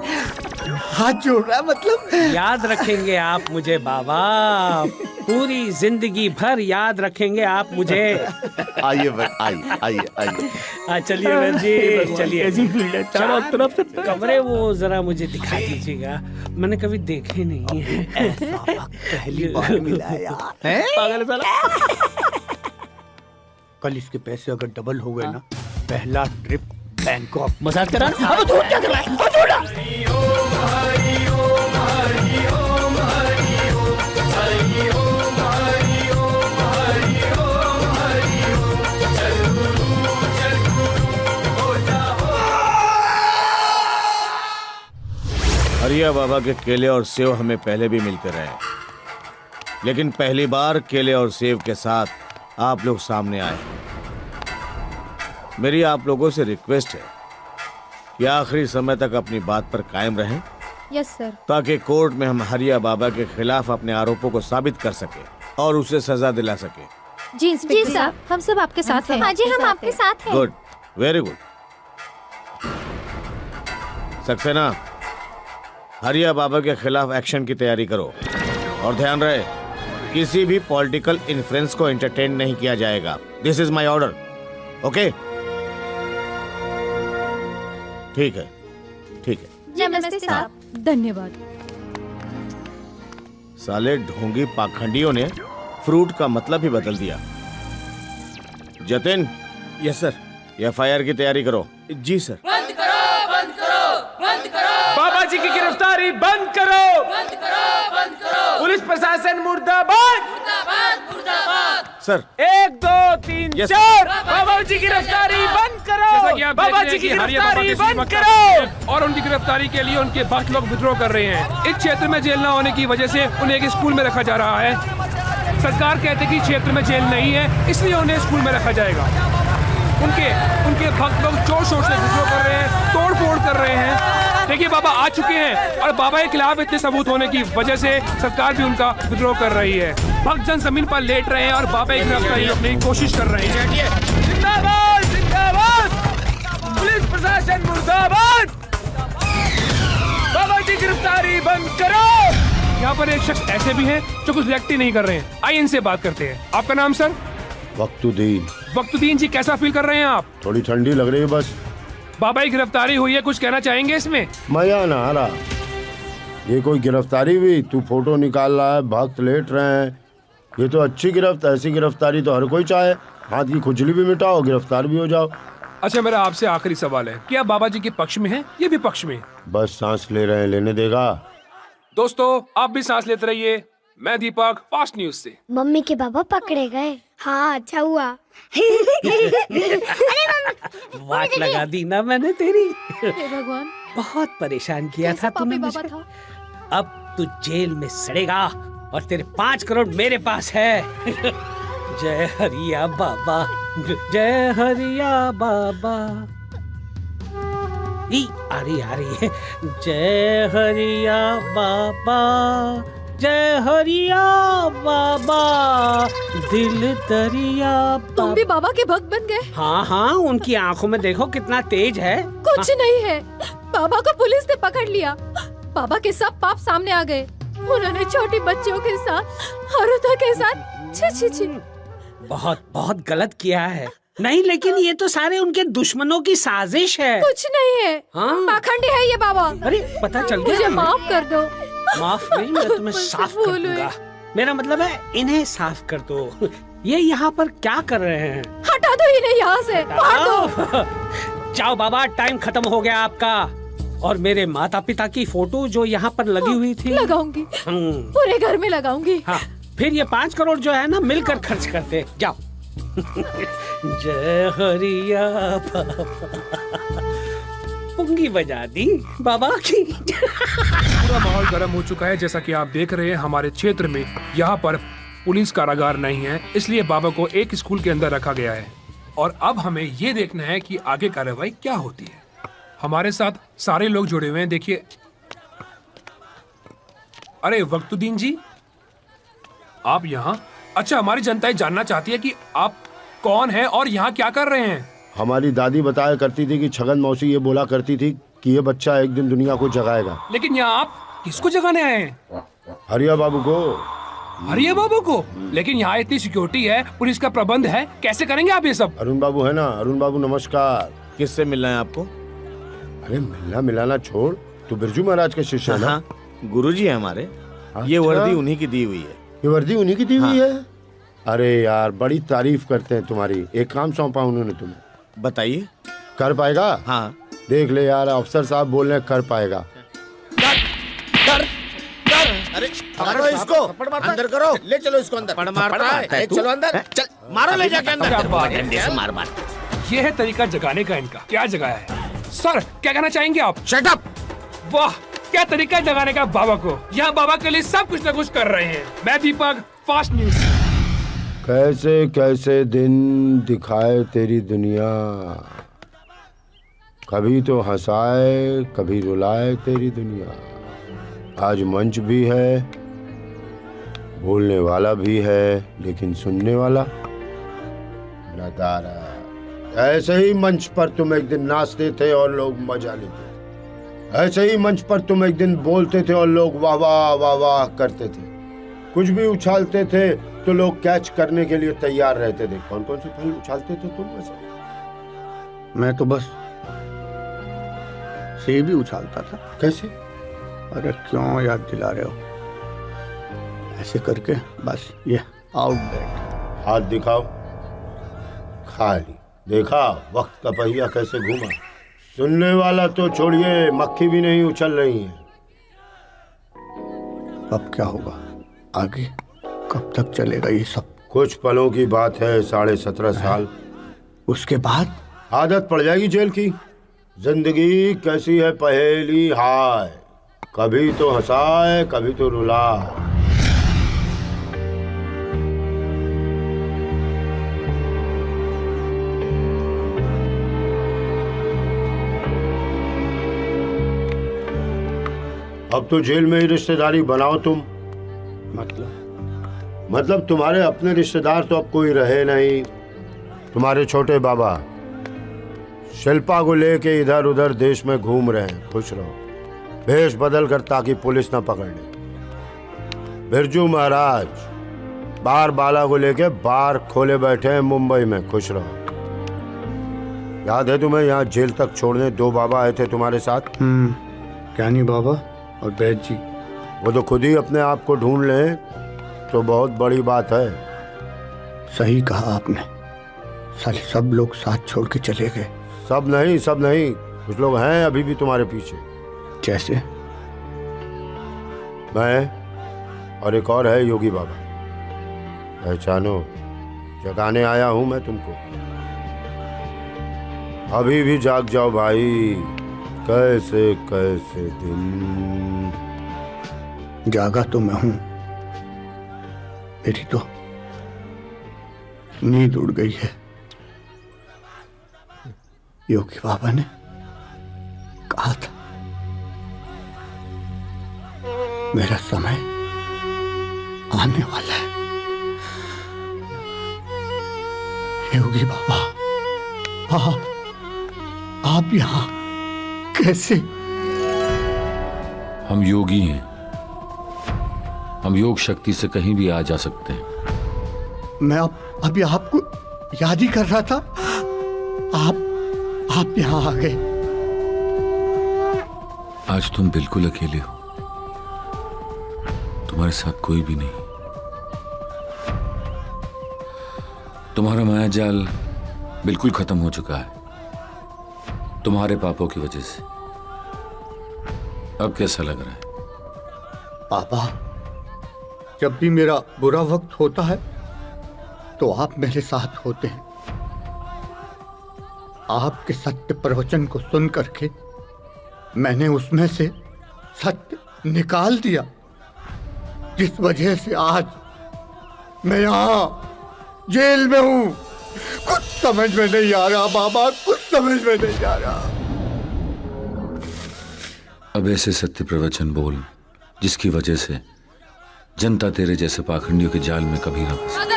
हाथ जोड़ रहा है, मतलब याद रखेंगे आप मुझे बाबा, पूरी जिंदगी भर याद रखेंगे आप मुझे। आइए आइए। चलिए बहन जी चलिए। चारों तरफ से कमरे वो जरा मुझे दिखा दीजिएगा, मैंने कभी देखे नहीं है। पहली बार मिला है यार। पागल साला। कल इसके पैसे अगर डबल हो गए ना, पहला ट्रिप बैंकॉक। मजाक कर रहा है? अब छोड़ क्या कर रहा है? हरिया बाबा के केले और सेव हमें पहले भी मिलते रहे, लेकिन पहली बार केले और सेव के साथ आप लोग सामने आए। मेरी आप लोगों से रिक्वेस्ट है कि आखिरी समय तक अपनी बात पर कायम रहें। Yes sir. ताकि कोर्ट में हम हरिया बाबा के खिलाफ अपने आरोपों को साबित कर सके और उसे सजा दिला सके। जी साहब, हम सब आपके साथ हैं। हाँ जी हम आपके साथ हैं। Good, very good. सक्सेना, हरिया बाबा के खिलाफ एक्शन की तैयारी करो और ध्यान रहे किसी भी पॉलिटिकल इन्फ्लुएंस को एंटरटेन नहीं किया जाएगा। This is my order. Okay? ठीक है, ठीक है। नमस्ते साहब। धन्यवाद। साले ढोंगी पाखंडियों ने फ्रूट का मतलब ही बदल दिया। जतिन। Yes sir. एफआईआर की तैयारी करो। जी सर। बंद करो, बंद करो, बंद करो। बाबा जी की गिरफ्तारी बंद करो, बंद करो, बंद करो। पुलिस प्रशासन मुर्दाबाद। सर 1 2 3 Yes, 4 बाबा जी की गिरफ्तारी बंद करो। बाबा जी की गिरफ्तारी बंद करो। और उनकी गिरफ्तारी के लिए उनके भक्त लोग विद्रोह कर रहे हैं। इस क्षेत्र में जेल न होने की वजह से उन्हें एक स्कूल में रखा जा रहा है। सरकार कहते कि क्षेत्र में जेल नहीं है, इसलिए उन्हें स्कूल में रखा जाएगा। उनके भक्त लोग जोर शोर से विद्रोह कर रहे हैं, तोड़ फोड़ कर रहे हैं। देखिए बाबा आ चुके हैं और बाबा के खिलाफ इतने सबूत होने की वजह से सरकार भी उनका विद्रोह कर रही है। भक्त जन जमीन पर लेट रहे हैं और बाबा की गिरफ्तारी रोकने की कोशिश कर रहे हैं। जिंदाबाद जिंदाबाद, पुलिस प्रशासन मुर्दाबाद। बाबा जी गिरफ्तारी बंद करो। यहाँ पर एक शख्स ऐसे भी हैं जो कुछ रिएक्ट ही नहीं कर रहे हैं। आइए इनसे बात करते हैं। आपका नाम सर? वक्तुद्दीन। वक्तुद्दीन जी, कैसा फील कर रहे हैं आप? थोड़ी ठंडी लग रही है बस। बाबा की गिरफ्तारी हुई है, कुछ कहना चाहेंगे इसमें? मजा ना आ रहा। ये कोई गिरफ्तारी हुई? तू फोटो निकाल रहा है, भक्त लेट रहे हैं, ये तो अच्छी ऐसी गिरफ्तारी तो हर कोई चाहे। हाथ की खुजली भी मिटाओ, गिरफ्तार भी हो जाओ। अच्छा, मेरा आपसे आखिरी सवाल है, क्या बाबा जी के पक्ष में है या विपक्ष में? बस सांस ले रहे हैं, लेने देगा। दोस्तों आप भी सांस लेते रहिए। मैं दीपक, फास्ट न्यूज से। मम्मी के पापा पकड़े गए। हाँ अच्छा हुआ। वाट लगा दी ना मैंने तेरी। हे भगवान, बहुत परेशान किया था कैसा तूने पापी मुझे। बाबा था? अब तू जेल में सड़ेगा और तेरे 5 करोड़ मेरे पास है। जय हरिया बाबा, जय हरिया बाबा। आ रही है। जय हरिया बाबा, जय हरिया बाबा, दिल दरिया बाबा। तुम भी बाबा के भक्त बन गए? हाँ हाँ, उनकी आंखों में देखो कितना तेज है। कुछ नहीं है, बाबा को पुलिस ने पकड़ लिया। बाबा के सब पाप सामने आ गए। उन्होंने छोटी बच्चियों के साथ, औरतों के साथ, छी छी छी। बहुत बहुत गलत किया है। नहीं, लेकिन ये तो सारे उनके दुश्मनों की साजिश है। कुछ नहीं है, हाँ? पाखंडी है ये बाबा। अरे पता चल गया। मुझे माफ कर दो। माफ नहीं, मैं तुम्हें साफ कर दूंगा। मेरा मतलब है इन्हें साफ कर दो। ये यहाँ पर क्या कर रहे हैं? हटा दो इन्हें यहाँ से, फाड़ दो। जाओ बाबा, टाइम खत्म हो गया आपका। और मेरे माता पिता की फोटो जो यहाँ पर लगी हुई थी, लगाऊंगी, पूरे घर में लगाऊंगी। हाँ, फिर ये 5 करोड़ जो है ना, मिलकर खर्च करते। जाओ। जय हरिया बाबा, पुंगी बजा दी बाबा की। पूरा माहौल गर्म हो चुका है। जैसा कि आप देख रहे हैं, हमारे क्षेत्र में यहाँ पर पुलिस कारागार नहीं है, इसलिए बाबा को एक स्कूल के अंदर रखा गया है। और अब हमें ये देखना है कि आगे कार्रवाई क्या होती है। हमारे साथ सारे लोग जुड़े हुए हैं। देखिए, अरे वक्तुद्दीन जी, आप यहाँ? अच्छा, हमारी जनता ये जानना चाहती है कि आप कौन हैं और यहाँ क्या कर रहे हैं? हमारी दादी बताया करती थी कि छगन मौसी ये बोला करती थी कि ये बच्चा एक दिन दुनिया को जगाएगा। लेकिन यहाँ आप किसको जगाने आए हैं? हरिया बाबू को। हरिया बाबू को? लेकिन यहाँ इतनी सिक्योरिटी है, पुलिस का प्रबंध है, कैसे करेंगे आप ये सब? अरुण बाबू है ना? अरुण बाबू नमस्कार। किससे मिलना है आपको? अरे मिलना मिलाना छोड़, तू बिरजू महाराज का शिष्य है ना? गुरुजी है हमारे। ये वर्दी उन्हीं की दी हुई है। ये वर्दी उन्हीं की दी हुई है? अरे यार, बड़ी तारीफ करते हैं तुम्हारी। एक काम सौंपा उन्होंने तुम्हें, बताइए। कर पाएगा? हाँ। देख ले यार, अफसर साहब बोल रहे हैं कर पाएगा। अरे मारो इसको, अंदर करो, ले चलो इसको अंदर। पड़ मारता है, चलो अंदर, चल मारो, ले जाके अंदर। मार मार। ये है तरीका जगाने का इनका। क्या जगाया है सर? क्या कहना चाहेंगे आप? Shut up. वाह, क्या तरीका जगाने का बाबा को। यहाँ बाबा के लिए सब कुछ न कुछ कर रहे हैं। मैं दीपक, फास्ट न्यूज। कैसे कैसे दिन दिखाए तेरी दुनिया, कभी तो हंसाए कभी रुलाए तेरी दुनिया। आज मंच भी है, बोलने वाला भी है, लेकिन सुनने वाला नदारा। ऐसे ही मंच पर तुम एक दिन नाचते थे और लोग मजा लेते थे। ऐसे ही मंच पर तुम एक दिन बोलते थे और लोग वाह वाह वाह वाह करते थे। कुछ भी उछालते थे तो लोग कैच करने के लिए तैयार रहते थे। कौन कौन से फल उछालते थे तुम वैसे? मैं तो बस सेब ही उछालता था। कैसे? अरे क्यों याद दिला रहे हो? ऐसे करके बस ये आउट डेट। हाथ दिखाओ। खाली देखा वक्त का पहिया कैसे घूमा। सुनने वाला तो छोड़िए, मक्खी भी नहीं उछल रही है। अब क्या होगा? आगे कब तक चलेगा ये सब? कुछ पलों की बात है, 17.5 साल। उसके बाद आदत पड़ जाएगी जेल की। जिंदगी कैसी है पहेली हाय, कभी तो हंसाए कभी तो रुलाए। अब तो जेल में ही रिश्तेदारी बनाओ तुम। मतलब तुम्हारे अपने रिश्तेदार तो अब कोई रहे नहीं। तुम्हारे छोटे बाबा शिल्पा को लेके इधर उधर देश में घूम रहे हैं। खुश रहो, भेष बदल कर, ताकि पुलिस ना पकड़ ले। बिरजू महाराज बार बाला को लेके बार खोले बैठे हैं मुंबई में। खुश रहो। याद है तुम्हें, यहाँ जेल तक छोड़ने 2 बाबा आए थे तुम्हारे साथ? ज्ञानी बाबा और वैद्य जी। वो तो खुद ही अपने आप को ढूंढ लें तो बहुत बड़ी बात है। सही कहा आपने। साले सब लोग साथ छोड़ के चले गए। सब नहीं, कुछ लोग हैं अभी भी तुम्हारे पीछे। जैसे? मैं और एक और है योगी बाबा। पहचानो, जगाने आया हूं मैं तुमको। अभी भी जाग जाओ भाई, कैसे कैसे दिन। जागा तो मैं हूं, मेरी तो नींद उड़ गई है। योगी बाबा ने कहा था मेरा समय आने वाला है। योगी बाबा, आप यहां कैसे? हम योगी हैं। हम योग शक्ति से कहीं भी आ जा सकते हैं। मैं अभी आपको याद ही कर रहा था। आप यहां आ गए। आज तुम बिल्कुल अकेले हो। तुम्हारे साथ कोई भी नहीं। तुम्हारा माया जाल बिल्कुल खत्म हो चुका है, तुम्हारे पापों की वजह से। अब कैसा लग रहा है? पापा, जब भी मेरा बुरा वक्त होता है तो आप मेरे साथ होते हैं। आपके सत्य प्रवचन को सुन करके मैंने उसमें से सत्य निकाल दिया, जिस वजह से आज मैं यहां जेल में हूं। कुछ समझ में नहीं आ रहा बाबा, कुछ समझ में नहीं आ रहा। अब ऐसे सत्य प्रवचन बोल जिसकी वजह से जनता तेरे जैसे पाखंडियों के जाल में कभी ना फंसे।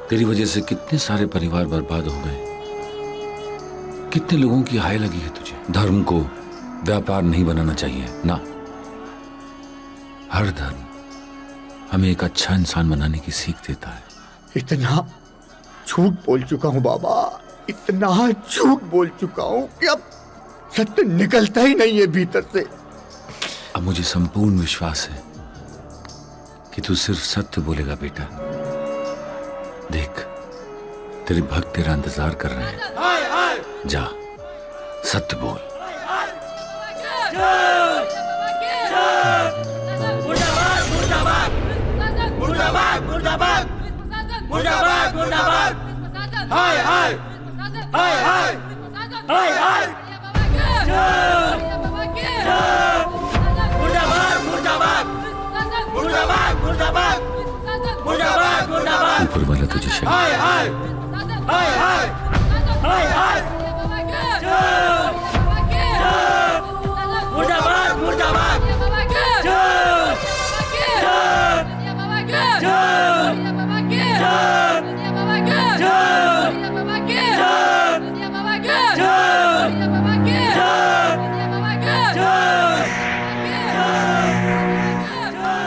तेरी वजह से कितने सारे परिवार बर्बाद हो गए, कितने लोगों की हाय लगी है तुझे। धर्म को व्यापार नहीं बनाना चाहिए ना। हर धर्म हमें एक अच्छा इंसान बनाने की सीख देता है। इतना झूठ बोल चुका हूं बाबा, इतना झूठ बोल चुका हूं कि अब सत्य निकलता ही नहीं है भीतर से। अब मुझे संपूर्ण विश्वास है कि तू सिर्फ सत्य बोलेगा बेटा। देख, तेरे भक्त तेरा इंतजार कर रहे हैं। जा, सत्य बोल। ऊपर वाला तुझे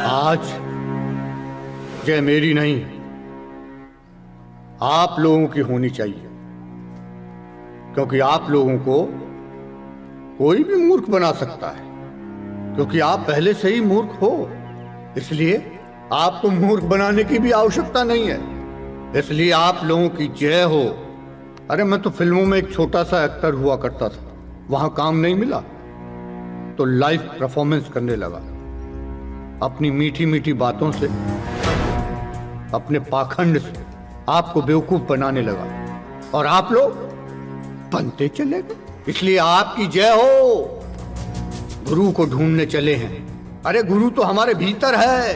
आज जय मेरी नहीं, आप लोगों की होनी चाहिए, क्योंकि आप लोगों को कोई भी मूर्ख बना सकता है, क्योंकि आप पहले से ही मूर्ख हो। इसलिए आपको मूर्ख बनाने की भी आवश्यकता नहीं है। इसलिए आप लोगों की जय हो। अरे मैं तो फिल्मों में एक छोटा सा एक्टर हुआ करता था, वहां काम नहीं मिला तो लाइव परफॉर्मेंस करने लगा। अपनी मीठी मीठी बातों से, अपने पाखंड से आपको बेवकूफ बनाने लगा और आप लोग बनते चले गए। इसलिए आपकी जय हो। गुरु को ढूंढने चले हैं। अरे गुरु तो हमारे भीतर है।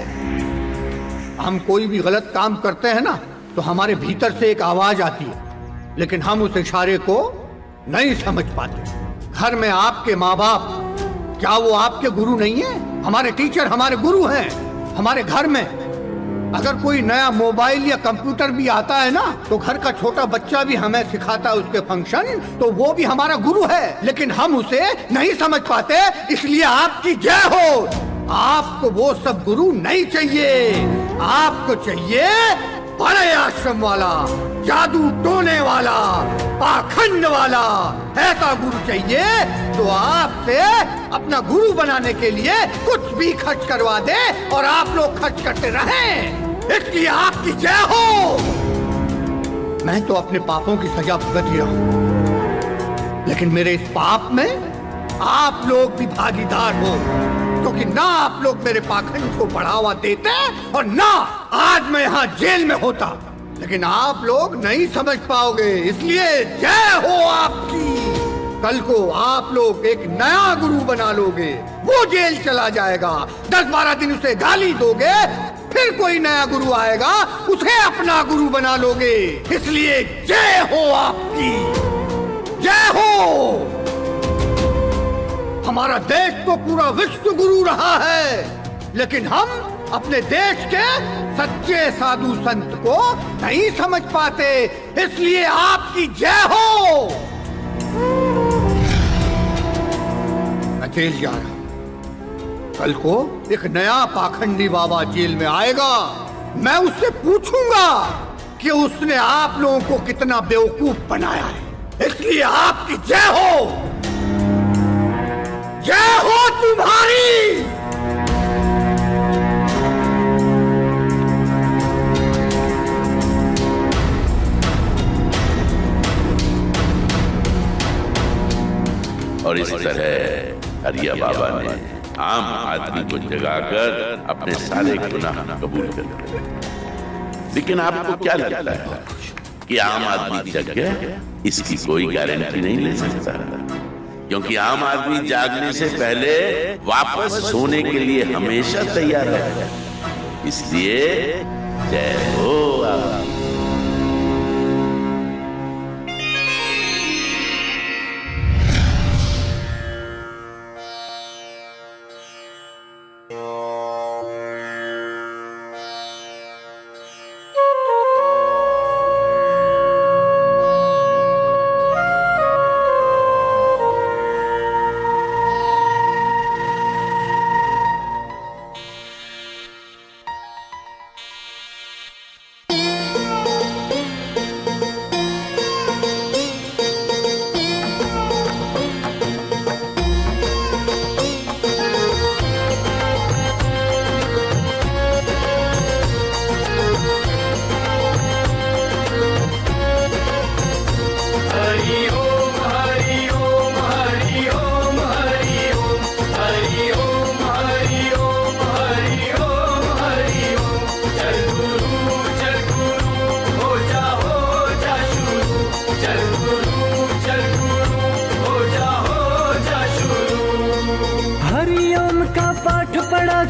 हम कोई भी गलत काम करते हैं ना तो हमारे भीतर से एक आवाज आती है, लेकिन हम उस इशारे को नहीं समझ पाते। घर में आपके माँ बाप, क्या वो आपके गुरु नहीं है? हमारे टीचर हमारे गुरु हैं। हमारे घर में अगर कोई नया मोबाइल या कंप्यूटर भी आता है ना तो घर का छोटा बच्चा भी हमें सिखाता है उसके फंक्शन, तो वो भी हमारा गुरु है, लेकिन हम उसे नहीं समझ पाते। इसलिए आपकी जय हो। आपको वो सब गुरु नहीं चाहिए। आपको चाहिए बड़े आश्रम वाला, जादू टोने वाला, पाखंड वाला। ऐसा गुरु चाहिए जो आपसे अपना गुरु बनाने के लिए कुछ भी खर्च करवा दे और आप लोग खर्च करते रहें। इसलिए आपकी जय हो। मैं तो अपने पापों की सजा भुगत ही रहा हूं, लेकिन मेरे इस पाप में आप लोग भी भागीदार हो, क्योंकि ना आप लोग मेरे पाखंड को बढ़ावा देते और ना आज मैं यहाँ जेल में होता। लेकिन आप लोग नहीं समझ पाओगे, इसलिए जय हो आपकी। कल को आप लोग एक नया गुरु बना लोगे, वो जेल चला जाएगा, 10-12 दिन उसे गाली दोगे, फिर कोई नया गुरु आएगा, उसे अपना गुरु बना लोगे। इसलिए जय हो आपकी, जय हो। हमारा देश तो पूरा विश्व गुरु रहा है, लेकिन हम अपने देश के सच्चे साधु संत को नहीं समझ पाते। इसलिए आपकी जय हो। मैं जेल जा रहा हूं। कल को एक नया पाखंडी बाबा जेल में आएगा। मैं उससे पूछूंगा कि उसने आप लोगों को कितना बेवकूफ बनाया है। इसलिए आपकी जय हो। जय हो तुम्हारी। और इस तरह हरिया बाबा ने आम आदमी को जगाकर अपने सारे गुनाह कबूल कर लिए। लेकिन आपको क्या लगता है कि आम आदमी जग गया? इसकी कोई गारंटी नहीं ले सकता, क्योंकि आम आदमी जागने से पहले वापस सोने के लिए हमेशा तैयार है। इसलिए जय हो आप।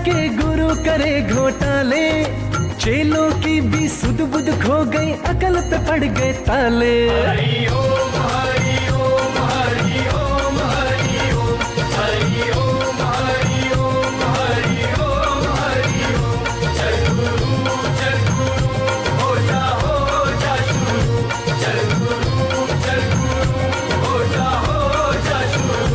के गुरु करे घोटाले, चेलों की भी सुध बुध खो गई, अकल पे पड़ गए ताले। हरि ओम हरि ओम हरि ओम हरि ओम हरि ओम हरि ओम हरि ओम हरि ओम। चल गुरु हो जा शुरू, चल गुरु हो जा शुरू।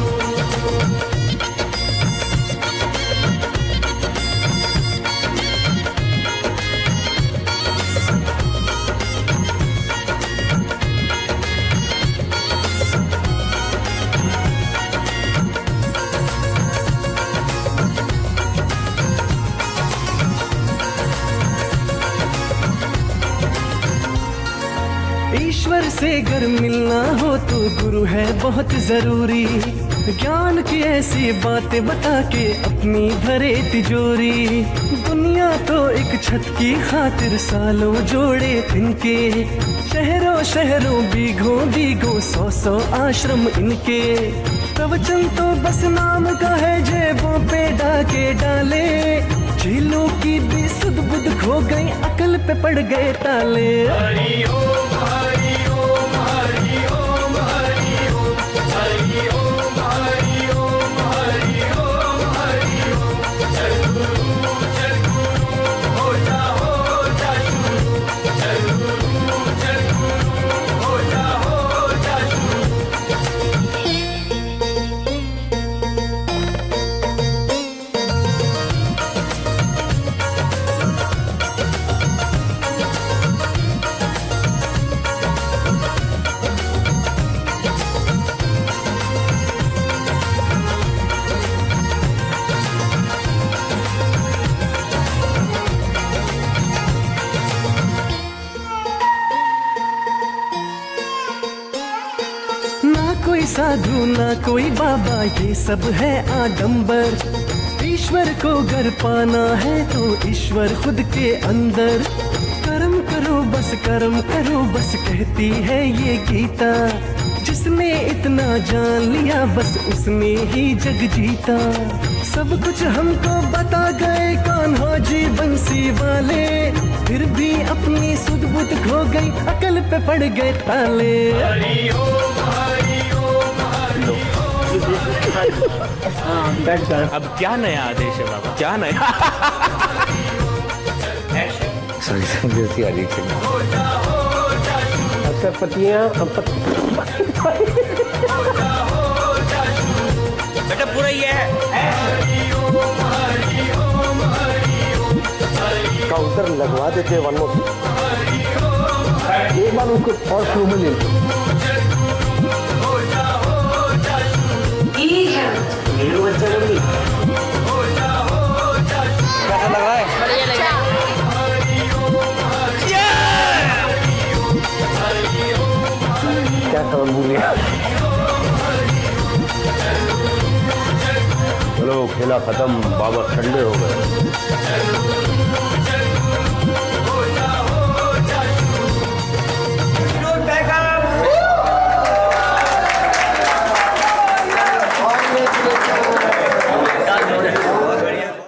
ईश्वर से अगर मिलना हो तो गुरु है बहुत जरूरी। ज्ञान की ऐसी बातें बता के अपनी भरे तिजोरी। दुनिया तो एक छत की खातिर सालों जोड़े तिनके, शहरों शहरों बीघों बीघों 100 आश्रम इनके। प्रवचन तो बस नाम का है, जेबों पे डाके डाले। झीलों की भी सुध बुध खो गई, अकल पे पड़ गए ताले। हरि ओम हरि ओम हरि ओम हरि ओम हरि ओम हरि ओम हरि ओम हरि ओम। जय गुरु हो जा शुरू, जय गुरु हो जा शुरू। कोई साधु ना कोई बाबा, ये सब है आडंबर। ईश्वर को घर पाना है तो ईश्वर खुद के अंदर। कर्म करो बस कर्म करो बस, कहती है ये गीता। जिसने इतना जान लिया बस उसने ही जग जीता। सब कुछ हमको बता गए कान्हा जी बंसी वाले, फिर भी अपनी सुध बुध खो गई, अकल पे पड़ गए ताले। हरि ओम हरि ओम हरि ओम। अब क्या नया आदेश है बाबा, क्या नया? अच्छा पतियाँ बेटा पूरा ये है। काउंटर लगवा देते वन मोर, एक बार उसको फर्स्ट रूम में ले लो। बच्चा कैसा लग रहा है? बढ़िया लग रहा है। क्या खबर भूलिया? चलो खेला खत्म, बाबा ठंडे हो गए।